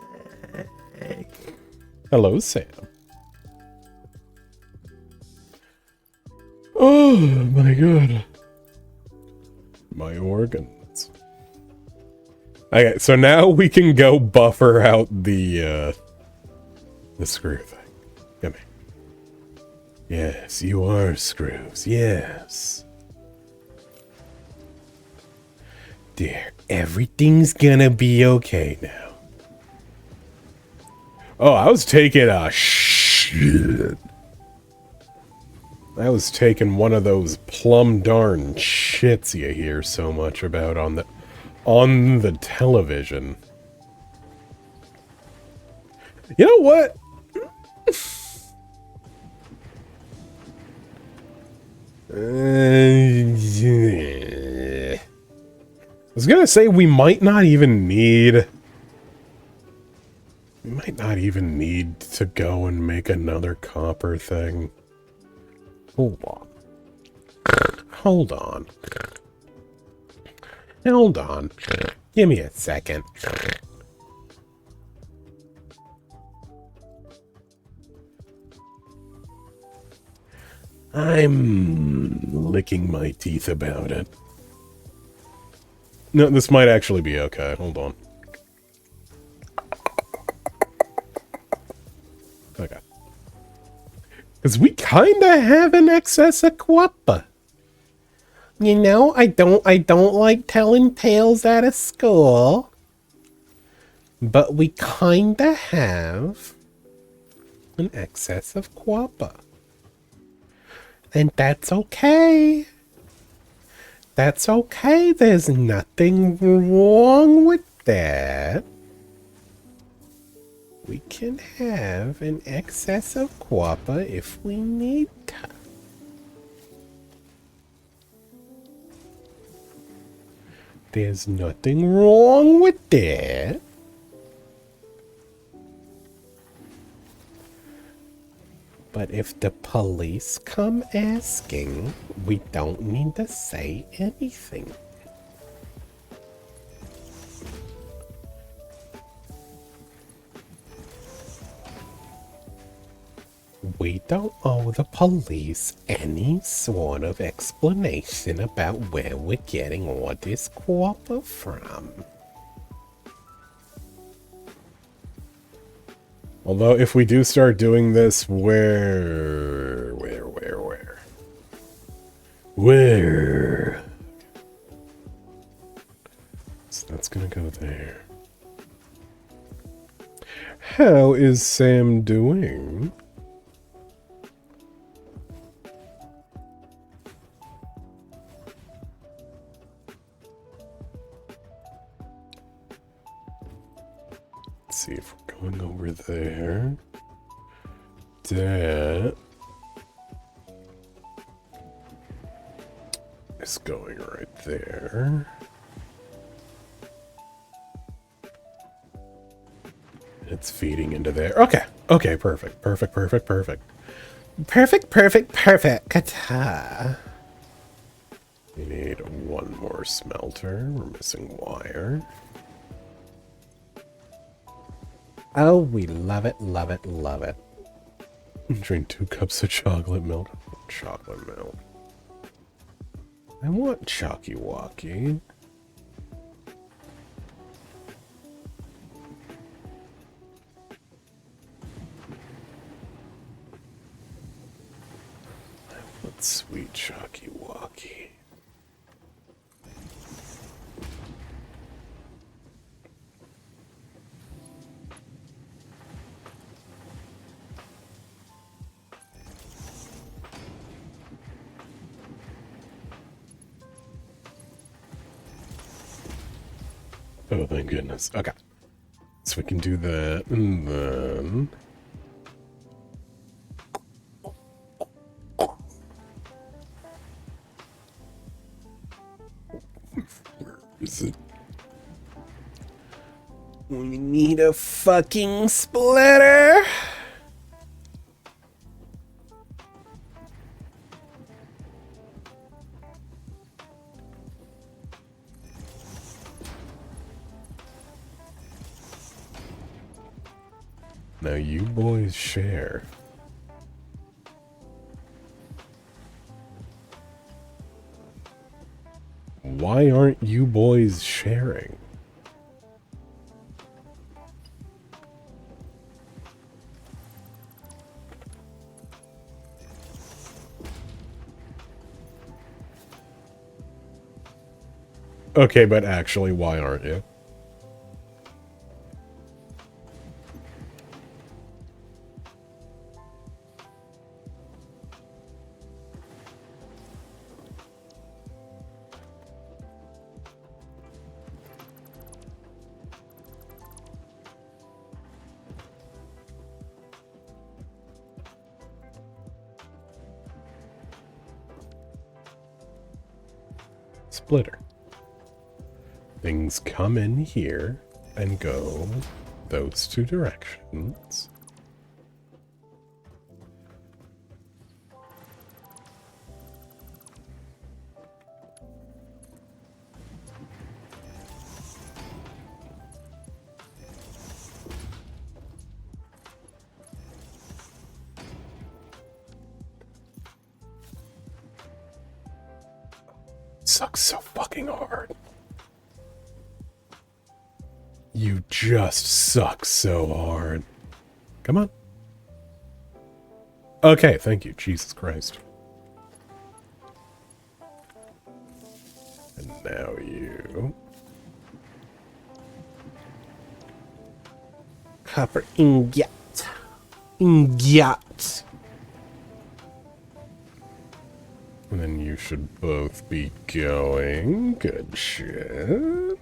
Hello, Sam. Oh my god. My organs. Okay, so now we can go buffer out the screw thing. Come here. Yes, you are screws. Yes. Dear, everything's gonna be okay now. Oh, I was taking a shit. I was taking one of those plum darn shits you hear so much about on the television. You know what? I was gonna say we might not even need to go and make another copper thing. Hold on. Hold on. Hold on. Give me a second. I'm licking my teeth about it. No, this might actually be okay. Hold on. Okay. Because we kind of have an excess of guapa. You know, I don't like telling tales out of school. But we kind of have an excess of guapa. And that's okay. That's okay. There's nothing wrong with that. We can have an excess of guapa if we need to. There's nothing wrong with that. But if the police come asking, we don't need to say anything. We don't owe the police any sort of explanation about where we're getting all this guapa from. Although, if we do start doing this, where? So that's gonna go there. How is Sam doing? Let's see if we're going over there. That is going right there. It's feeding into there. Okay. Okay, perfect. Perfect. Kata. We need one more smelter. We're missing wire. Oh, we love it. Drink 2 cups of chocolate milk. Chocolate milk. I want Chalky Walkie. I want sweet Chalky Walkie. Oh, thank goodness. Okay. So we can do that, and then... Where is it? We need a fucking splitter! Now you boys share. Why aren't you boys sharing? Okay, but actually, why aren't you? Splitter. Things come in here and go those two directions. Sucks so fucking hard. You just suck so hard. Come on. Okay, thank you, Jesus Christ. And now you. Copper ingot. Ingot. And then you should both be going. Good shit.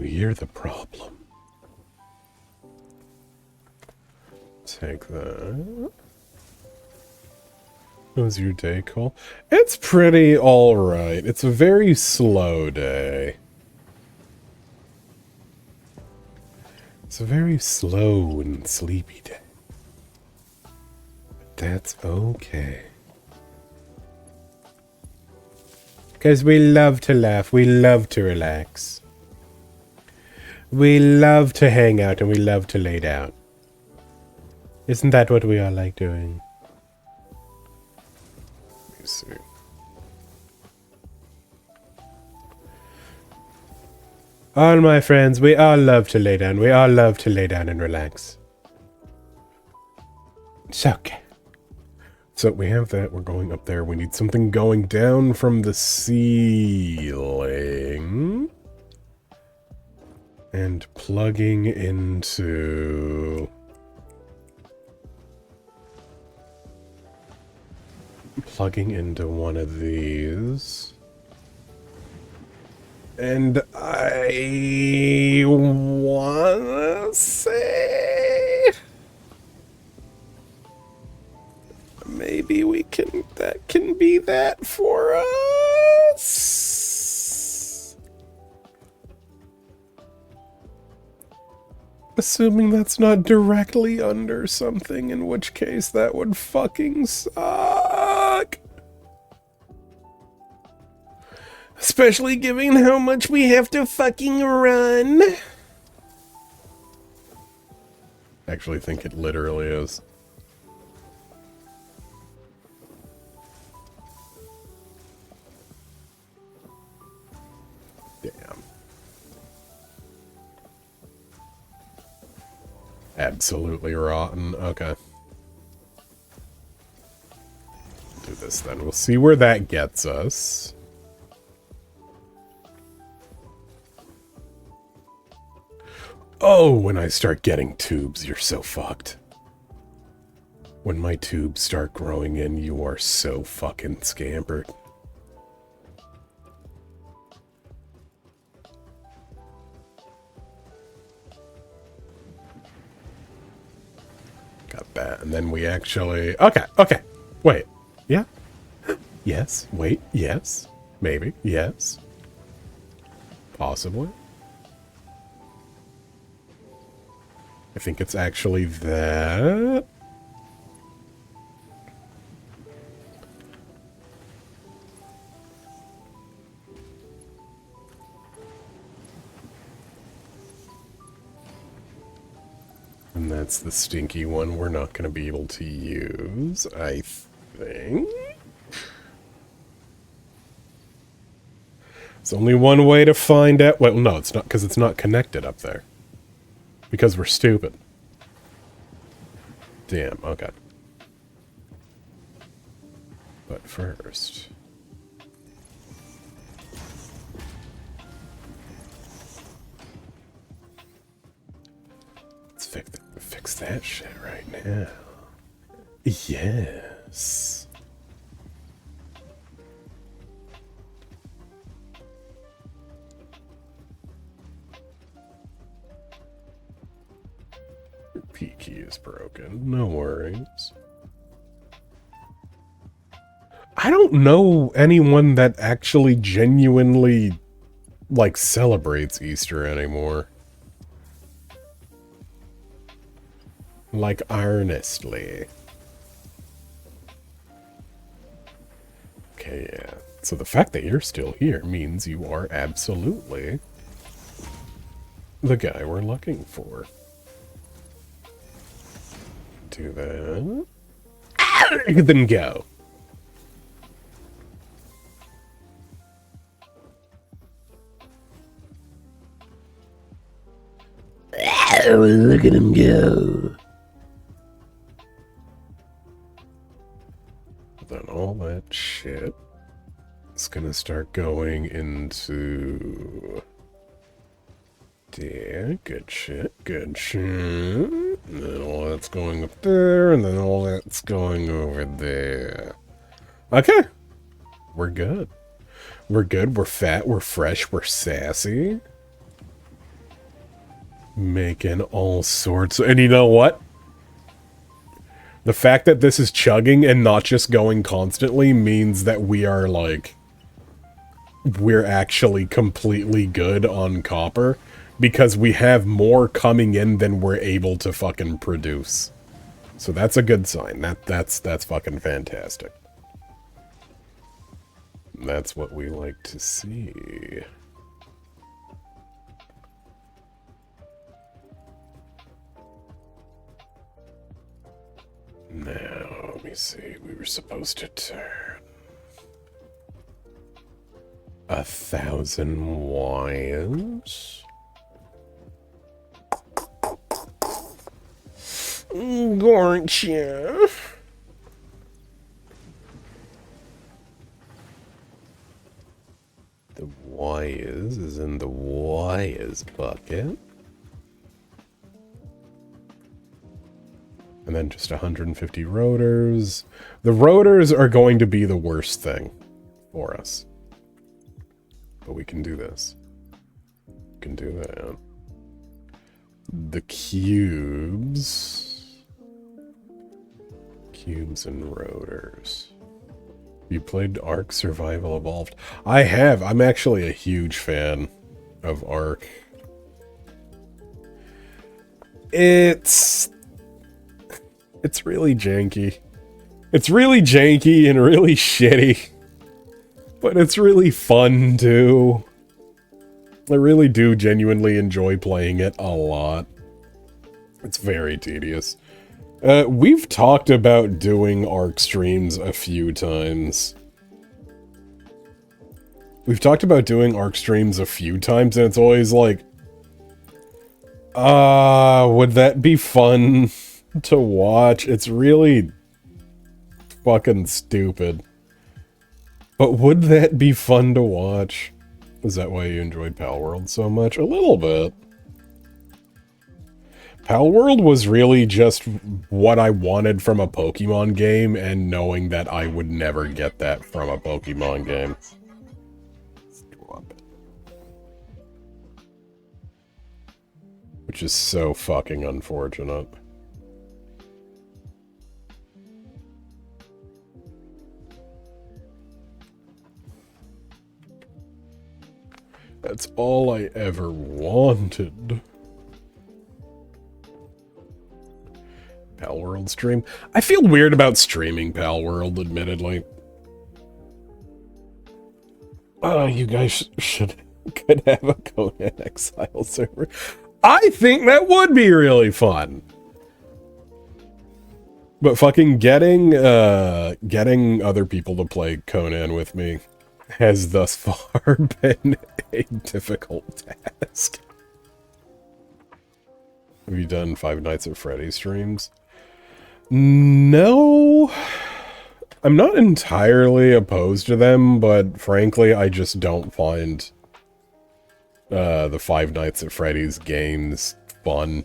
You're the problem. Take that. How's your day, Cole? It's pretty alright. It's a very slow day. It's a very slow and sleepy day. But that's okay. Because we love to laugh. We love to relax. We love to hang out and we love to lay down. Isn't that what we all like doing? Let me see. All my friends, we all love to lay down. We all love to lay down and relax. It's okay. So we have that. We're going up there. We need something going down from the ceiling. And plugging into... Plugging into one of these. And I wanna say... Maybe we can... That can be that for us. Assuming that's not directly under something, in which case that would fucking suck. Especially given how much we have to fucking run. I actually think it literally is. Damn. Absolutely rotten. Okay. Do this then. We'll see where that gets us. Oh, when I start getting tubes, you're so fucked. When my tubes start growing in, you are so fucking scampered. Got that, and then we actually... Okay, okay. Wait. Yeah? Yes. Wait. Yes. Maybe. Yes. Possibly. I think it's actually that. And that's the stinky one we're not going to be able to use, I think. There's only one way to find out. Well, no, it's not, because it's not connected up there. Because we're stupid. Damn, okay. But first... let's fix that shit right now. Yes. Your P key is broken. No worries. I don't know anyone that actually genuinely, like, celebrates Easter anymore. Like, earnestly. Okay, yeah. So the fact that you're still here means you are absolutely the guy we're looking for. Do that. Then go. Oh, look at him go. Then all that shit is gonna start going into there. Good shit, good shit. And then all that's going up there, and then all that's going over there. Okay. We're good. We're good, we're fat, we're fresh, we're sassy. Making all sorts. And you know what? The fact that this is chugging and not just going constantly means that we are, like... we're actually completely good on copper. Because we have more coming in than we're able to fucking produce. So that's a good sign. That's fucking fantastic. That's what we like to see. Now, let me see. We were supposed to turn 1,000 wires. Gotcha. The wires is in the wires bucket. And then just 150 rotors. The rotors are going to be the worst thing for us. But we can do this. We can do that. The cubes. Cubes and rotors. You played Ark Survival Evolved? I have. I'm actually a huge fan of Ark. It's really janky. It's really janky and really shitty. But it's really fun, too. I really do genuinely enjoy playing it a lot. It's very tedious. We've talked about doing Ark streams a few times. We've talked about doing Ark streams a few times, and it's always like... would that be fun to watch? It's really fucking stupid. But would that be fun to watch? Is that why you enjoyed Palworld so much? A little bit. Palworld was really just what I wanted from a Pokemon game, and knowing that I would never get that from a Pokemon game. Which is so fucking unfortunate. That's all I ever wanted. Palworld stream. I feel weird about streaming Palworld, admittedly. You guys could have a Conan Exile server. I think that would be really fun. But fucking getting other people to play Conan with me has thus far been a difficult task. Have you done Five Nights at Freddy's streams? No. I'm not entirely opposed to them, but frankly, I just don't find the Five Nights at Freddy's games fun.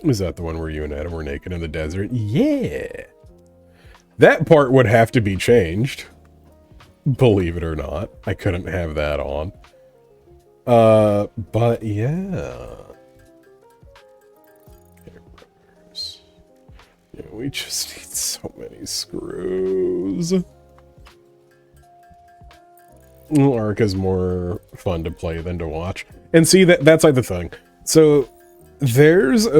Is that the one where you and Adam were naked in the desert? Yeah. That part would have to be changed. Believe it or not. I couldn't have that on. But yeah. Yeah, we just need so many screws. Ark is more fun to play than to watch. And see, that's like the thing. So, there's like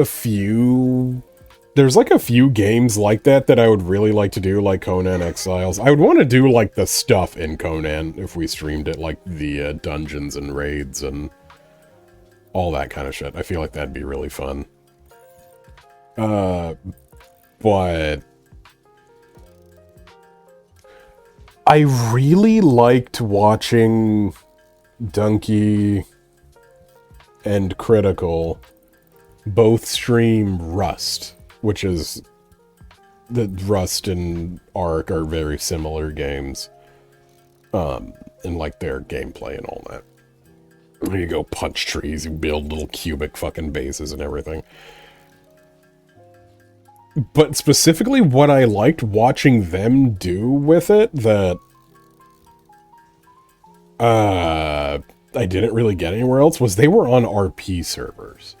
a few games like that I would really like to do, like Conan Exiles. I would want to do, like, the stuff in Conan if we streamed it, like the dungeons and raids and all that kind of shit. I feel like that'd be really fun. But I really liked watching Dunkey and Critical both stream Rust, which is the Rust and Ark are very similar games, and like their gameplay and all that. You go punch trees, you build little cubic fucking bases and everything. But specifically what I liked watching them do with it that I didn't really get anywhere else was they were on RP servers.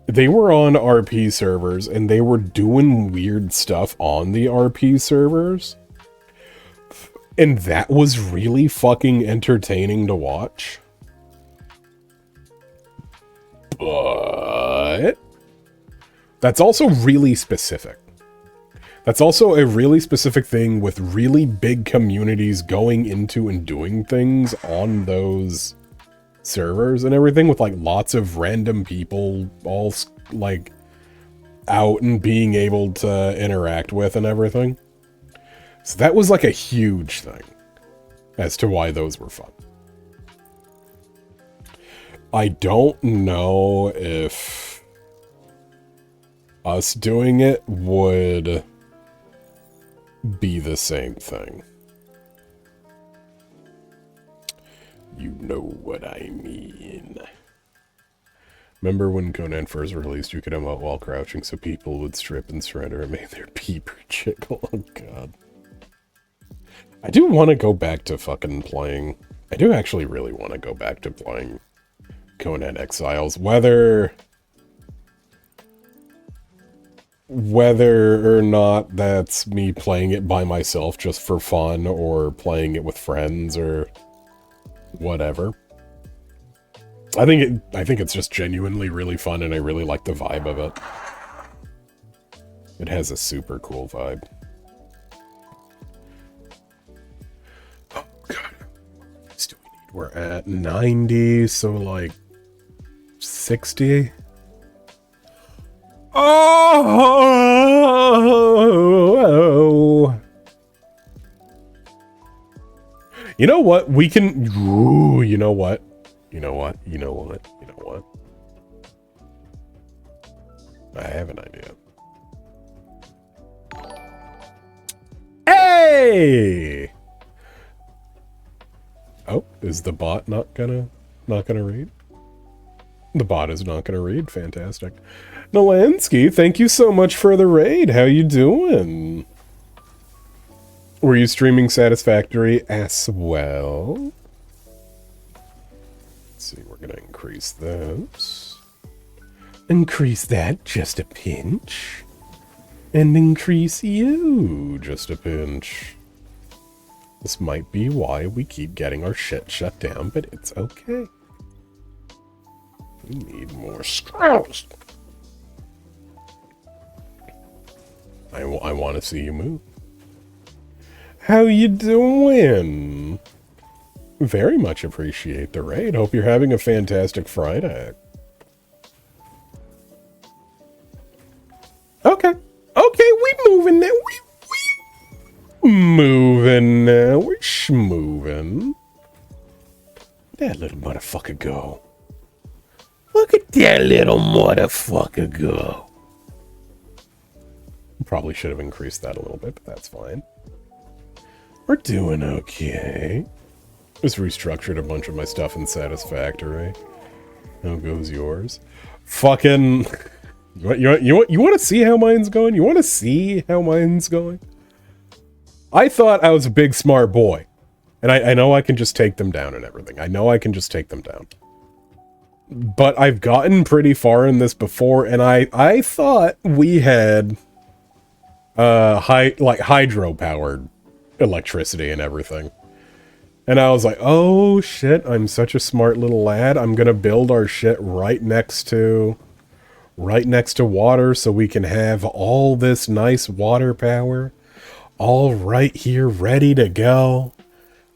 They were on RP servers and they were doing weird stuff on the RP servers. And that was really fucking entertaining to watch. But that's also really specific. That's also a really specific thing with really big communities going into and doing things on those servers and everything, with like lots of random people all like out and being able to interact with and everything. So that was like a huge thing as to why those were fun. I don't know if us doing it would be the same thing. You know what I mean. Remember when Conan first released, you could emote while crouching so people would strip and surrender and make their peeper jiggle? Oh god. I do want to go back to fucking playing... I do actually really want to go back to playing Conan Exiles. Whether or not that's me playing it by myself just for fun, or playing it with friends, or whatever. I think it's just genuinely really fun, and I really like the vibe of it. It has a super cool vibe. Oh god. What do we need? We're at 90, so like 60. Oh! You know what? We can... Ooh, you know what? You know what? You know what? You know what? I have an idea. Hey! Oh, is the bot not gonna read? The bot is not gonna read. Fantastic. Nolansky, thank you so much for the raid. How you doing? Were you streaming Satisfactory as well? Let's see, we're gonna increase this. Increase that just a pinch. And increase you just a pinch. This might be why we keep getting our shit shut down, but it's okay. We need more scrolls. I want to see you move. How you doing? Very much appreciate the raid. Hope you're having a fantastic Friday. Okay. Okay, we moving now. We moving now. We're schmoving. That little motherfucker go. Look at that little motherfucker go. Probably should have increased that a little bit, but that's fine. We're doing okay. Just restructured a bunch of my stuff in Satisfactory. How goes yours? Fucking... You want to see how mine's going? You want to see how mine's going? I thought I was a big smart boy. And I know I can just take them down and everything. I know I can just take them down. But I've gotten pretty far in this before, and I thought we had... hydro-powered electricity and everything. And I was like, oh shit, I'm such a smart little lad. I'm gonna build our shit right next to water so we can have all this nice water power all right here ready to go.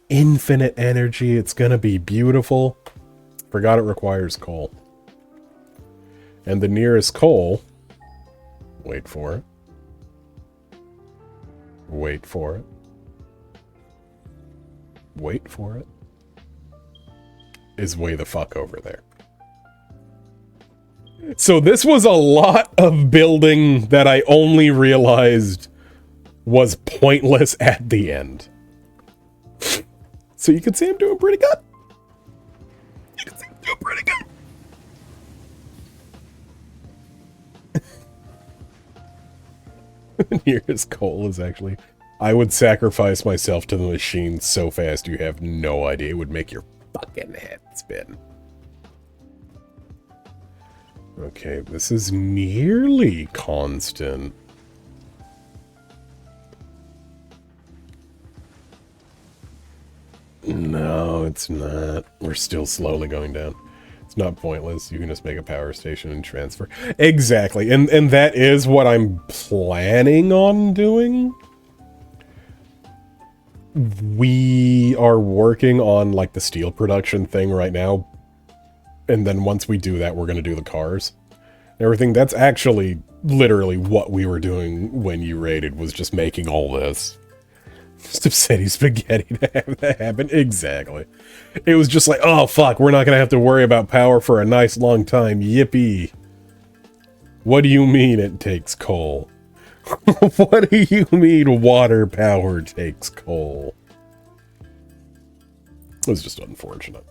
Infinite energy. It's gonna be beautiful. Forgot it requires coal. And the nearest coal, wait for it. Wait for it. Wait for it. Is way the fuck over there. So this was a lot of building that I only realized was pointless at the end. So you can see I'm doing pretty good. You can see I'm doing pretty good. Nearest coal is actually... I would sacrifice myself to the machine so fast you have no idea. It would make your fucking head spin. Okay, this is nearly constant. No, it's not. We're still slowly going down. It's not pointless. You can just make a power station and transfer. Exactly. And that is what I'm planning on doing. We are working on like the steel production thing right now. And then once we do that, we're going to do the cars. Everything. That's actually literally what we were doing when you raided, was just making all this. Just upsetty spaghetti to have that happen. Exactly. It was just like, oh fuck, we're not going to have to worry about power for a nice long time. Yippee. What do you mean it takes coal? What do you mean water power takes coal? It was just unfortunate.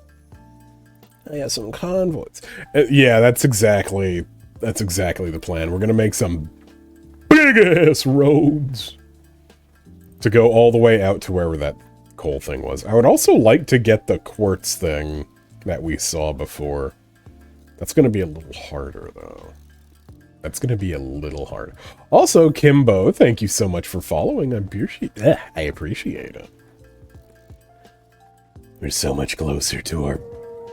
I got some convoys. Yeah, that's exactly the plan. We're gonna make some big-ass roads to go all the way out to wherever that coal thing was. I would also like to get the quartz thing that we saw before. That's gonna be a little harder, though. That's going to be a little hard. Also, Kimbo, thank you so much for following. I appreciate it. We're so much closer to our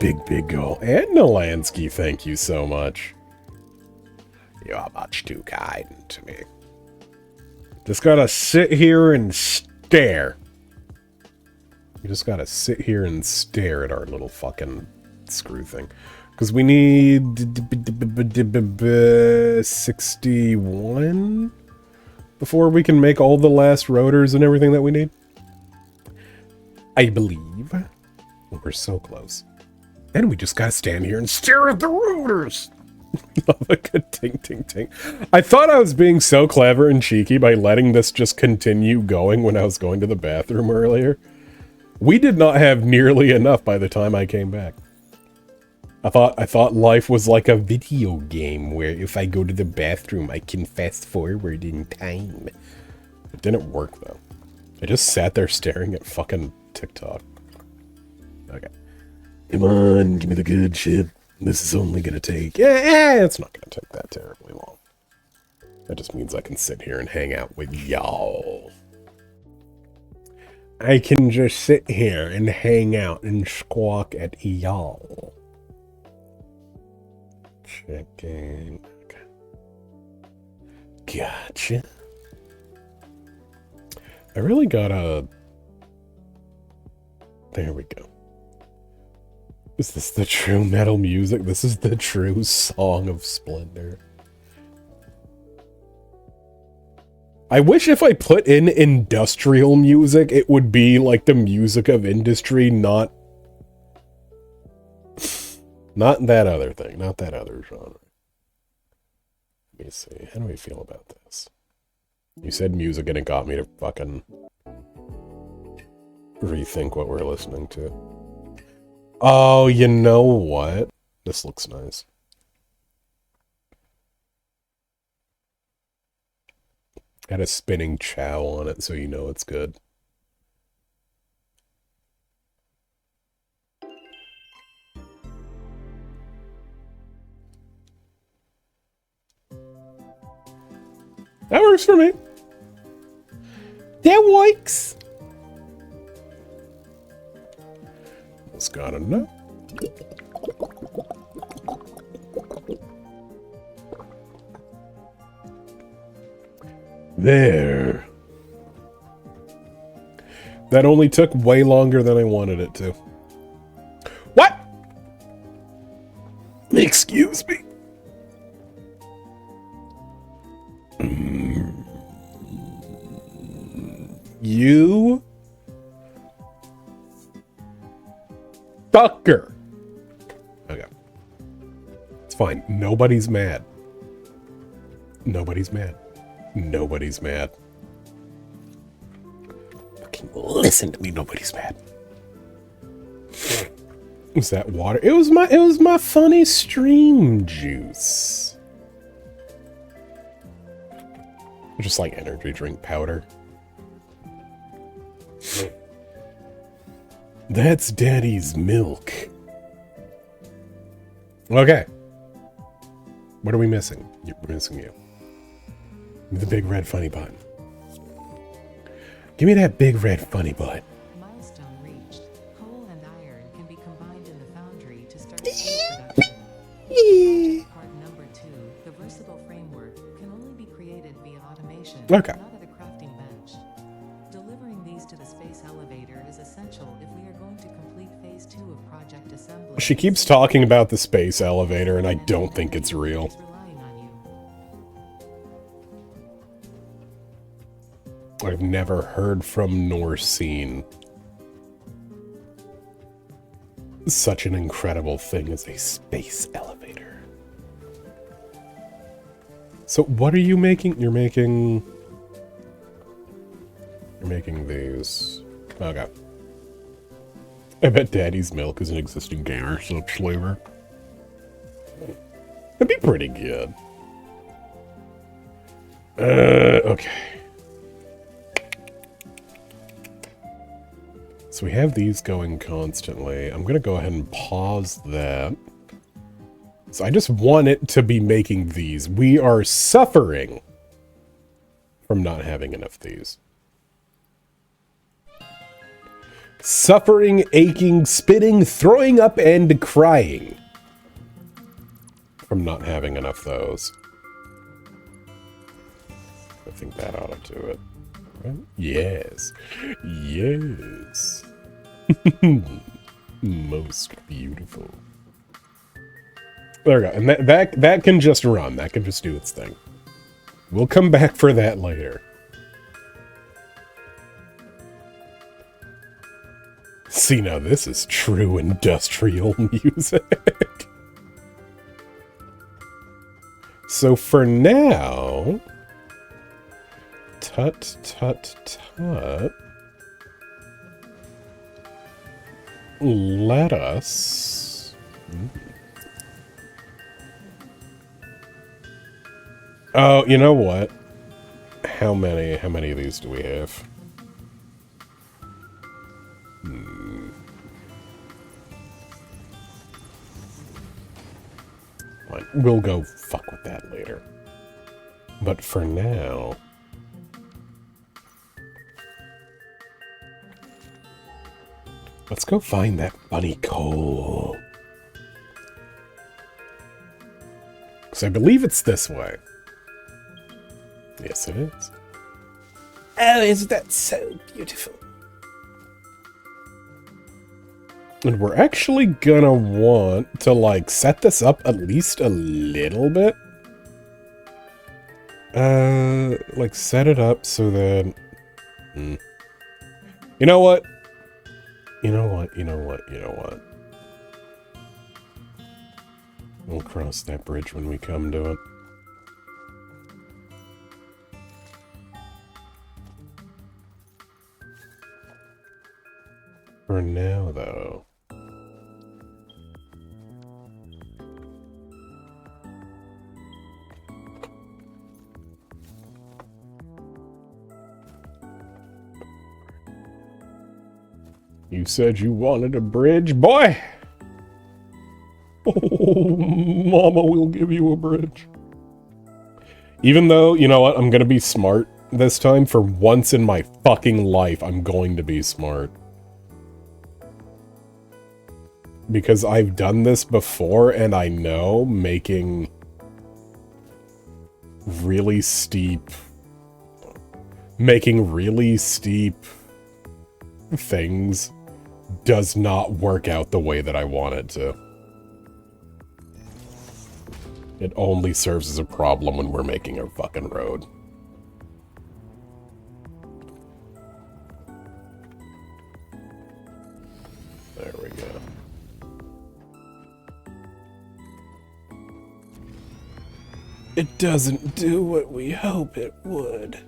big goal. And Nolansky, thank you so much. You are much too kind to me. Just gotta sit here and stare. You just gotta sit here and stare at our little fucking screw thing. Because we need 61 before we can make all the last rotors and everything that we need. I believe. We're so close. And we just gotta stand here and stare at the rotors. Like a ting ting ting. I thought I was being so clever and cheeky by letting this just continue going when I was going to the bathroom earlier. We did not have nearly enough by the time I came back. I thought life was like a video game where if I go to the bathroom, I can fast forward in time. It didn't work, though. I just sat there staring at fucking TikTok. Okay. Come on, give me the good shit. This is only gonna take... Yeah, it's not gonna take that terribly long. That just means I can sit here and hang out with y'all. I can just sit here and hang out and squawk at y'all. Checking. Okay. Gotcha. I really gotta... There we go. Is this the true metal music? This is the true Song of Splendor. I wish if I put in industrial music, it would be like the music of industry, not that other thing, not that other genre. Let me see, how do we feel about this? You said music and it got me to fucking rethink what we're listening to. Oh, you know what? This looks nice. Got a spinning chow on it, so you know it's good. That works for me. That works. Just gotta know. There. That only took way longer than I wanted it to. What? Excuse me. You fucker. Okay. It's fine. Nobody's mad. Nobody's mad. Nobody's mad. Fucking listen to me. Nobody's mad. Was that water? It was my funny stream juice. Just like energy drink powder. That's Daddy's milk. Okay. What are we missing? We're missing you. The big red funny bun. Give me that big red funny bun. Milestone reached. Coal and iron can be combined in the foundry to start steel production. Part number 2, the versatile framework, can only be created via automation, Okay. not at a crafting bench. Delivering these to the space elevator is essential if we are going to complete phase 2 of project assembly. She keeps talking about the space elevator, and I don't think it's real. Is relying on you. I've never heard from nor seen such an incredible thing as a space elevator. So what are you making? You're making these. Okay. I bet Daddy's milk is an existing gamer soap flavor. That'd be pretty good. Okay. So we have these going constantly. I'm gonna go ahead and pause that. So I just want it to be making these. We are suffering from not having enough of these. Suffering, aching, spitting, throwing up, and crying from not having enough of those. I think that ought to do it. Right? Yes. Yes. Most beautiful. There we go. And that can just run. That can just do its thing. We'll come back for that later. See, now this is true industrial music. So for now... Tut, tut, tut. Let us... Oh, you know what? How many of these do we have? Fine. We'll go fuck with that later. But for now... Let's go find that funny coal. Because I believe it's this way. Yes, it is. Oh, isn't that so beautiful? And we're actually gonna want to, like, set this up at least a little bit. Like, set it up so that... You know what? You know what? You know what? You know what? We'll cross that bridge when we come to it. For now, though... You said you wanted a bridge, boy! Oh, Mama will give you a bridge. Even though, you know what, I'm gonna be smart this time. For once in my fucking life, I'm going to be smart. Because I've done this before, and I know making really steep... Making really steep things does not work out the way that I want it to. It only serves as a problem when we're making a fucking road. There we go. It doesn't do what we hope it would.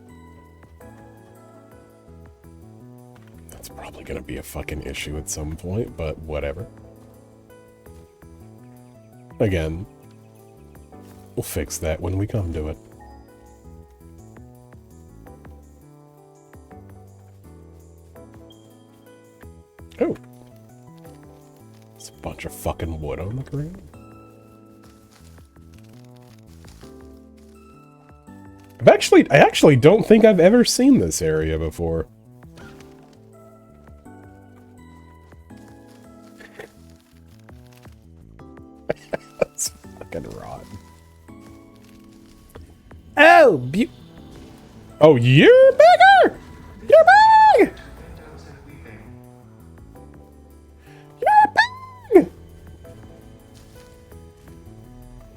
That's probably gonna be a fucking issue at some point, but whatever. Again, we'll fix that when we come to it. Oh. There's a bunch of fucking wood on the ground. I actually don't think I've ever seen this area before. That's fucking rotten. Oh, oh, you're bigger! You're big! You're big!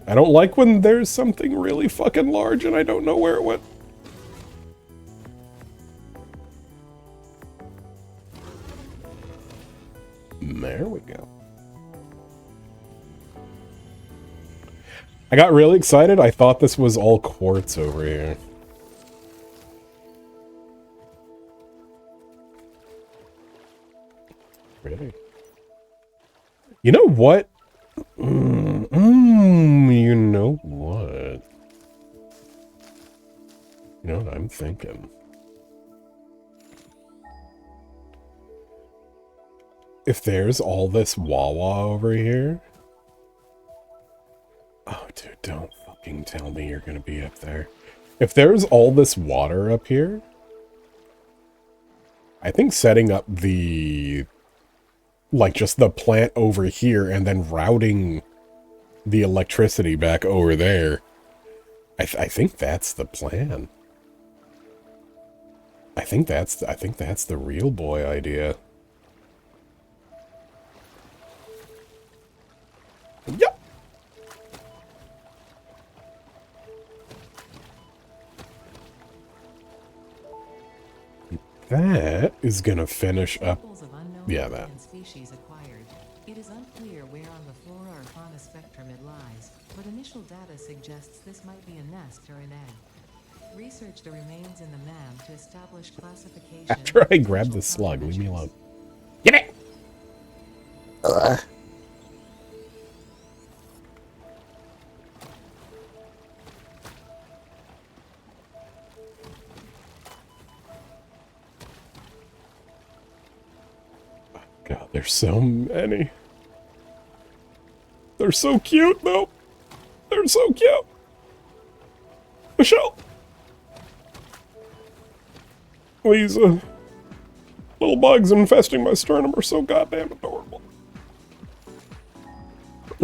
I don't like when there's something really fucking large and I don't know where it went. There we go. I got really excited. I thought this was all quartz over here. Really? You know what? You know what? You know what I'm thinking? If there's all this Wawa over here... Oh, dude, don't fucking tell me you're gonna be up there. If there's all this water up here... I think setting up the... Like, just the plant over here and then routing the electricity back over there. I think that's the plan. I think that's the real boy idea. Yep. That is gonna finish up. Yeah, that. Species acquired. It is unclear where on the flora or fauna spectrum it lies, but initial data suggests this might be a nest or an egg. Research the remains in the MAM to establish classification. After I grab the slug, leave me alone. Get it! Ugh. God, there's so many. They're so cute, though. They're so cute. Michelle. Please Little bugs infesting my sternum are so goddamn adorable.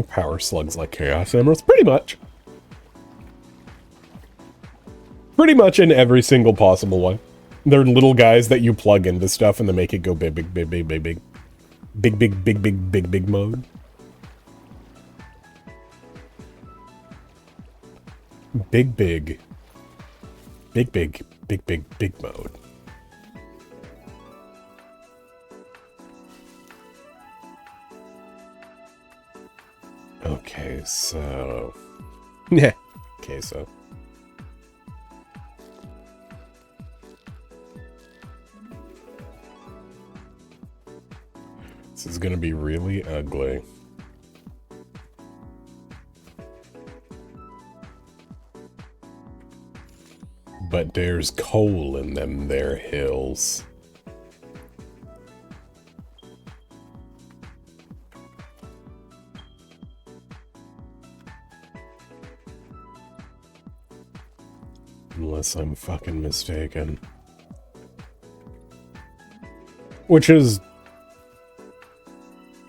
Power slugs like chaos emeralds. Pretty much. Pretty much in every single possible way. They're little guys that you plug into stuff and they make it go big, big, big, big, big, big. Big, big, big, big, big, big mode. Big, big. Big, big, big, big, big mode. Okay, so... Yeah. Okay, so... This is gonna be really ugly. But there's coal in them there hills. Unless I'm fucking mistaken. Which is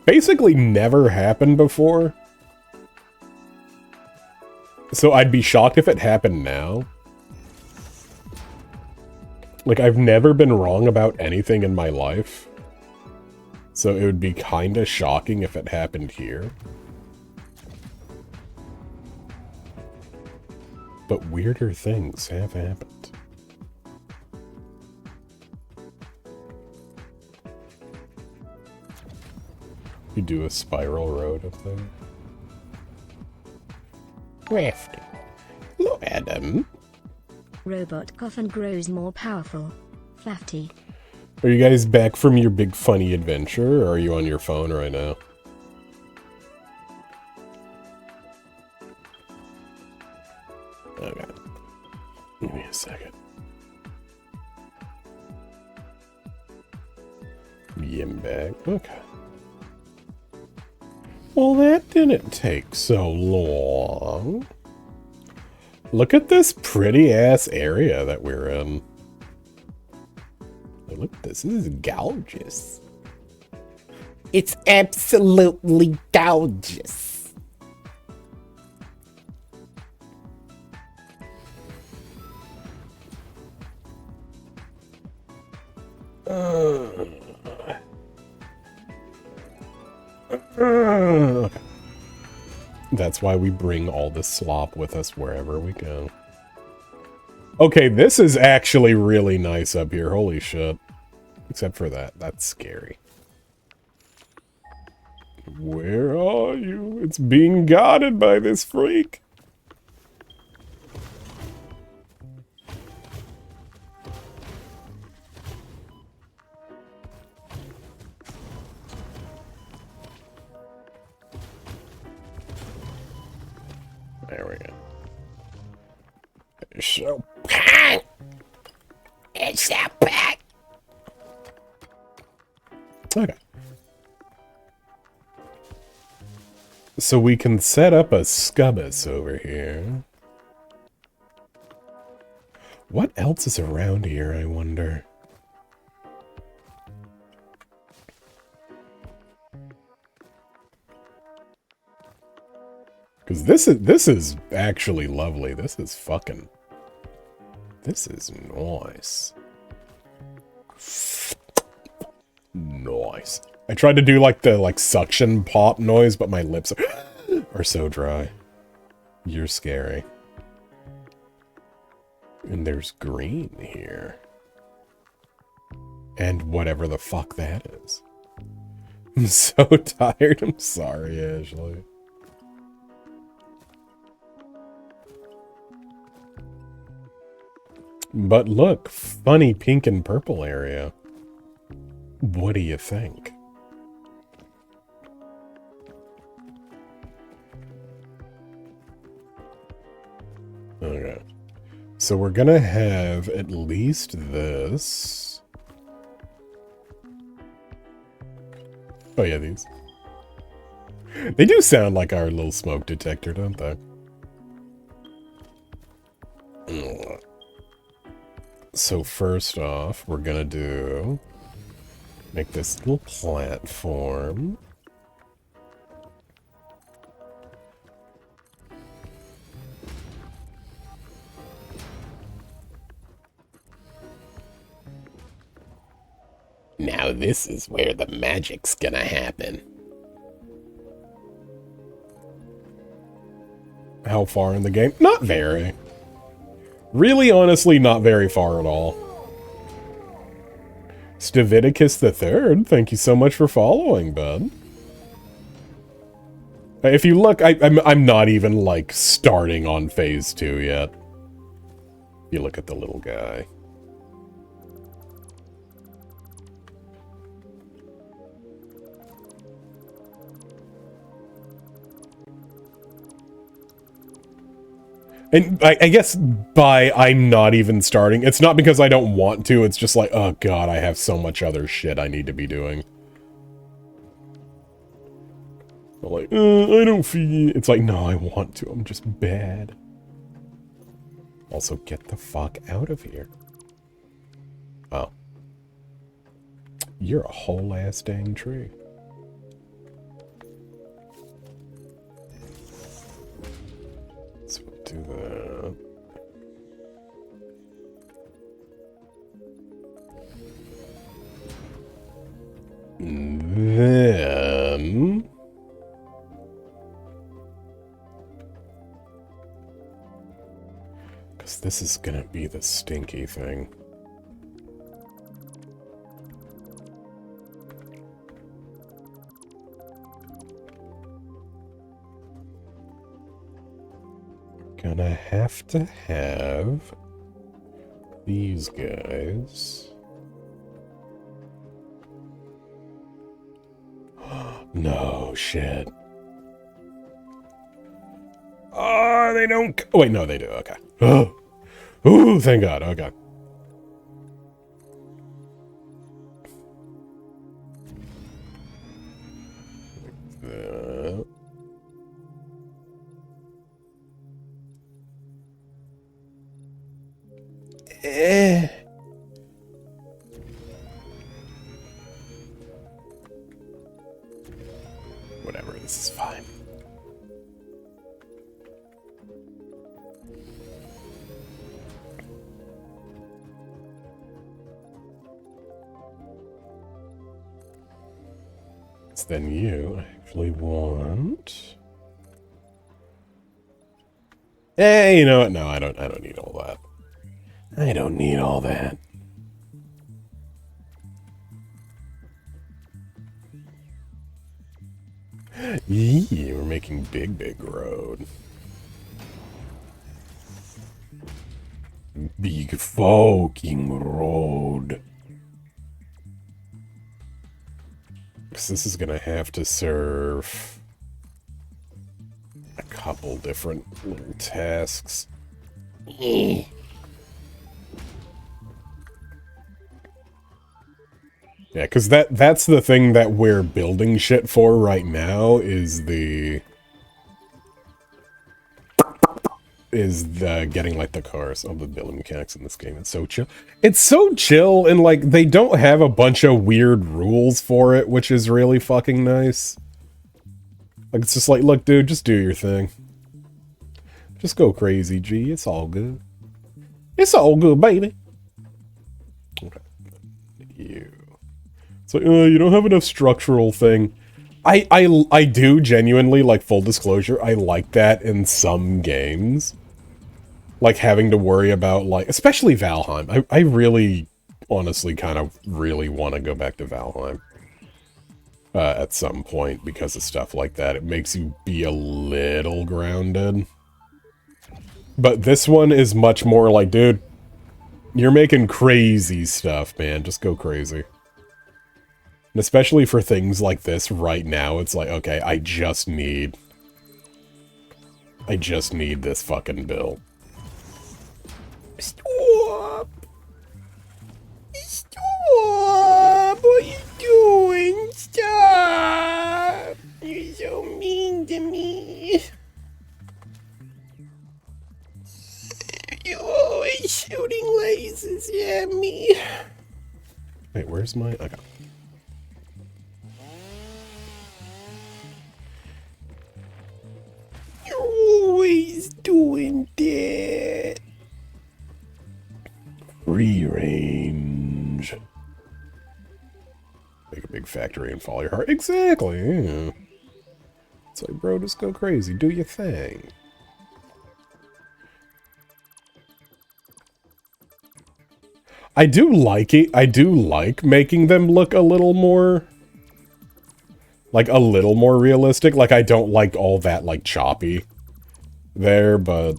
basically never happened before. So I'd be shocked if it happened now. Like, I've never been wrong about anything in my life. So it would be kinda shocking if it happened here. But weirder things have happened. You do a spiral road up there. Crafty. Hello, Adam. Robot coffin grows more powerful. Fafty. Are you guys back from your big funny adventure, or are you on your phone right now? Okay. Give me a second. Yim back. Okay. Well, that didn't take so long. Look at this pretty-ass area that we're in. Look, this is gorgeous. It's absolutely gorgeous. Okay. That's why we bring all this slop with us wherever we go. Okay, this is actually really nice up here. Holy shit. Except for that. That's scary. Where are you? It's being guarded by this freak. There we go. It's so packed. It's so packed. Okay. So we can set up a scubbus over here. What else is around here, I wonder? Because this is actually lovely. This is nice. Nice. I tried to do like the suction pop noise, but my lips are so dry. You're scary. And there's green here. And whatever the fuck that is. I'm so tired. I'm sorry, Ashley. But look, funny pink and purple area. What do you think? Okay. So we're gonna have at least this. Oh yeah, these. They do sound like our little smoke detector, don't they? So first off, we're gonna do Make this little platform. Now this is where the magic's gonna happen. How far in the game? Not very. Really, honestly, not very far at all. Staviticus the Third, thank you so much for following, bud. If you look, I'm not even, like, starting on phase 2 yet. You look at the little guy. And I guess by I'm not even starting, it's not because I don't want to, it's just like, oh god, I have so much other shit I need to be doing. I'm like, I don't feel... It's like, no, I want to, I'm just bad. Also, get the fuck out of here. Oh. You're a whole ass dang tree. So we'll do that. Then... Because this is gonna be the stinky thing. Gonna have to have these guys. No shit. Oh, they don't. Oh, wait, no, they do. Okay. Oh, ooh, thank God. Okay. Whatever, this is fine. So then you actually want... Hey, you know what? No, I don't need all that. I don't need all that. Yee, we're making big road. Big fucking road. Because this is gonna have to serve a couple different little tasks. Yeah, because that's the thing that we're building shit for right now is the getting like the cars. Oh, the building mechanics in this game. It's so chill. It's so chill, and like they don't have a bunch of weird rules for it, which is really fucking nice. Like it's just like, look, dude, just do your thing. Just go crazy, G. It's all good. It's all good, baby. Okay. You. So you don't have enough structural thing. I do genuinely, like, full disclosure, I like that in some games. Like, having to worry about, like, especially Valheim. I really, honestly, kind of really want to go back to Valheim. At some point, because of stuff like that. It makes you be a little grounded. But this one is much more like, dude, you're making crazy stuff, man. Just go crazy. And especially for things like this right now, it's like, okay, I just need this fucking bill. Stop! Stop! What are you doing? Stop! You're so mean to me. You're always shooting lasers at me. Wait, where's my... Okay. range. Make a big factory and follow your heart. Exactly, yeah. It's like, bro, just go crazy. Do your thing. I do like it. I do like making them look a little more... like, a little more realistic. Like, I don't like all that, like, choppy there, but...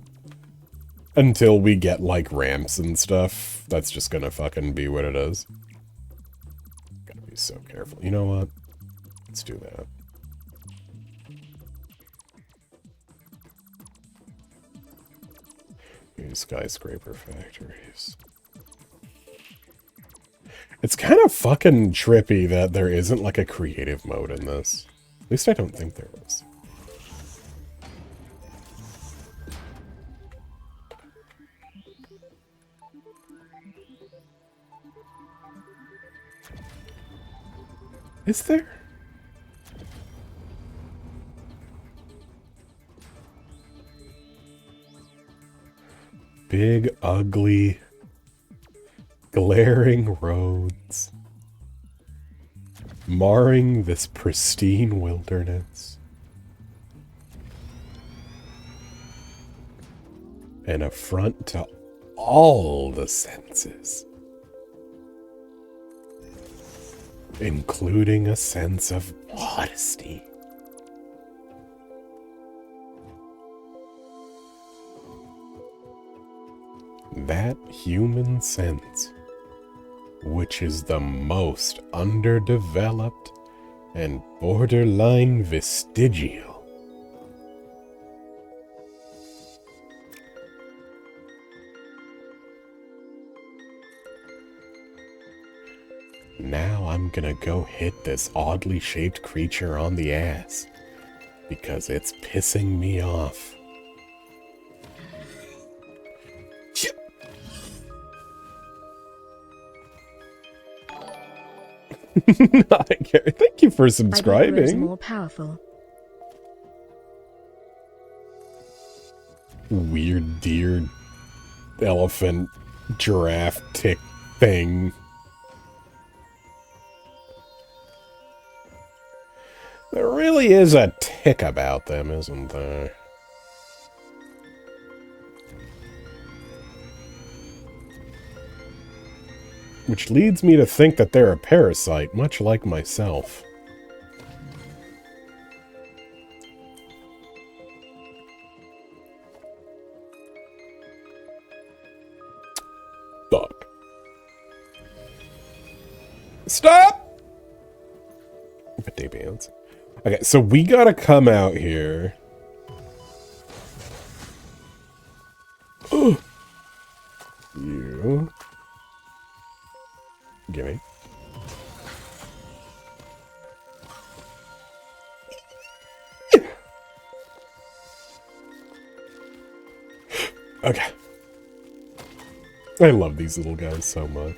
until we get, like, ramps and stuff, that's just gonna fucking be what it is. Gotta be so careful. You know what? Let's do that. These skyscraper factories. It's kind of fucking trippy that there isn't, like, a creative mode in this. At least I don't think there is. Is there? Big, ugly, glaring roads, marring this pristine wilderness. An affront to all the senses, including a sense of modesty. That human sense, which is the most underdeveloped and borderline vestigial. Now I'm gonna go hit this oddly shaped creature on the ass, because it's pissing me off. Thank you for subscribing. More powerful. Weird deer, elephant, giraffe, tick thing. There really is a tick about them, isn't there? Which leads me to think that they're a parasite, much like myself. Fuck. Stop! But they bounce. Okay, so we gotta come out here. You. Gimme. Okay. I love these little guys so much.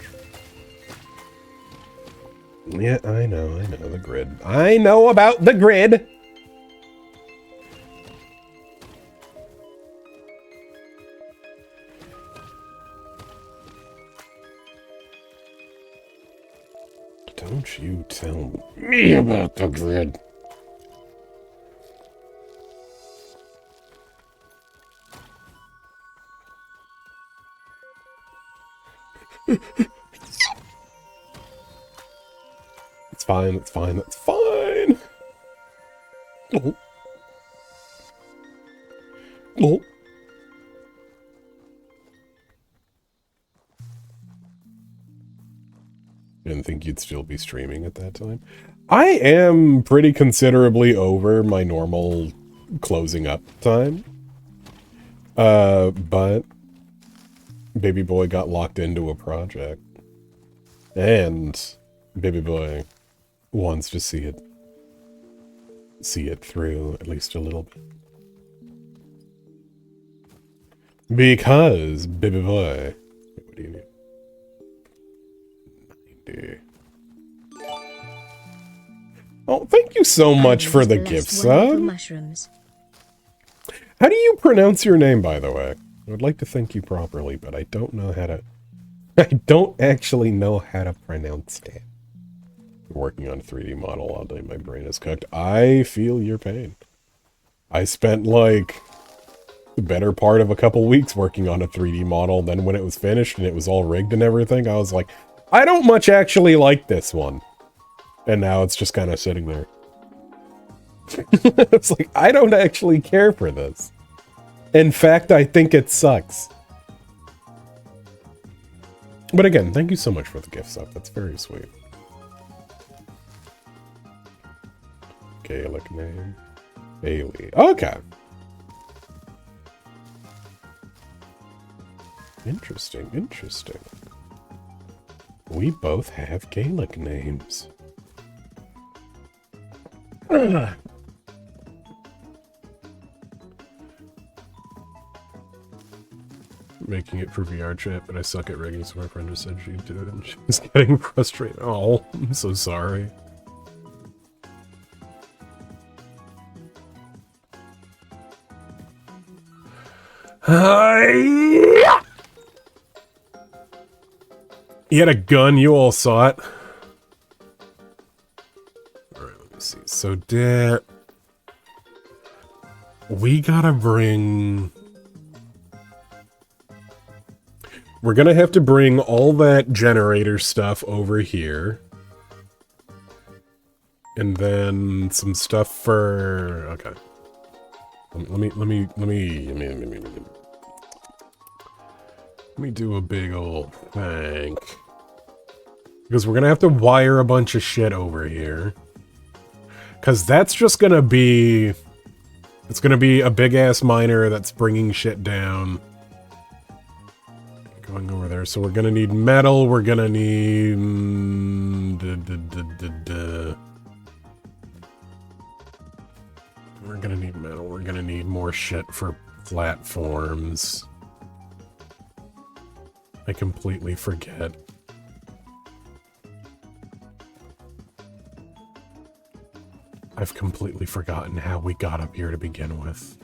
Yeah, I know, the grid. I know about the grid! Don't you tell me about the grid. It's fine, it's fine, it's fine. Oh. Oh. Didn't think you'd still be streaming at that time. I am pretty considerably over my normal closing up time. But baby boy got locked into a project. And baby boy wants to see it through at least a little bit. Because baby boy, what do you need? Oh, thank you so much for the gift sub. Mushrooms. How do you pronounce your name, by the way? I would like to thank you properly, but I don't know how to I don't actually know how to pronounce that. Working on a 3D model all day, my brain is cooked. I feel your pain. I spent like the better part of a couple weeks working on a 3D model. Then when it was finished and it was all rigged and everything, I was like, I don't much actually like this one. And now it's just kind of sitting there. It's like, I don't actually care for this. In fact, I think it sucks. But again, thank you so much for the gift sub. That's very sweet. Gaelic name. Bailey. Okay. Interesting, interesting. We both have Gaelic names. Ugh. Making it for VR chat, but I suck at rigging, so my friend just said she'd do it, and she was getting frustrated. Oh, I'm so sorry. He had a gun, you all saw it. Alright, let me see. So, we gotta bring... We're gonna have to bring all that generator stuff over here. And then some stuff for... Okay. Let me do a big old thing. Because we're gonna have to wire a bunch of shit over here. Because that's just gonna be... It's gonna be a big-ass miner that's bringing shit down. Going over there. So we're gonna need metal, we're gonna need... We're gonna need metal, we're gonna need more shit for platforms. I completely forget. I've completely forgotten how we got up here to begin with.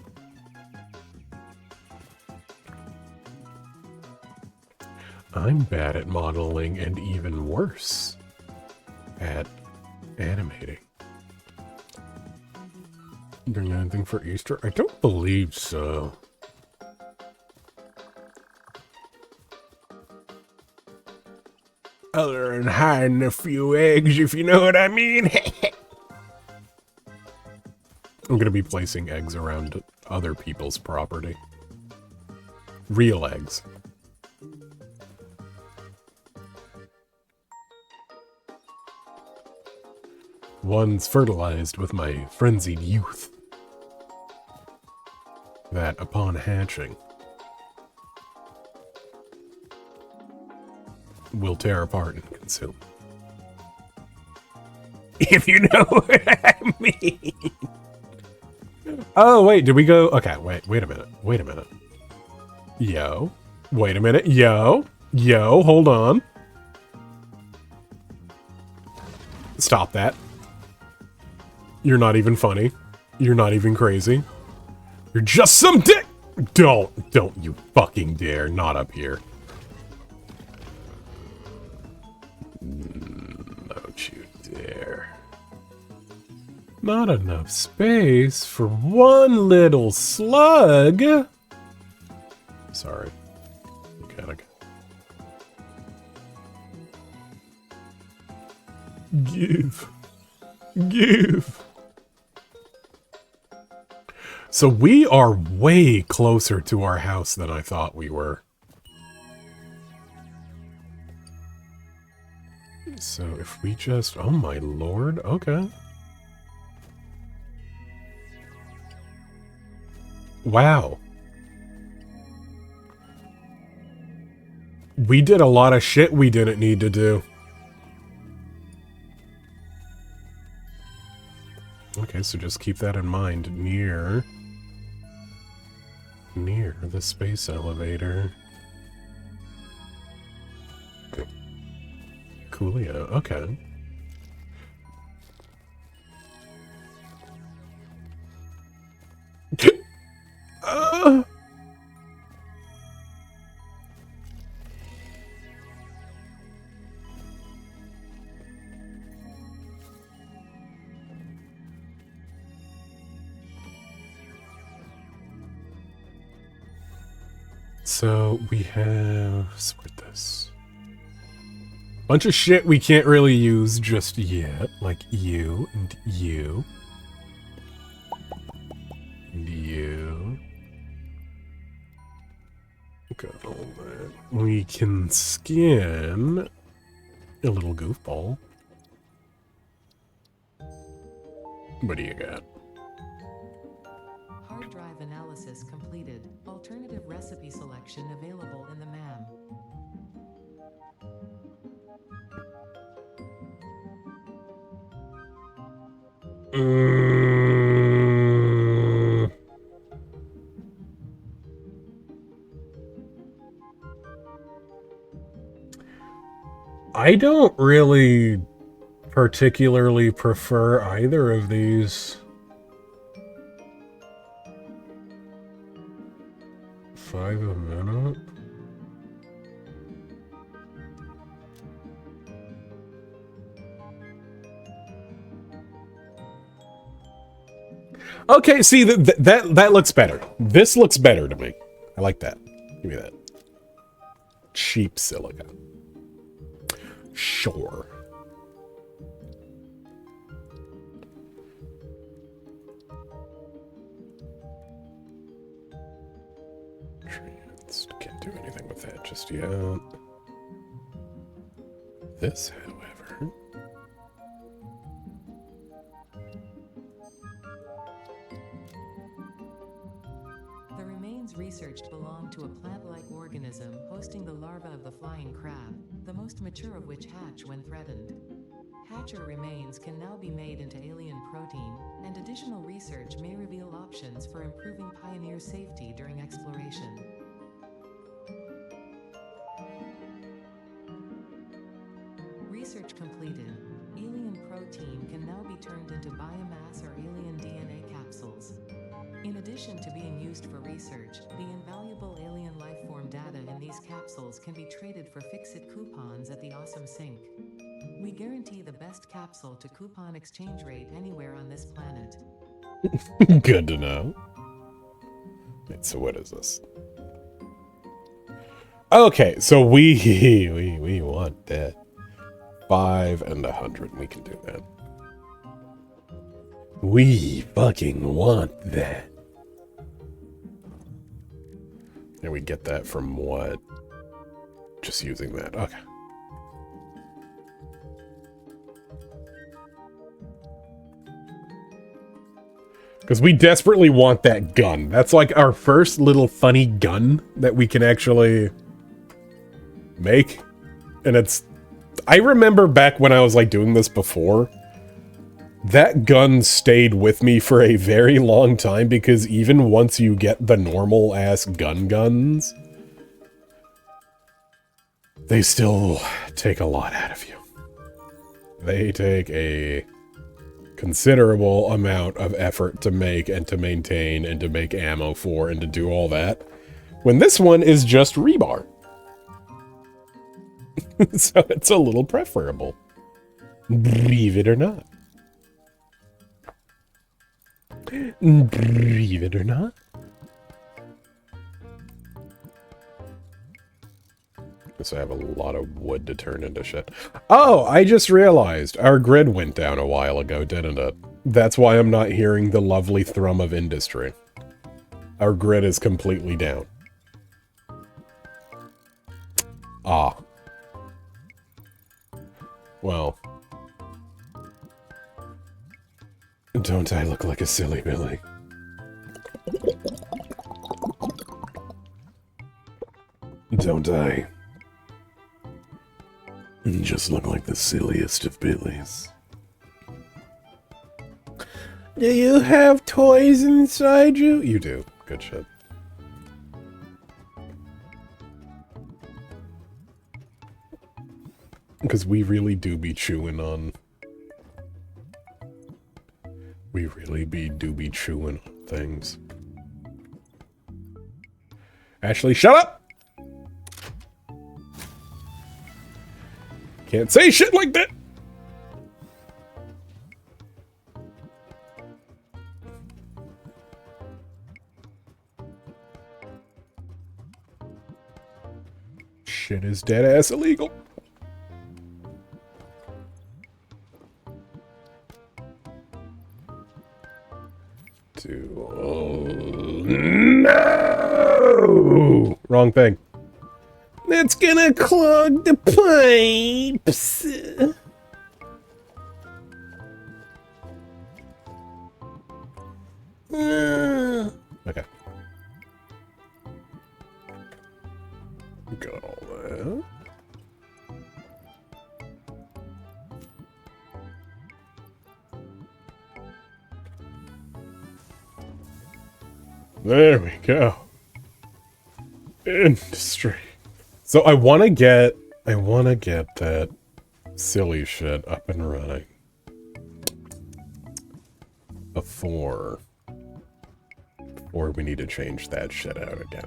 I'm bad at modeling and even worse at animating. Bring anything for Easter? I don't believe so. Other than hiding a few eggs, if you know what I mean. I'm gonna be placing eggs around other people's property. Real eggs. One's fertilized with my frenzied youth. That, upon hatching, will tear apart and consume. If you know what I mean. Oh, wait, did we go? Okay, wait a minute. Yo. Wait a minute. Yo, hold on. Stop that. You're not even funny. You're not even crazy. You're just some dick! Don't you fucking dare. Not up here. Don't you dare. Not enough space for one little slug. Sorry. Okay. Give. So we are way closer to our house than I thought we were. So if we just... Oh my lord, okay. Wow. We did a lot of shit we didn't need to do. Okay, so just keep that in mind. Near the space elevator. Coolio, okay. So we have sort this. Bunch of shit we can't really use just yet, like you and you. And you. Got all that. We can scan a little goofball. What do you got? Hard drive analysis completed. Alternative recipe selection available in the MAM. I don't really particularly prefer either of these. 5 a minute? Okay, see, that looks better. This looks better to me. I like that. Give me that. Cheap silica. Sure. Can't do anything with that just yet. This, however... The remains researched belong to a plant-like organism hosting the larva of the flying crab, the most mature of which hatch when threatened. Hatcher remains can now be made into alien protein, and additional research may reveal options for improving pioneer safety during exploration. Research completed. Alien protein can now be turned into biomass or alien DNA capsules. In addition to being used for research, the invaluable alien lifeform data in these capsules can be traded for thicc coupons at the Awesome Sync. We guarantee the best capsule to coupon exchange rate anywhere on this planet. Good to know. Wait, so what is this? Okay, so we want that. 5 and 100. We can do that. We fucking want that. And we get that from what? Just using that. Okay. Because we desperately want that gun. That's like our first little funny gun that we can actually make. And it's... I remember back when I was like doing this before, that gun stayed with me for a very long time because even once you get the normal ass guns, they still take a lot out of you. They take a considerable amount of effort to make and to maintain and to make ammo for and to do all that, when this one is just rebar. So it's a little preferable. Believe it or not. Believe it or not. So I have a lot of wood to turn into shit. Oh, I just realized our grid went down a while ago, didn't it? That's why I'm not hearing the lovely thrum of industry. Our grid is completely down. Ah. Well. Don't I look like a silly Billy? Don't I? Just look like the silliest of Billies. Do you have toys inside you? You do. Good shit. Because we really do be chewing on... We really do be chewing on things. Ashley, shut up! Can't say shit like that! shit is dead ass illegal. No! Wrong thing. That's gonna clog the pipes. Okay. Got all that. There we go. Industry. So I want to get that silly shit up and running before we need to change that shit out again.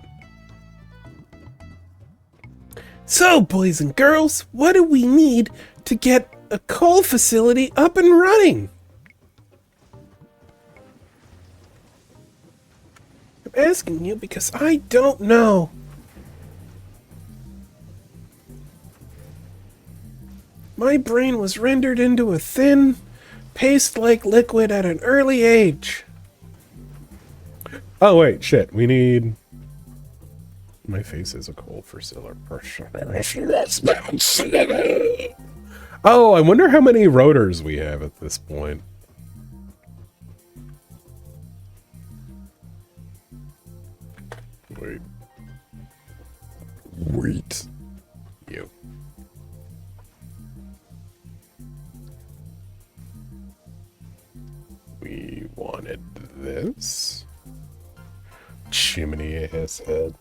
So, boys and girls, what do we need to get a coal facility up and running? I'm asking you because I don't know. My brain was rendered into a thin, paste-like liquid at an early age. Oh wait, shit, we need... My face is a coal for solar pressure. Oh, I wonder how many rotors we have at this point. Wait. You. We wanted this. Chimney ass head.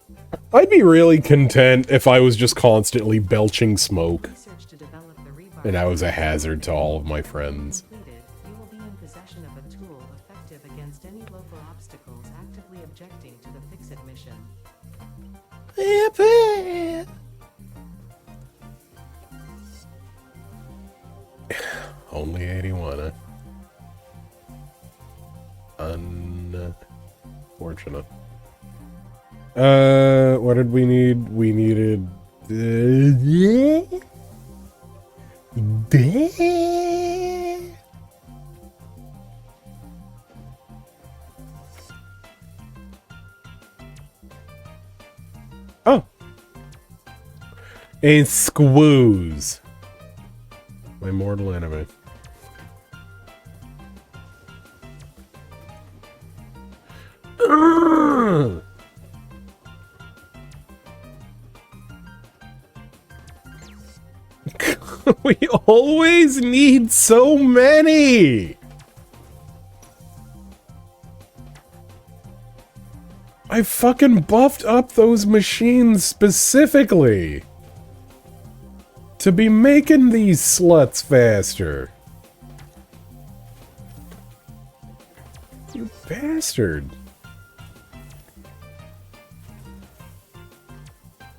I'd be really content if I was just constantly belching smoke. And I was a hazard to all of my friends. You will be in possession of a tool effective against any local obstacles actively objecting to the fix-it mission. Only 81, Unfortunate. What did we need? We needed... Oh! And squoze. My mortal enemy. We always need so many! I fucking buffed up those machines specifically to be making these sluts faster. You bastard.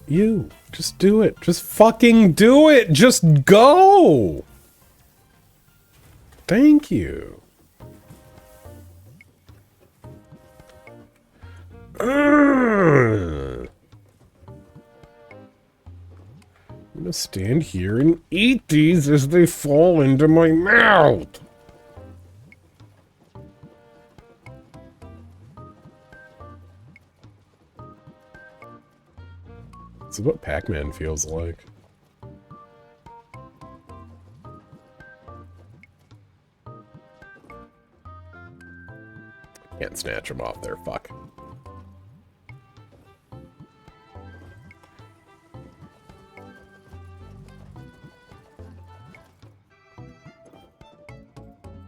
You, just do it. Just fucking do it. Just go. Thank you. I'm gonna stand here and eat these as they fall into my mouth. This is what Pac-Man feels like. Can't snatch him off there, fuck.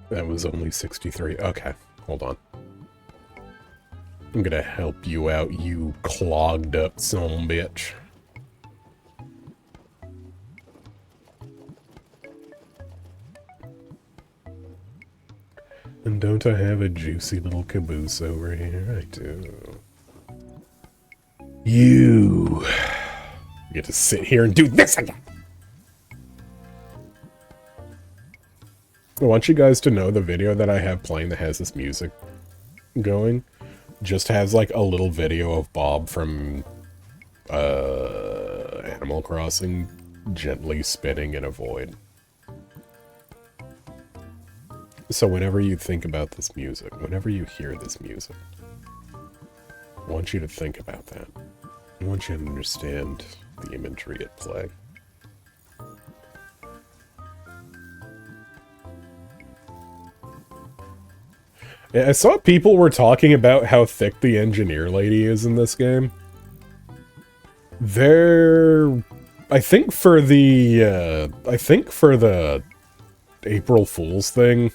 That was only 63. Okay, hold on. I'm gonna help you out, you clogged up son bitch. And don't I have a juicy little caboose over here? I do. You get to sit here and do this again. I want you guys to know the video that I have playing that has this music going just has like a little video of Bob from Animal Animal Crossing gently spinning in a void. So whenever you think about this music, whenever you hear this music, I want you to think about that. I want you to understand the imagery at play. I saw people were talking about how thick the engineer lady is in this game. I think for the April Fool's thing,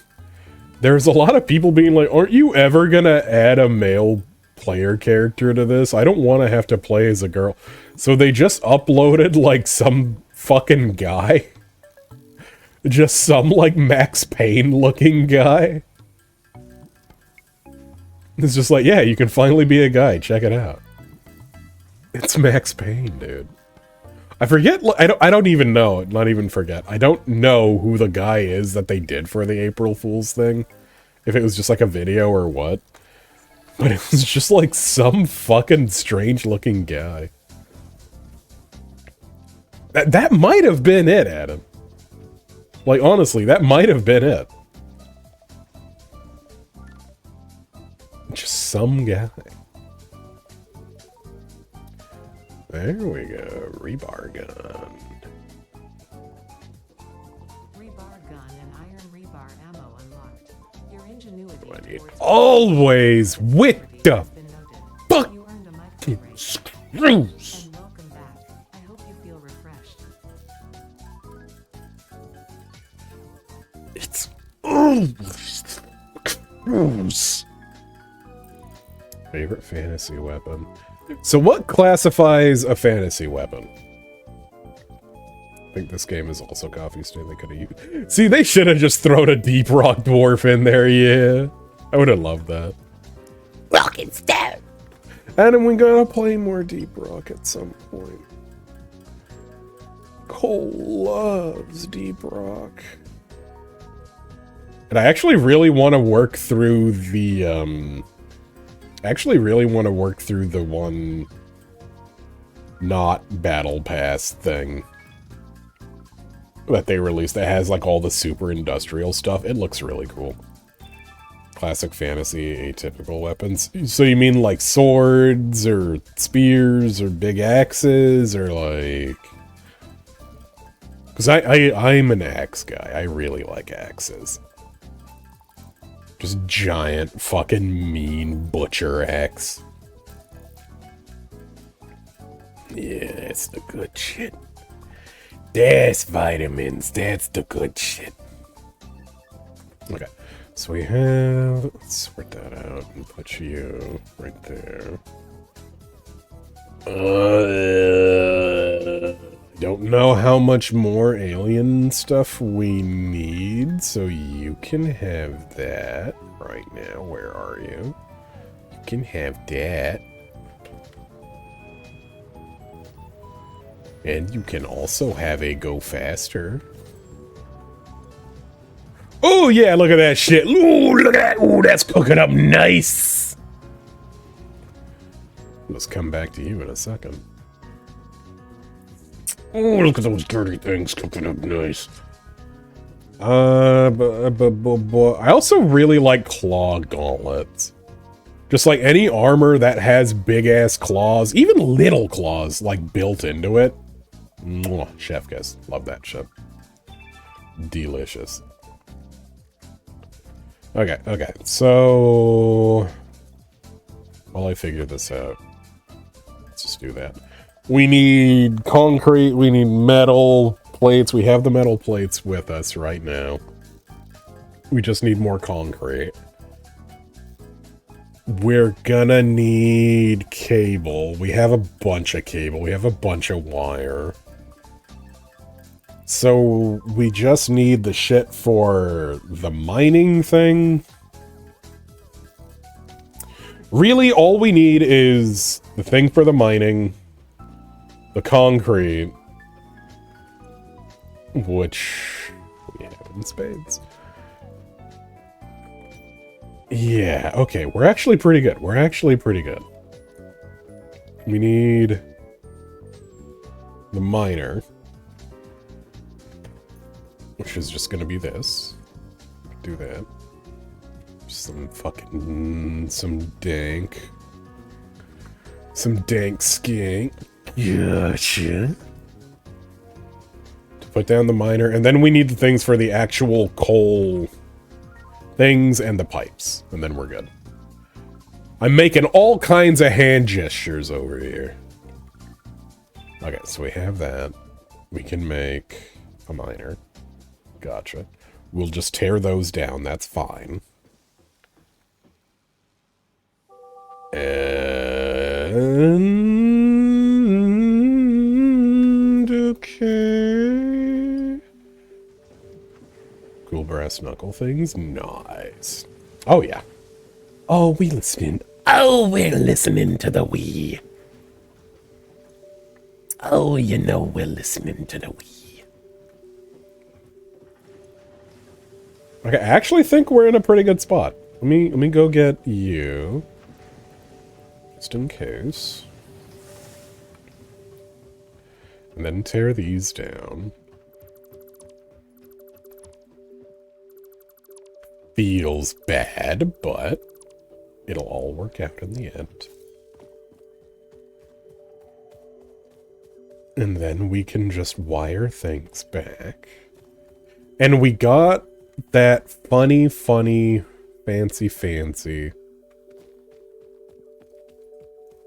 there's a lot of people being like, aren't you ever gonna add a male player character to this? I don't want to have to play as a girl. So they just uploaded, like, some fucking guy. Just some, like, Max Payne looking guy. It's just like, yeah, you can finally be a guy. Check it out. It's Max Payne, dude. I forget, I don't even know, not even forget. I don't know who the guy is that they did for the April Fool's thing. If it was just like a video or what. But it was just like some fucking strange looking guy. That might have been it, Adam. Like, honestly, that might have been it. Just some guy. There we go. Rebar gun. Rebar gun and iron rebar ammo unlocked. Your ingenuity towards Always with the has been noted. fuck You earned a micro rating. screws. And welcome back. I hope you feel refreshed. It's always screws. Favorite fantasy weapon. So what classifies a fantasy weapon? I think this game is also Coffee Stain. They could have used. See, they should have just thrown a Deep Rock Dwarf in there, yeah. I would have loved that. Rockin' Stone! Adam, we gotta play more Deep Rock at some point. Cole loves Deep Rock. And I actually really want to work through the, one not Battle Pass thing that they released that has like all the super industrial stuff. It looks really cool. Classic fantasy atypical weapons. So you mean like swords or spears or big axes or like... Because I'm an axe guy. I really like axes. Just giant fucking mean butcher axe. Yeah, that's the good shit. That's vitamins. That's the good shit. Okay. So we have... Let's sort that out and put you right there. Don't know how much more alien stuff we need, so you can have that right now. Where are you? You can have that. And you can also have a go faster. Oh yeah, look at that shit. Ooh, look at that. Ooh, that's cooking up nice. Let's come back to you in a second. Oh, look at those dirty things cooking up nice. I also really like claw gauntlets. Just like any armor that has big-ass claws, even little claws, like, built into it. Mwah, chef kiss. Love that shit. Delicious. Okay, so... While I figure this out, let's just do that. We need concrete, we need metal plates. We have the metal plates with us right now. We just need more concrete. We're gonna need cable. We have a bunch of cable. We have a bunch of wire. So we just need the shit for the mining thing. Really, all we need is the thing for the mining, the concrete, which we have in spades. Yeah, okay, we're actually pretty good. We're actually pretty good. We need the miner, which is just gonna be this. Do that. Some fucking, some dank skink. Gotcha. To put down the miner, and then we need the things for the actual coal things and the pipes, and then we're good. I'm making all kinds of hand gestures over here. Okay, so we have that. We can make a miner. Gotcha. We'll just tear those down, that's fine. And... okay. Cool brass knuckle things? Nice. Oh, yeah. Oh, we listening. Oh, we're listening to the Wii. Oh, you know we're listening to the Wii. Okay, I actually think we're in a pretty good spot. Let me go get you. Just in case. And then tear these down. Feels bad, but it'll all work out in the end. And then we can just wire things back. And we got that funny, fancy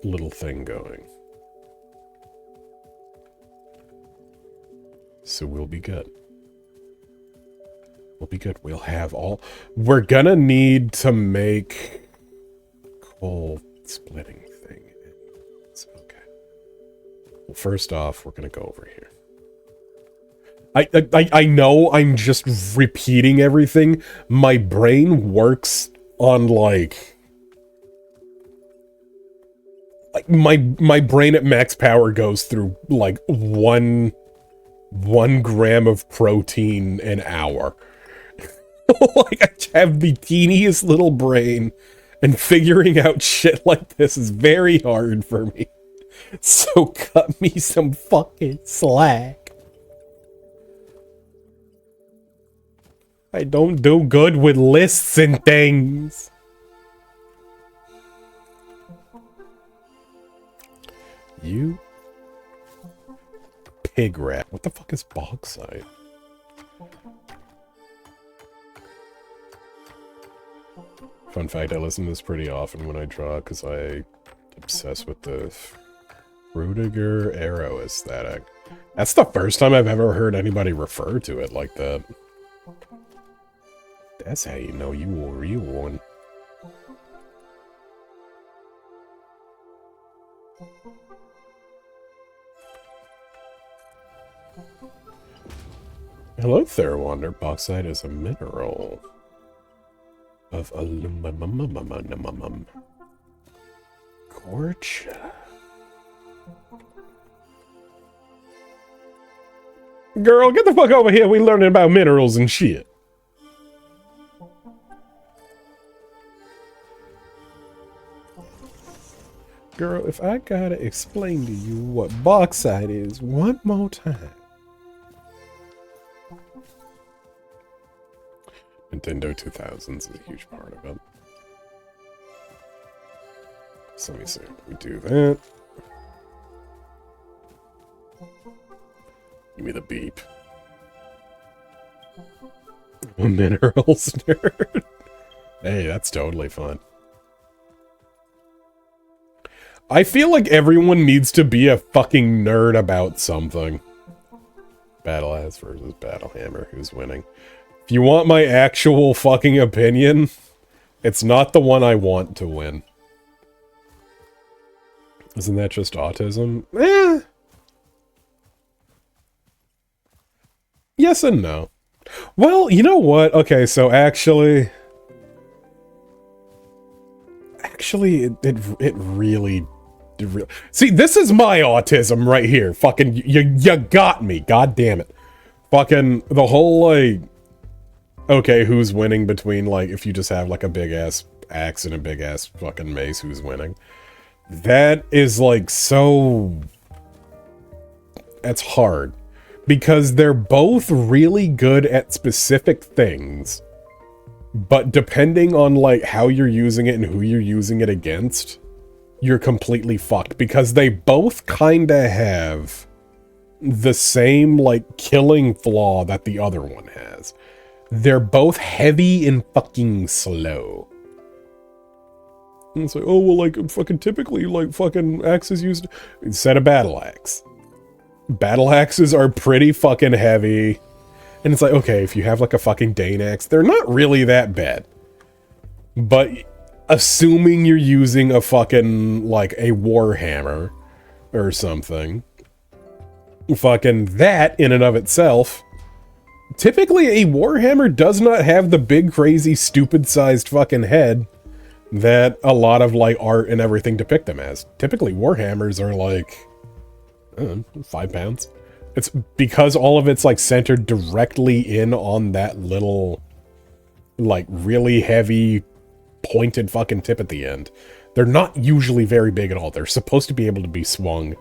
little thing going. So we'll be good. We'll be good. We'll have all... We're gonna need to make coal splitting thing. It's okay. Well, first off, we're gonna go over here. I know I'm just repeating everything. My brain works on, like... My brain at max power goes through, like, one gram of protein an hour. Like, I have the teeniest little brain, and figuring out shit like this is very hard for me. So cut me some fucking slack. I don't do good with lists and things. You pig rat. What the fuck is bauxite? Fun fact, I listen to this pretty often when I draw because I obsess with the Rudiger arrow aesthetic. That's the first time I've ever heard anybody refer to it like that. That's how you know you a real one. Hello, Therawander. Bauxite is a mineral of aluminum. Gorgeous. Girl, get the fuck over here. We learning about minerals and shit. Girl, if I gotta explain to you what bauxite is one more time. Nintendo 2000s is a huge part of it. So let me see. We do that. Give me the beep. I'm a minerals nerd. Hey, that's totally fun. I feel like everyone needs to be a fucking nerd about something. Battle Ass versus Battle Hammer. Who's winning? If you want my actual fucking opinion, it's not the one I want to win. Isn't that just autism? Eh. Yes and no. Well, you know what? Okay, so actually... it really... See, this is my autism right here. Fucking, you got me. God damn it. Fucking, the whole, like... Okay, who's winning between, like, if you just have, like, a big-ass axe and a big-ass fucking mace, who's winning? That is, like, so... It's hard. Because they're both really good at specific things. But depending on, like, how you're using it and who you're using it against, you're completely fucked. Because they both kinda have the same, like, killing flaw that the other one has. They're both heavy and fucking slow. And it's like, oh, well, like, fucking typically, like, fucking axes used... Instead of battle axe. Battle axes are pretty fucking heavy. And it's like, okay, if you have, like, a fucking Dane axe, they're not really that bad. But assuming you're using a fucking, like, a warhammer or something, fucking that, in and of itself... Typically, a warhammer does not have the big, crazy, stupid-sized fucking head that a lot of, like, art and everything depict them as. Typically, warhammers are, like, I don't know, 5 pounds. It's because all of it's, like, centered directly in on that little, like, really heavy, pointed fucking tip at the end. They're not usually very big at all. They're supposed to be able to be swung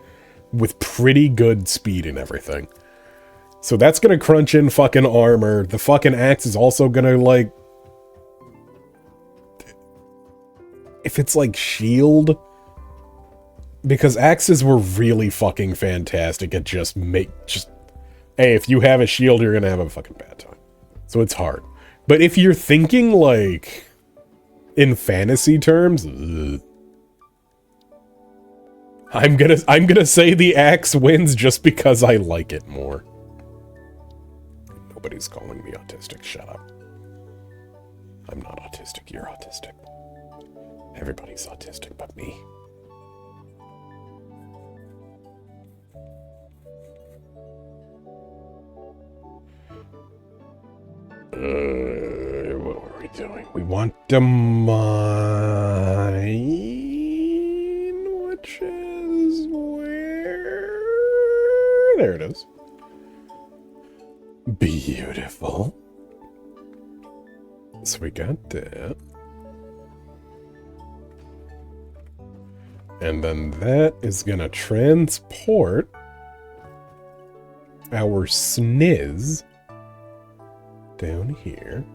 with pretty good speed and everything. So that's gonna crunch in fucking armor. The fucking axe is also gonna, like... If it's, like, shield... Because axes were really fucking fantastic at just... Hey, if you have a shield, you're gonna have a fucking bad time. So it's hard. But if you're thinking, like... in fantasy terms... I'm gonna say the axe wins just because I like it more. Nobody's calling me autistic. Shut up. I'm not autistic. You're autistic. Everybody's autistic but me. What were we doing? We want to mine, which is where? There it is. Beautiful. So we got that. And then that is gonna transport our sniz down here.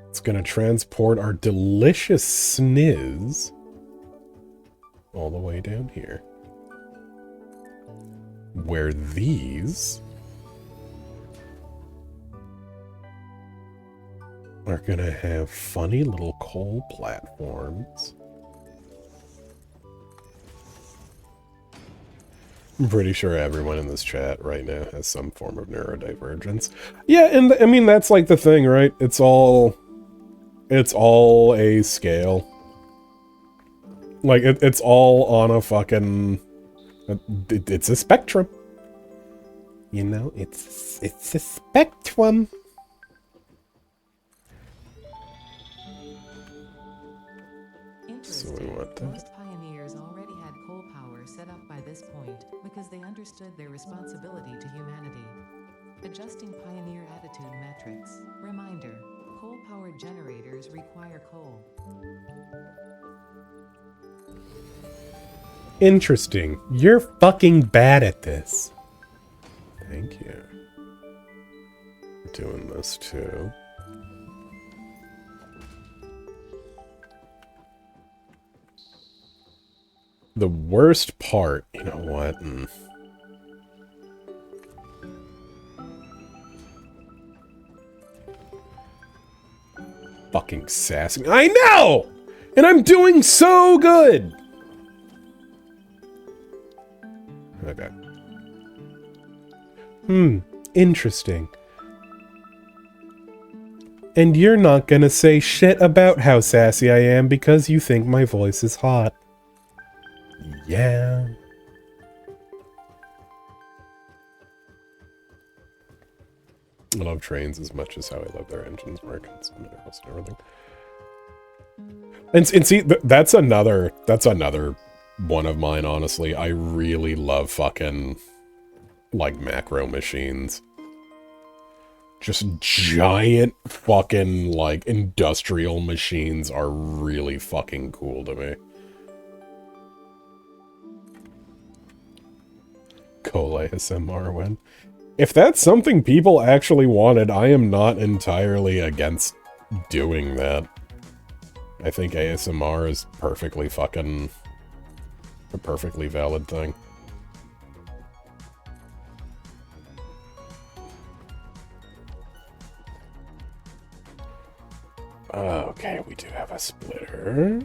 It's gonna transport our delicious sniz all the way down here. Where these are gonna have funny little coal platforms. I'm pretty sure everyone in this chat right now has some form of neurodivergence. Yeah, and I mean, that's like the thing, right? It's all a scale. Like, it's all on a fucking... It's a spectrum. You know, it's a spectrum. So we want that. Most pioneers already had coal power set up by this point because they understood their responsibility to humanity. Adjusting pioneer attitude metrics. Reminder: coal-powered generators require coal. Interesting. You're fucking bad at this. Thank you. Doing this too. The worst part, you know what? Fucking sassy. I know! And I'm doing so good! Okay. Interesting. And you're not gonna say shit about how sassy I am because you think my voice is hot. Yeah. I love trains as much as how I love their engines, markets, minerals, and everything. And see, that's another one of mine, honestly. I really love fucking, like, macro machines. Just giant fucking, like, industrial machines are really fucking cool to me. Cole ASMR win. If that's something people actually wanted, I am not entirely against doing that. I think ASMR is perfectly fucking... a perfectly valid thing. Okay, we do have a splitter.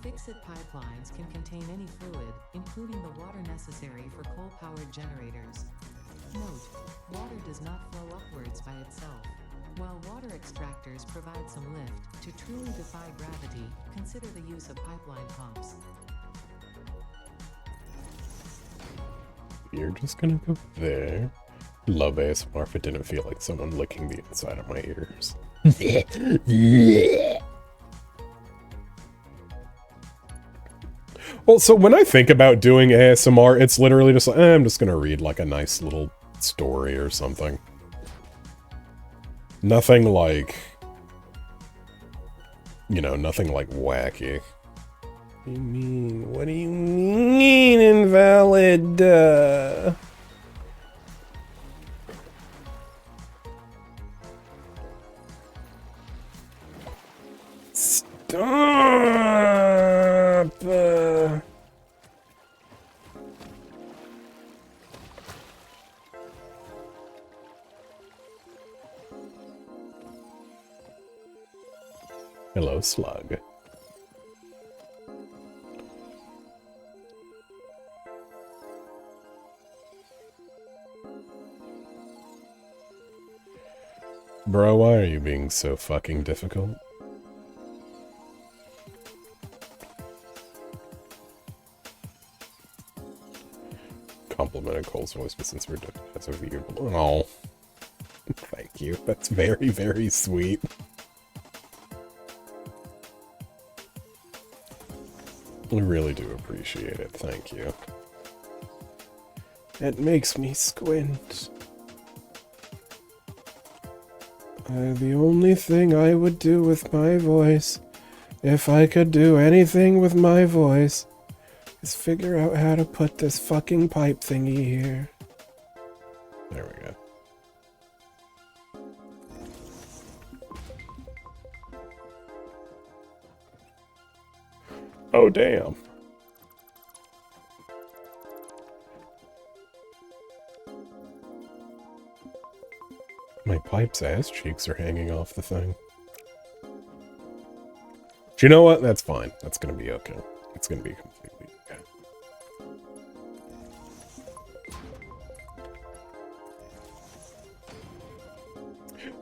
Thicc pipelines can contain any fluid, including the water necessary for coal-powered generators. Note, water does not flow upwards by itself. While water extractors provide some lift, to truly defy gravity, consider the use of pipeline pumps. You're just gonna go there. Love ASMR if it didn't feel like someone licking the inside of my ears. Well, so when I think about doing ASMR, it's literally just like, I'm just gonna read like a nice little story or something. Nothing like, you know, nothing like wacky. What do you mean? What do you mean invalid? Stop! Hello, slug. Bro, why are you being so fucking difficult? Complimented Cole's voice, but since we're that's a view. Oh, thank you. That's very, very sweet. I really do appreciate it. Thank you. It makes me squint. The only thing I would do with my voice, if I could do anything with my voice, is figure out how to put this fucking pipe thingy here. There we go. Oh, damn. My pipe's ass cheeks are hanging off the thing. Do you know what? That's fine. That's gonna be okay. It's gonna be completely okay.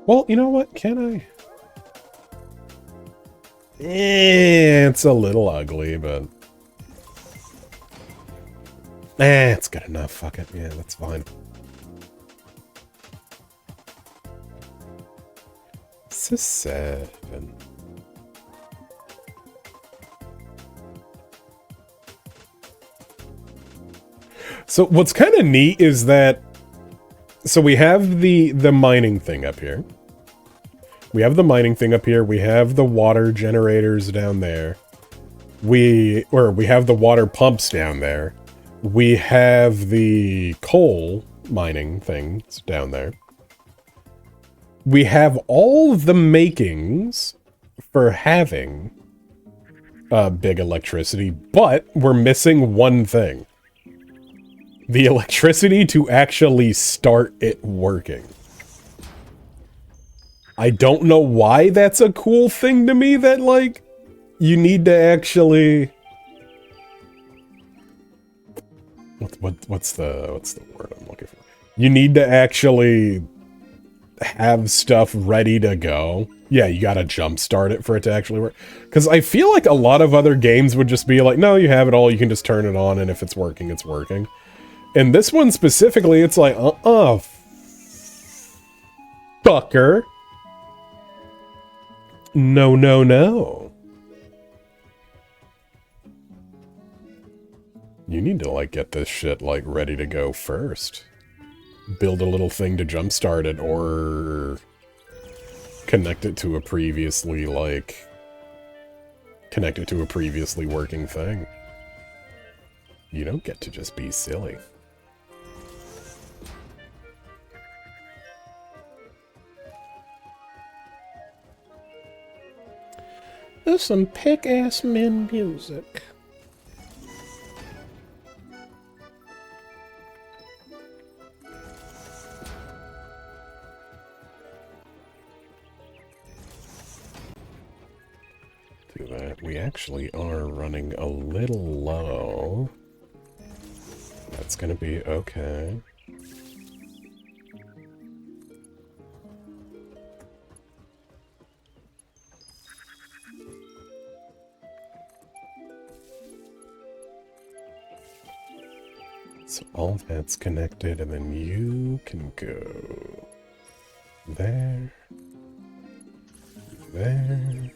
Well, you know what? Can I? It's a little ugly, but... it's good enough. Fuck it. Yeah, that's fine. This is 7. So what's kind of neat is that... So we have the mining thing up here. We have the mining thing up here. We have the water generators down there. We have the water pumps down there. We have the coal mining things down there. We have all the makings for having big electricity, but we're missing one thing. The electricity to actually start it working. I don't know why that's a cool thing to me, that, like, you need to actually... What's the word I'm looking for? You need to actually have stuff ready to go. Yeah, you gotta jumpstart it for it to actually work. Because I feel like a lot of other games would just be like, no, you have it all, you can just turn it on, and if it's working, it's working. And this one specifically, it's like, fucker. No, no, no. You need to, like, get this shit, like, ready to go first. Build a little thing to jumpstart it, or connect it to a previously, like... Connect it to a previously working thing. You don't get to just be silly. There's some pick-ass men music. Do that. We actually are running a little low. That's gonna be okay. So all that's connected, and then you can go there, there.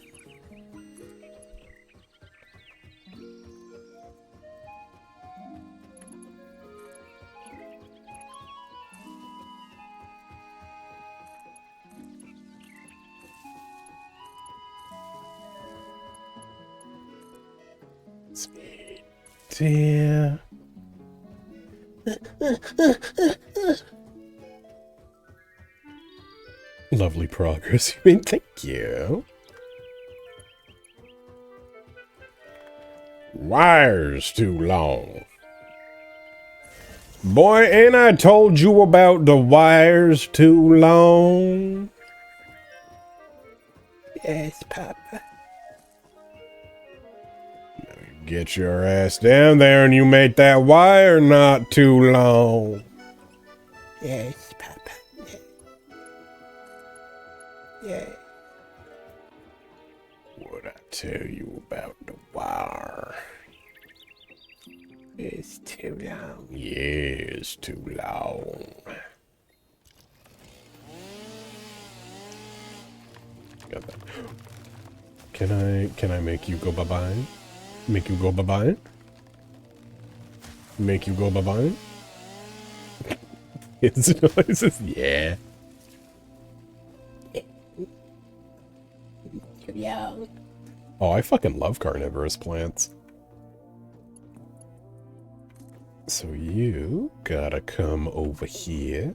Sweet dear. Lovely progress. I mean, thank you. Wire's too long. Boy, ain't I told you about the wires too long? Yes, Papa. Get your ass down there and you made that wire not too long. Yes, Papa. Yeah. What I tell you about the wire? It's too long. Yeah, it's too long. Got that. Can I make you go bye-bye? Make you go bye-bye? Make you go bye-bye? His noises, yeah. Oh, I fucking love carnivorous plants. So you gotta come over here.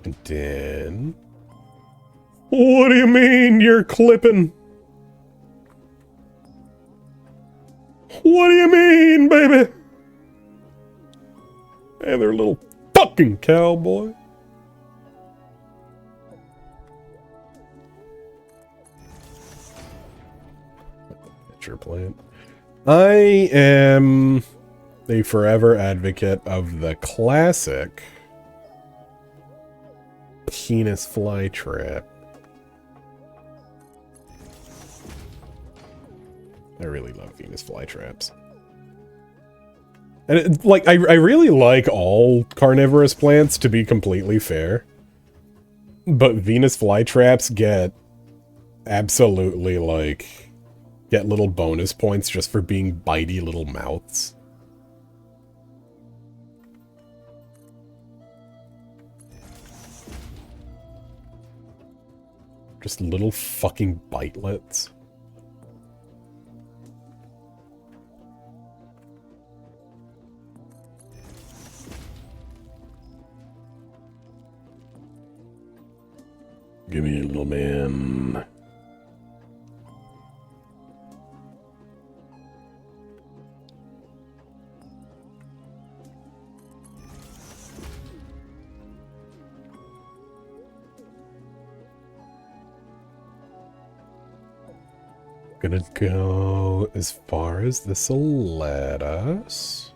And then... What do you mean you're clipping? What do you mean, baby? Hey, they're a little fucking cowboy. Picture plant. I am a forever advocate of the classic penis flytrap. I really love Venus flytraps. And it, like, I really like all carnivorous plants, to be completely fair. But Venus flytraps get absolutely, like, get little bonus points just for being bitey little mouths. Just little fucking bitelets. Give me a little man. Gonna go as far as this'll let us.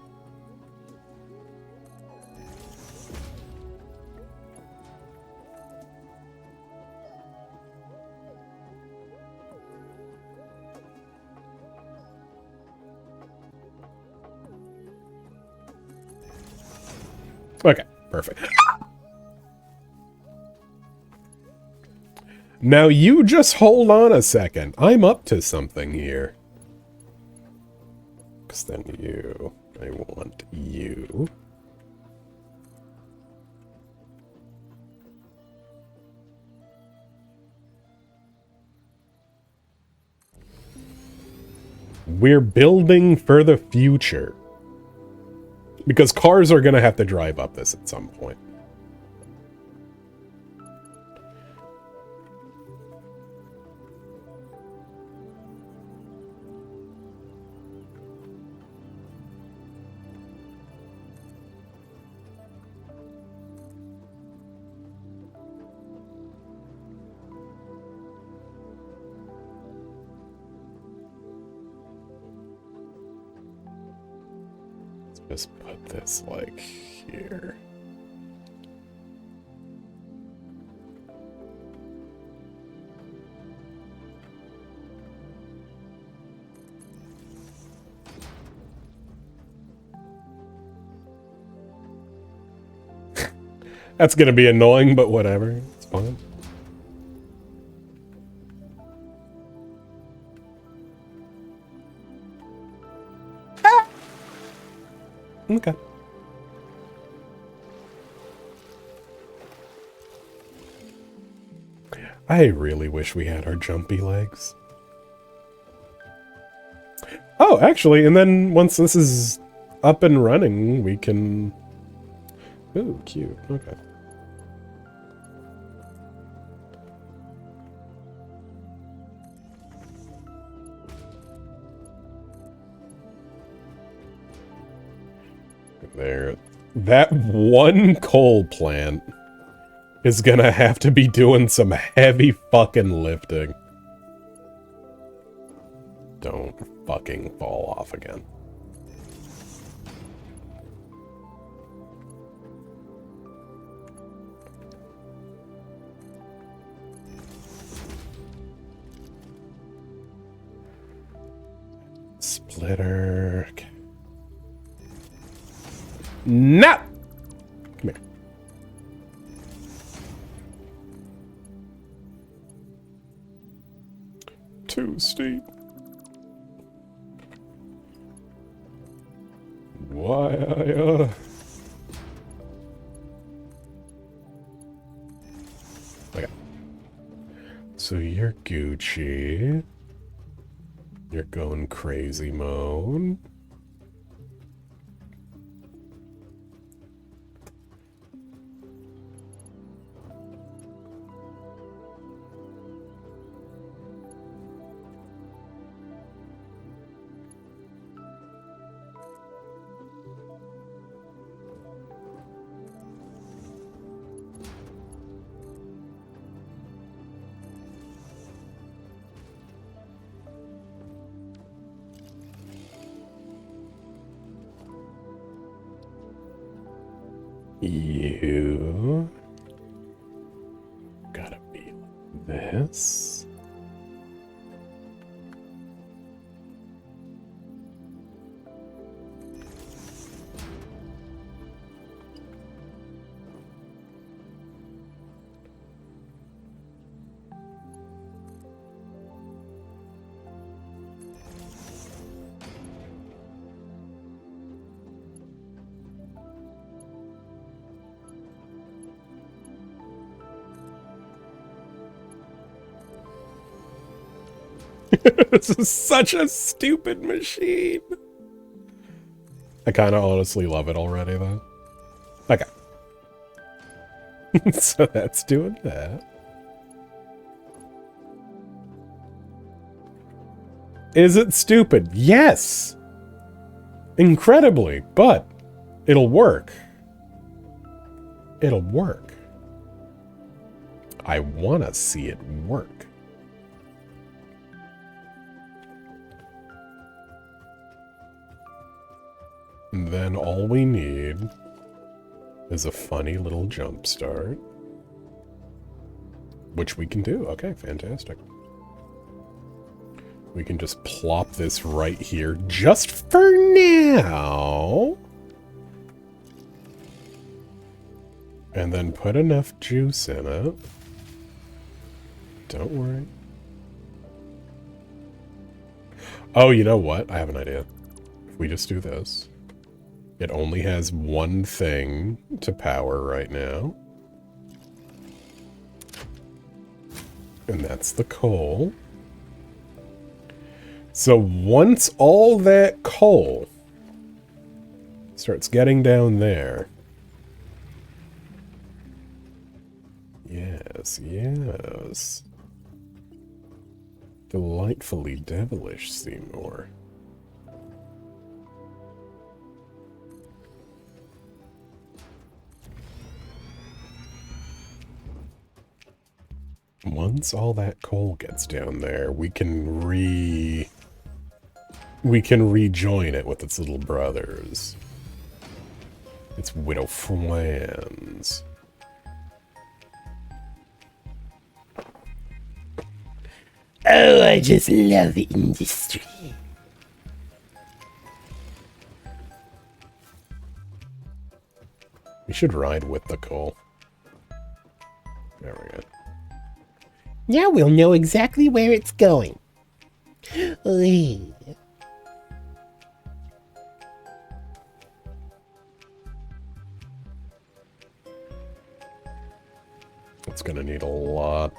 Okay, perfect. Now you just hold on a second. I'm up to something here. works, then you. I want you. We're building for the future. Because cars are going to have to drive up this at some point. Just put this, like, here. That's gonna be annoying, but whatever. It's fine. Okay. I really wish we had our jumpy legs. Oh, actually, and then once this is up and running, we can... Ooh, cute. Okay. There. That one coal plant is gonna have to be doing some heavy fucking lifting. Don't fucking fall off again. Splitter. Okay. No! Come here. Too steep. Why Okay. So you're Gucci. You're going crazy mode. You gotta be like this. This is such a stupid machine. I kind of honestly love it already, though. Okay. So that's doing that. Is it stupid? Yes! Incredibly, but it'll work. It'll work. I want to see it work. And then all we need is a funny little jump start. Which we can do. Okay, fantastic. We can just plop this right here just for now. And then put enough juice in it. Don't worry. Oh, you know what? I have an idea. If we just do this. It only has one thing to power right now. And that's the coal. So once all that coal starts getting down there. Yes, yes. Delightfully devilish, Seymour. Once all that coal gets down there, we can rejoin it with its little brothers. Its widow flans. Oh, I just love industry. We should ride with the coal. There we go. Now we'll know exactly where it's going. Whee. It's gonna need a lot.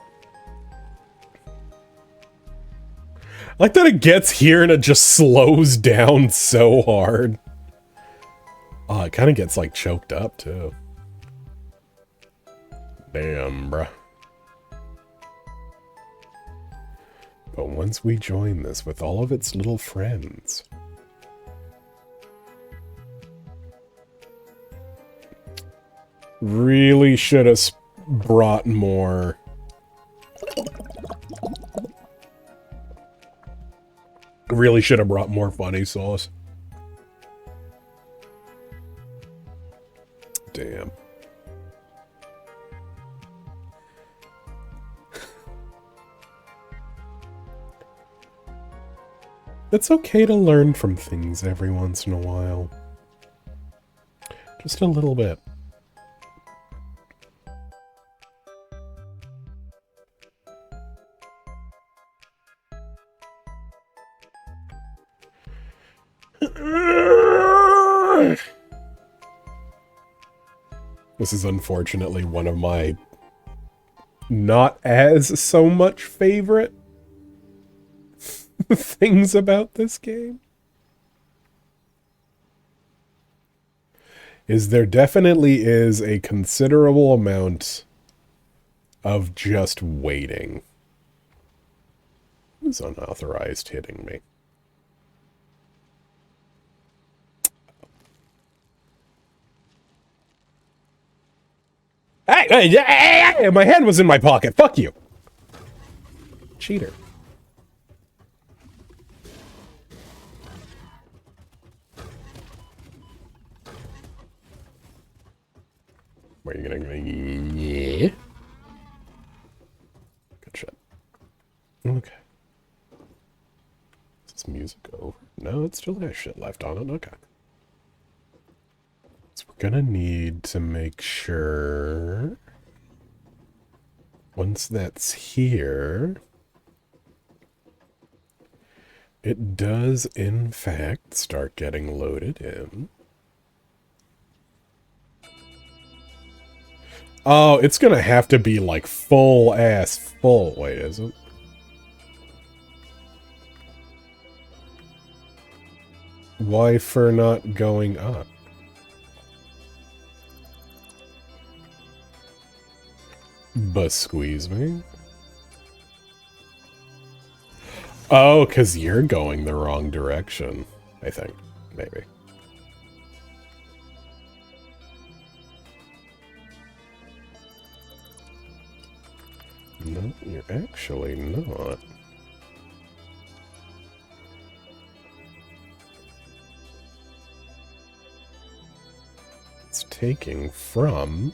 I like that it gets here and it just slows down so hard. Oh, it kind of gets like choked up too. Damn, bruh. But once we join this with all of its little friends, really should have brought more. Really should have brought more funny sauce. Damn. It's okay to learn from things every once in a while. Just a little bit. This is unfortunately one of my not as so much favorite things about this game. Is there definitely is a considerable amount of just waiting. Who's unauthorized hitting me? Hey, my hand was in my pocket. Fuck you. Cheater. Where are you gonna go? Yeah. Good shot. Okay. Is this music over? No, it still has shit left on it. Okay. So we're gonna need to make sure once that's here, it does in fact start getting loaded in. Oh, it's gonna have to be like full ass full. Wait, is it? Why for not going up? But squeeze me? Oh, because you're going the wrong direction, I think. Maybe. No, you're actually not. It's taking from...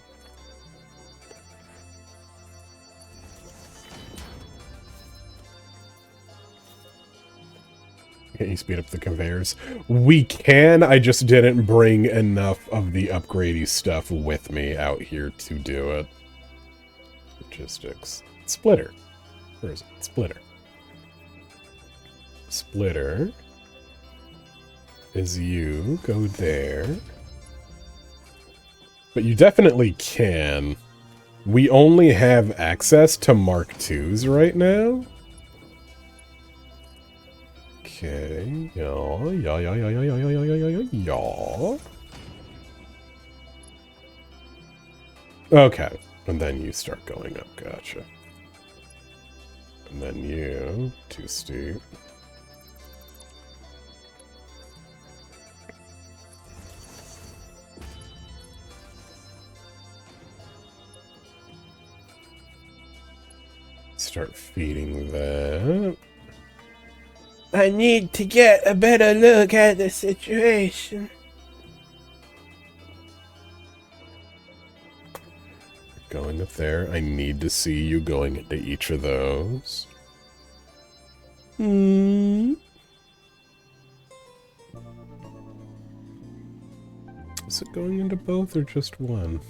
Can you speed up the conveyors? We can, I just didn't bring enough of the upgradey stuff with me out here to do it. Logistics. Splitter. Where is it? Splitter. Splitter is you go there. But you definitely can. We only have access to Mark IIs right now. Okay. Yeah. Okay. And then you start going up. Gotcha. And then you, too steep. Start feeding that. I need to get a better look at the situation. Going up there. I need to see you going into each of those. Hmm. Is it going into both or just one?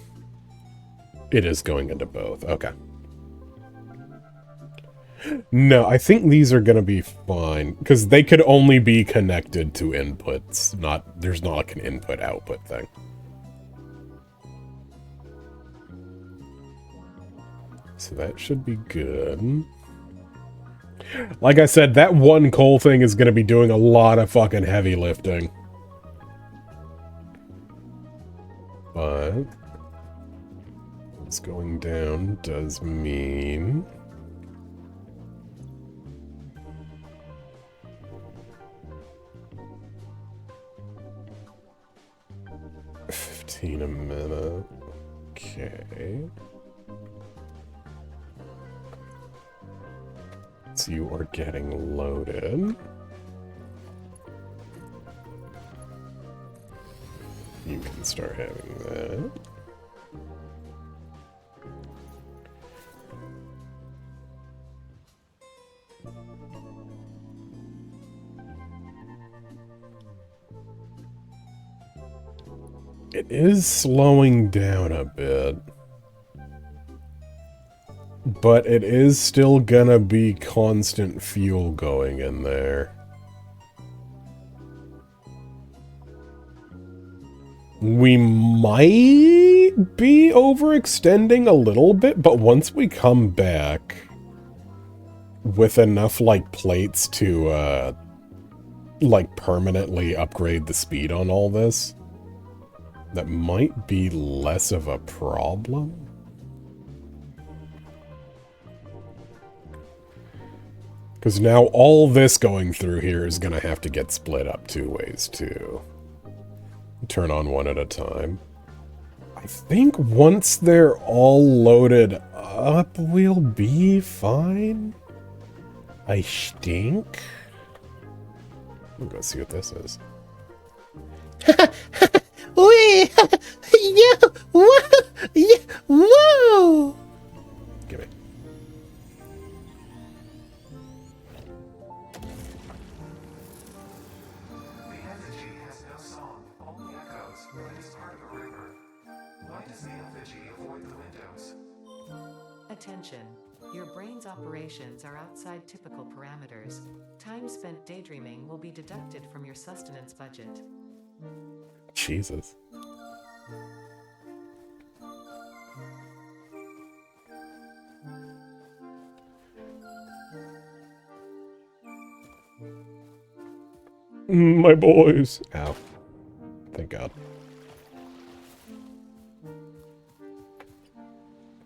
It is going into both. Okay. No, I think these are going to be fine. Because they could only be connected to inputs. There's not like an input-output thing. So that should be good. Like I said, that one coal thing is going to be doing a lot of fucking heavy lifting. But what's going down does mean 15 a minute. Okay. So you are getting loaded. You can start having that. It is slowing down a bit. But it is still gonna be constant fuel going in there. We might be overextending a little bit, but once we come back with enough, like, plates to, like, permanently upgrade the speed on all this, that might be less of a problem. Because now all this going through here is going to have to get split up 2 ways, too. Turn on one at a time. I think once they're all loaded up, we'll be fine. I think. We'll go see what this is. Wee! Yeah! Whoa! Yeah! Whoa! Give me. The effigy has no song, only echoes, but is part of a river. Why does the effigy avoid the windows? Attention. Your brain's operations are outside typical parameters. Time spent daydreaming will be deducted from your sustenance budget. Jesus. My boys. Ow. Thank God.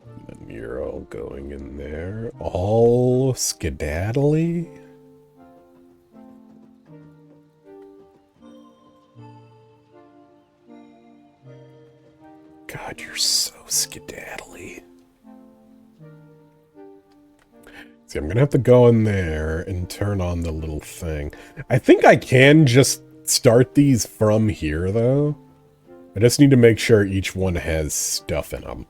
And then you're all going in there. All skedaddly. God, you're so skedaddly. See, I'm gonna have to go in there and turn on the little thing. I think I can just start these from here, though. I just need to make sure each one has stuff in them.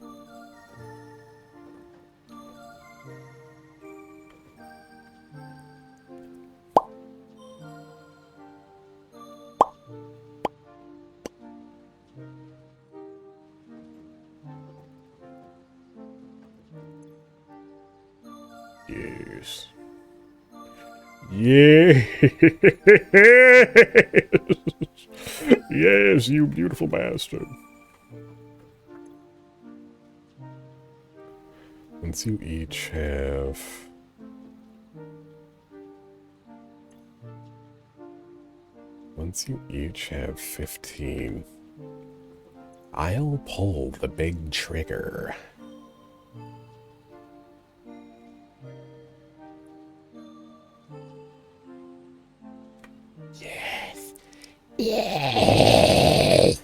Yes. Yeah. Yes, you beautiful bastard. Once you each have... Once you each have 15, I'll pull the big trigger. Yes. Yes.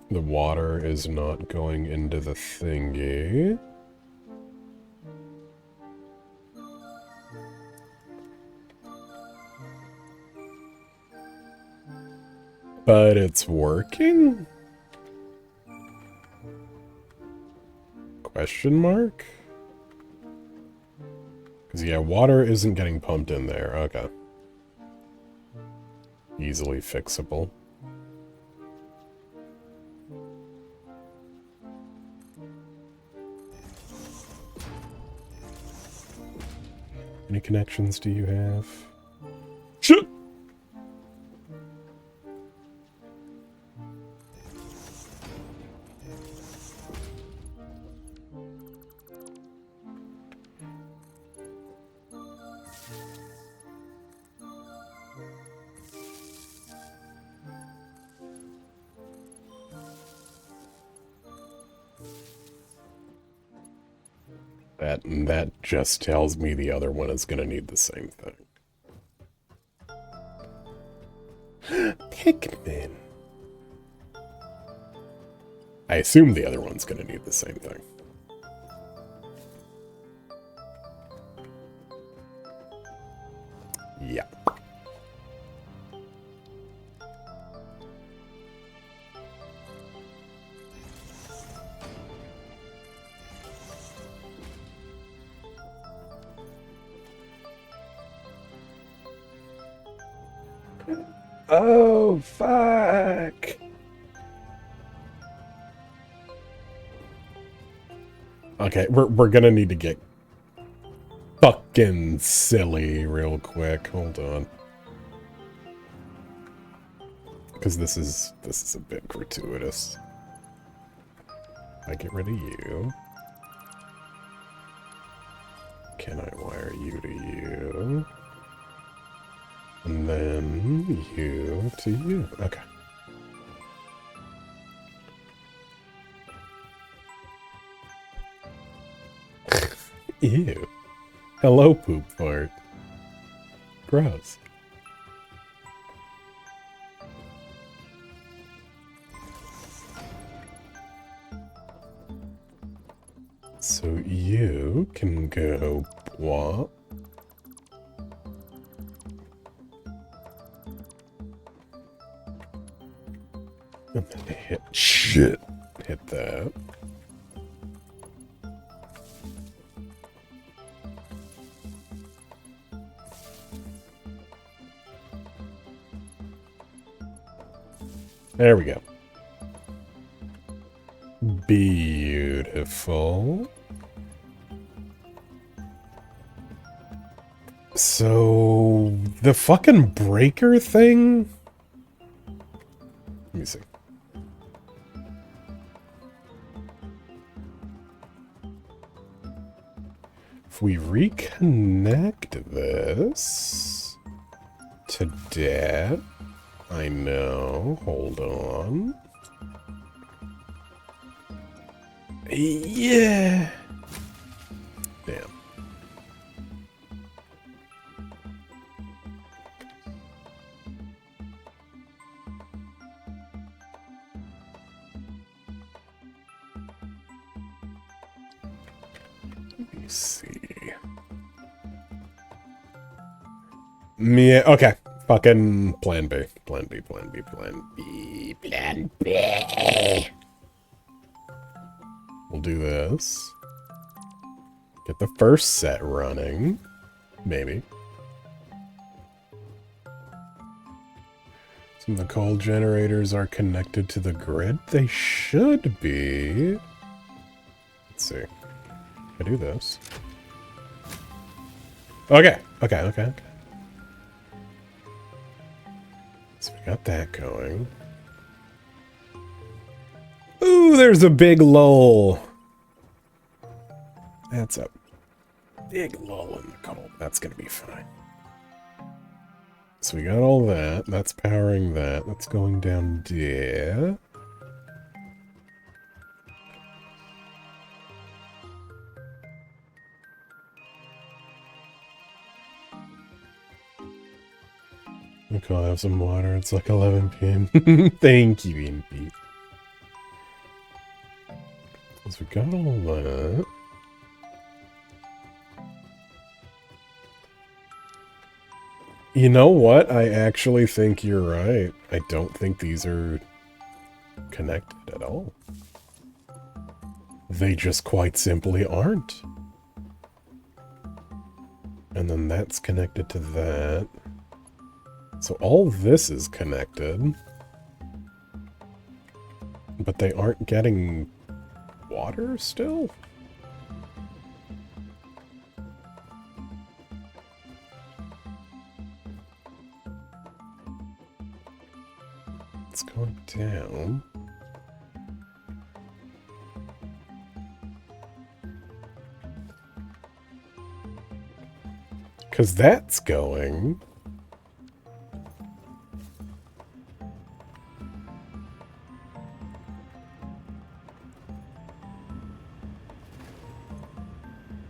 The water is not going into the thingy. But it's working? Question mark? Because, yeah, water isn't getting pumped in there. Okay. Easily fixable. Any connections do you have? Shit! That just tells me the other one is going to need the same thing. Pikmin. I assume the other one's going to need the same thing. Yeah. Oh, fuck. Okay, we're gonna need to get fucking silly real quick. Hold on. Because this is a bit gratuitous. I get rid of you. Can I wire you to you? And then you to you. Okay. Ew. Hello, poop fart. Gross. So you can go what? And then hit shit. Hit that. There we go. Beautiful. So, the fucking breaker thing? Let me see. If we reconnect this to that, I know, hold on. Yeah. Damn. Let me see. Yeah, okay. Fucking plan B. Plan B, plan B, plan B, plan B. We'll do this. Get the first set running. Maybe. Some of the coal generators are connected to the grid. They should be. Let's see. I do this. Okay. So we got that going. Ooh, there's a big lull. That's a big lull in the cold. That's gonna be fine. So we got all that. That's powering that. That's going down there. Okay, I'll have some water. It's like 11 p.m. Thank you, Impy. So we got all that. You know what? I actually think you're right. I don't think these are connected at all. They just quite simply aren't. And then that's connected to that. So all this is connected. But they aren't getting water still? It's going down. Because that's going.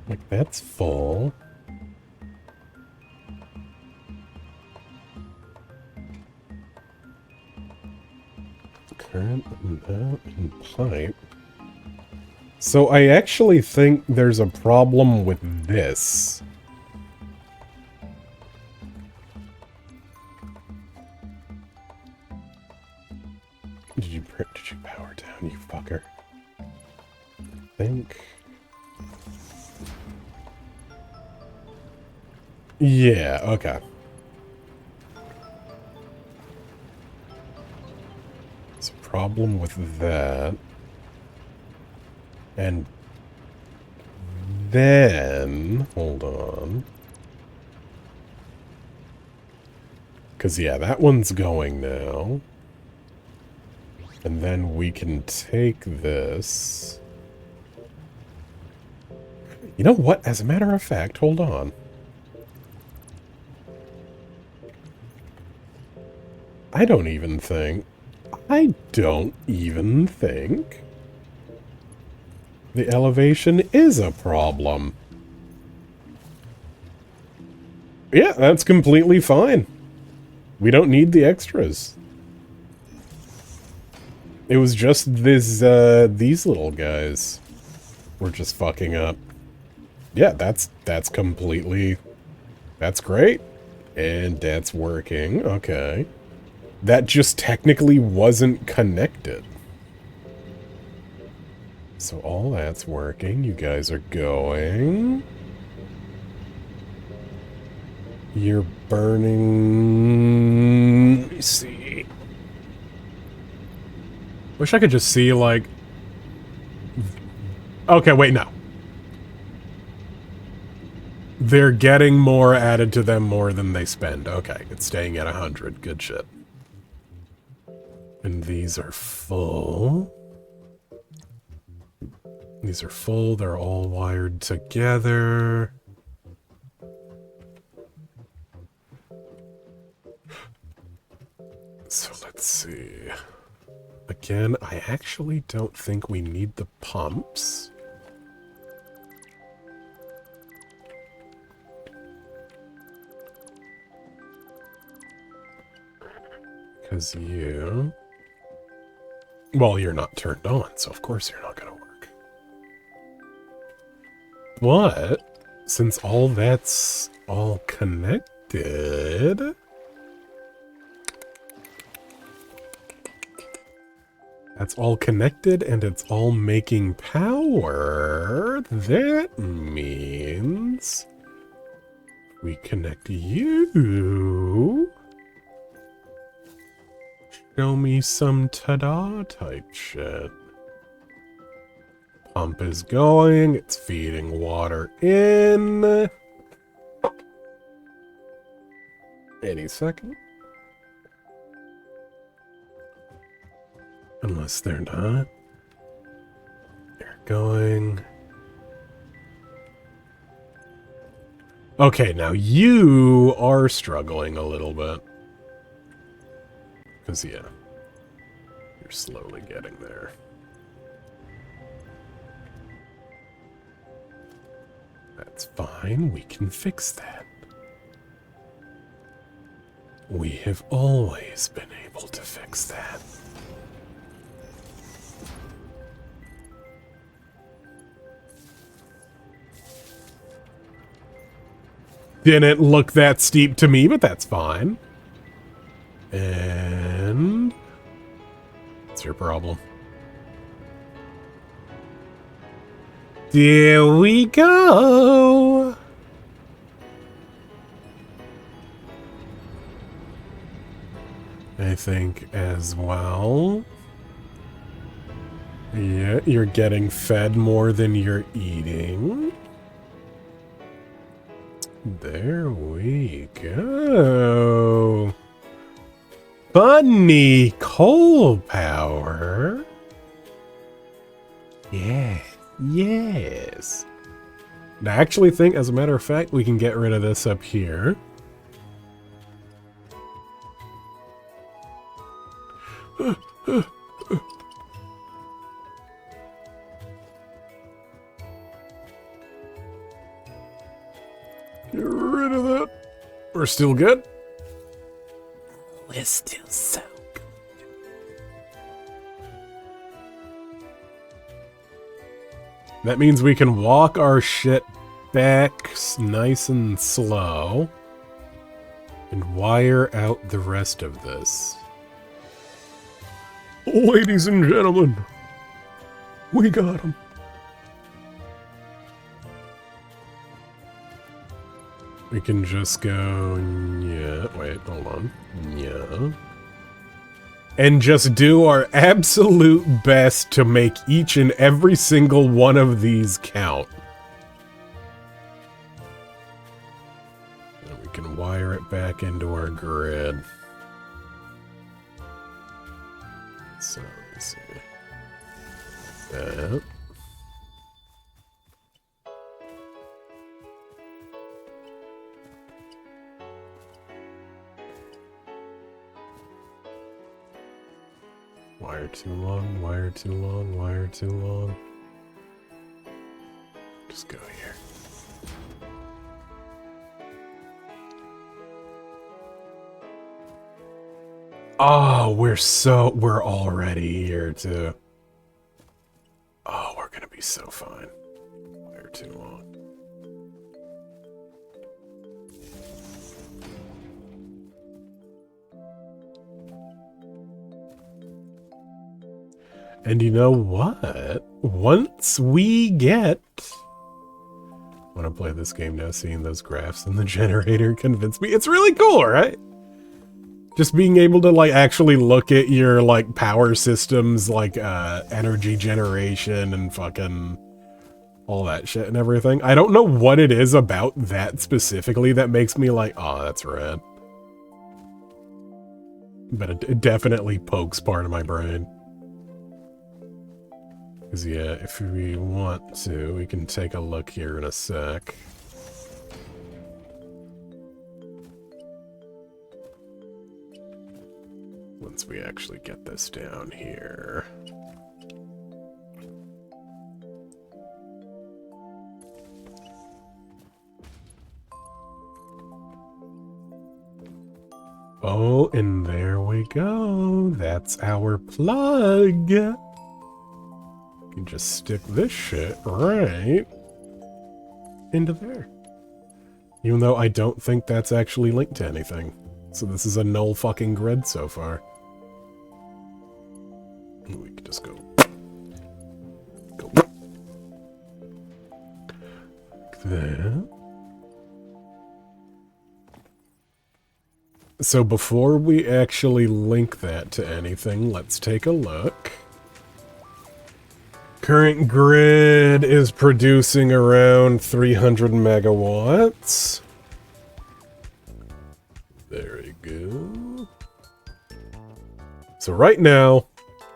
Like, that's full. Current amount in pipe. So I actually think there's a problem with this. Did you power down, you fucker? I think. Yeah, okay. There's a problem with that. And then, hold on. Because, yeah, that one's going now. And then we can take this. You know what? As a matter of fact, hold on. I don't even think the elevation is a problem. Yeah, that's completely fine. We don't need the extras. It was just this, these little guys were just fucking up. Yeah, that's completely, that's great. And that's working, okay. That just technically wasn't connected. So all that's working. You guys are going. You're burning. Let me see. Wish I could just see, like... Okay, wait, no. They're getting more added to them more than they spend. Okay, it's staying at 100. Good shit. And these are full. These are full. They're all wired together. So let's see. Again, I actually don't think we need the pumps. Because you... Well, you're not turned on, so of course you're not going to work. But, since all that's all connected... That's all connected and it's all making power. That means we connect you. Show me some ta-da type shit. Pump is going. It's feeding water in. Any second. Unless they're not. They're going. Okay, now you are struggling a little bit. Because, yeah, you're slowly getting there. That's fine, we can fix that. We have always been able to fix that. Didn't look that steep to me, but that's fine. And what's your problem? There we go. I think as well. Yeah, you're getting fed more than you're eating. There we go. Bunny coal power. Yeah, yes. And I actually think, as a matter of fact, we can get rid of this up here. Get rid of that. We're still good. We're still so good. That means we can walk our shit back nice and slow and wire out the rest of this. Ladies and gentlemen, we got him. We can just go, yeah, wait, hold on, yeah. And just do our absolute best to make each and every single one of these count. And we can wire it back into our grid. So, let's see. That. Wire too long, wire too long, wire too long. Just go here. Oh, we're already here too. Oh, we're gonna be so fine. Wire too long. And you know what? Once we get... I want to play this game now, seeing those graphs in the generator convinced me. It's really cool, right? Just being able to, like, actually look at your, like, power systems, like, energy generation and fucking all that shit and everything. I don't know what it is about that specifically that makes me like, oh, that's rad. But it definitely pokes part of my brain. Because, yeah, if we want to, we can take a look here in a sec. Once we actually get this down here. Oh, and there we go. That's our plug. You can just stick this shit right into there. Even though I don't think that's actually linked to anything. So this is a null fucking grid so far. We can just go. Go. Like that. So before we actually link that to anything, let's take a look. Current grid is producing around 300 megawatts. There we go. So right now,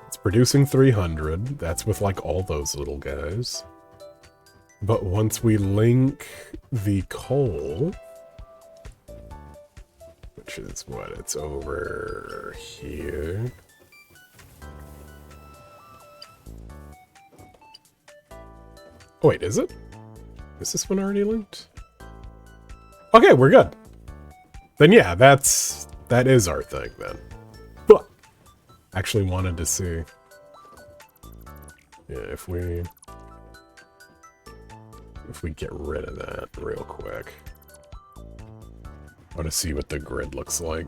it's producing 300. That's with like all those little guys. But once we link the coal, which is what, it's over here. Oh wait, is it? Is this one already linked? Okay, we're good. Then yeah, that is our thing then. But actually wanted to see. Yeah, if we get rid of that real quick. I want to see what the grid looks like.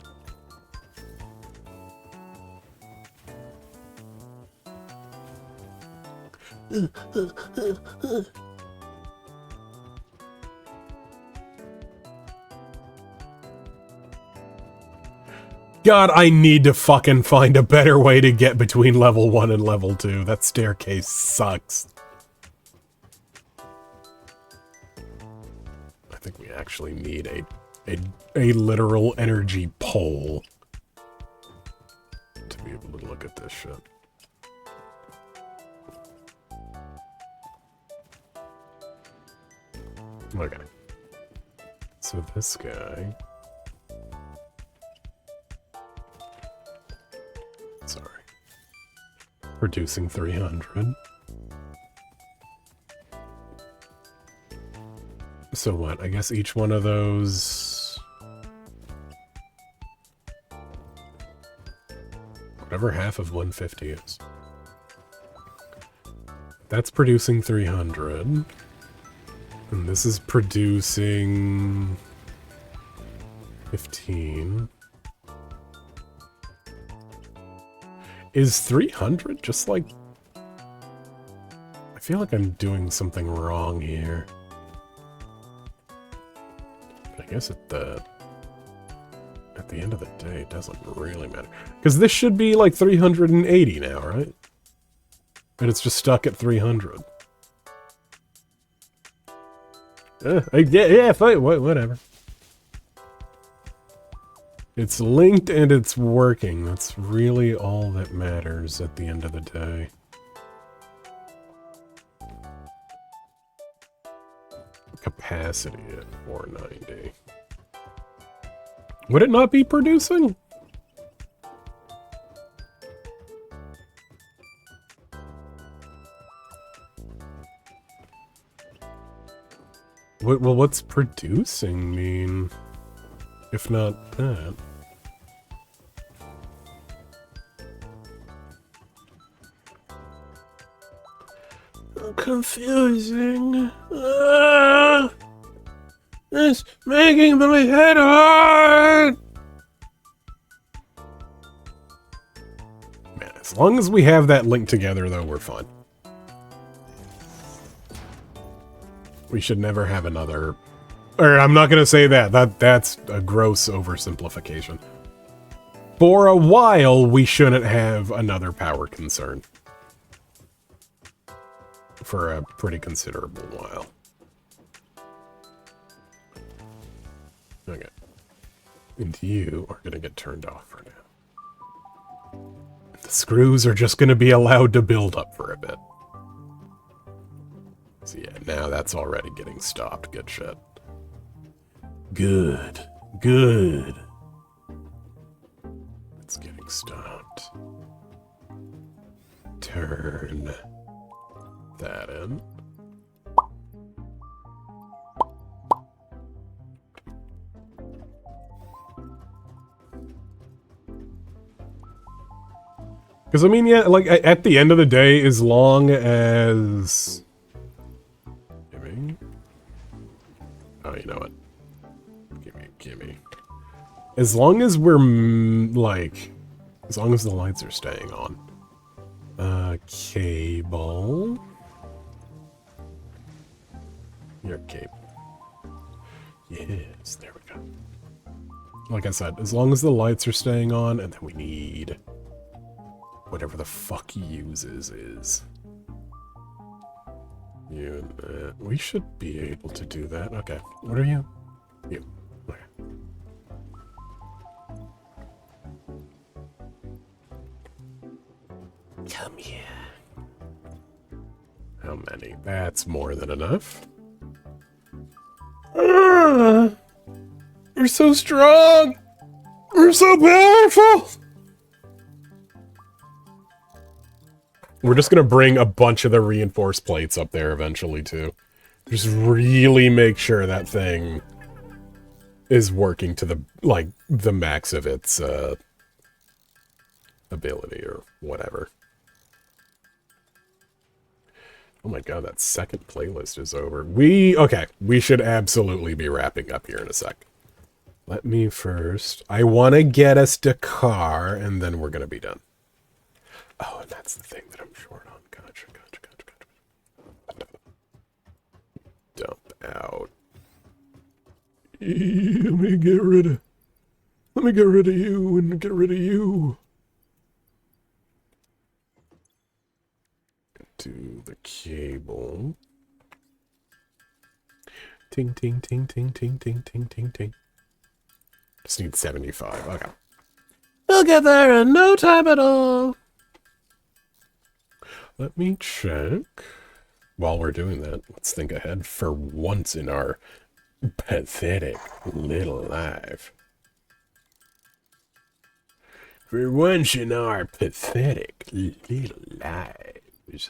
God, I need to fucking find a better way to get between level 1 and level 2. That staircase sucks. I think we actually need a literal energy pole to be able to look at this shit. Okay. So this guy... Sorry. Producing 300. So what? I guess each one of those... Whatever half of 150 is. That's producing 300. And this is producing... 15. Is 300 just like... I feel like I'm doing something wrong here. But I guess at the end of the day, it doesn't really matter. Because this should be like 380 now, right? And it's just stuck at 300. Yeah, fine, whatever. It's linked and it's working. That's really all that matters at the end of the day. Capacity at 490. Would it not be producing? Well, what's producing mean? If not that. Confusing. It's making my head hurt. Man, as long as we have that linked together, though, we're fine. We should never have another... Or I'm not going to say that. That's a gross oversimplification. For a while, we shouldn't have another power concern. For a pretty considerable while. Okay. And you are going to get turned off for now. The screws are just going to be allowed to build up for a bit. So yeah, now that's already getting stopped. Good shit. Good. Good. It's getting stopped. Turn that in. Because, I mean, yeah, like, at the end of the day, as long as... Oh, you know what? Gimme. As long as we're, like... As long as the lights are staying on. Cable. Your cable. Yes, there we go. Like I said, as long as the lights are staying on, and then we need whatever the fuck he uses is. You and that. We should be able to do that. Okay. What are you? You. Okay. Come here. How many? That's more than enough. You're so strong! You're so powerful! We're just gonna bring a bunch of the reinforced plates up there eventually, too. Just really make sure that thing is working to the, like, the max of its, ability or whatever. Oh my god, that second playlist is over. Okay, we should absolutely be wrapping up here in a sec. Let me first... I want to get us to car, and then we're going to be done. Oh, and that's the thing that I'm short on. Gotcha. Dump out. Let me get rid of you and get rid of you. To the cable. Ting, ting, ting, ting, ting, ting, ting, ting, ting. Just need 75. Okay. We'll get there in no time at all. Let me check. While we're doing that, let's think ahead for once in our pathetic little life. For once in our pathetic little lives.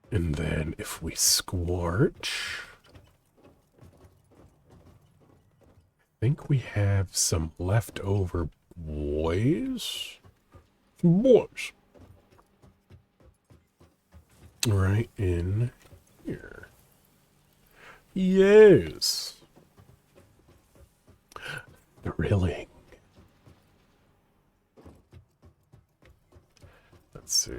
And then if we scorch, I think we have some leftover boys. Right in here. Yes. Grilling. Let's see.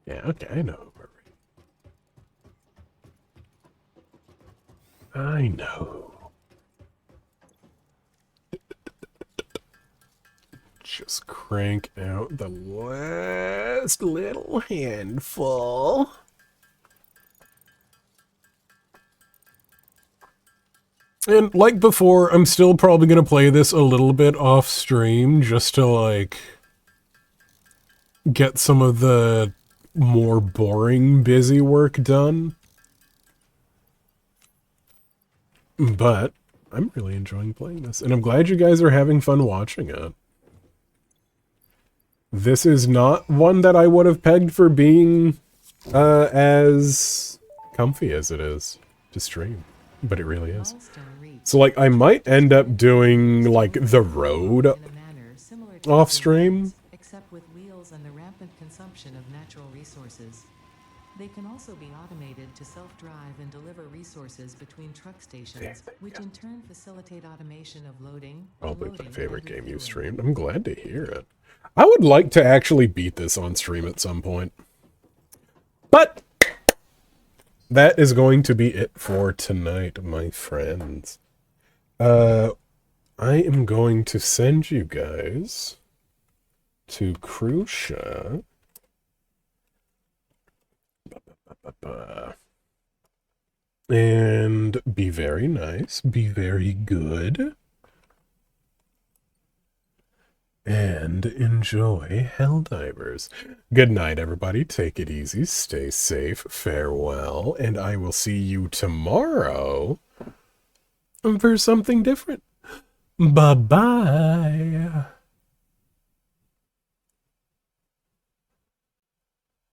Yeah, okay, I know. I know. Just crank out the last little handful. And like before, I'm still probably going to play this a little bit off stream just to, like, get some of the more boring busy work done. But I'm really enjoying playing this, and I'm glad you guys are having fun watching it. This is not one that I would have pegged for being as comfy as it is to stream, but it really is. So, like, I might end up doing, like, the road off stream. Except with wheels and the rampant consumption of natural resources. They can also be automated to self-drive and deliver resources between truck stations, which in turn facilitate automation of loading. Probably my favorite game you streamed. I'm glad to hear it. I would like to actually beat this on stream at some point. But that is going to be it for tonight, my friends. I am going to send you guys to Crucia. And be very nice, be very good, and enjoy Helldivers. Good night, everybody. Take it easy, stay safe, farewell, and I will see you tomorrow for something different. Bye-bye.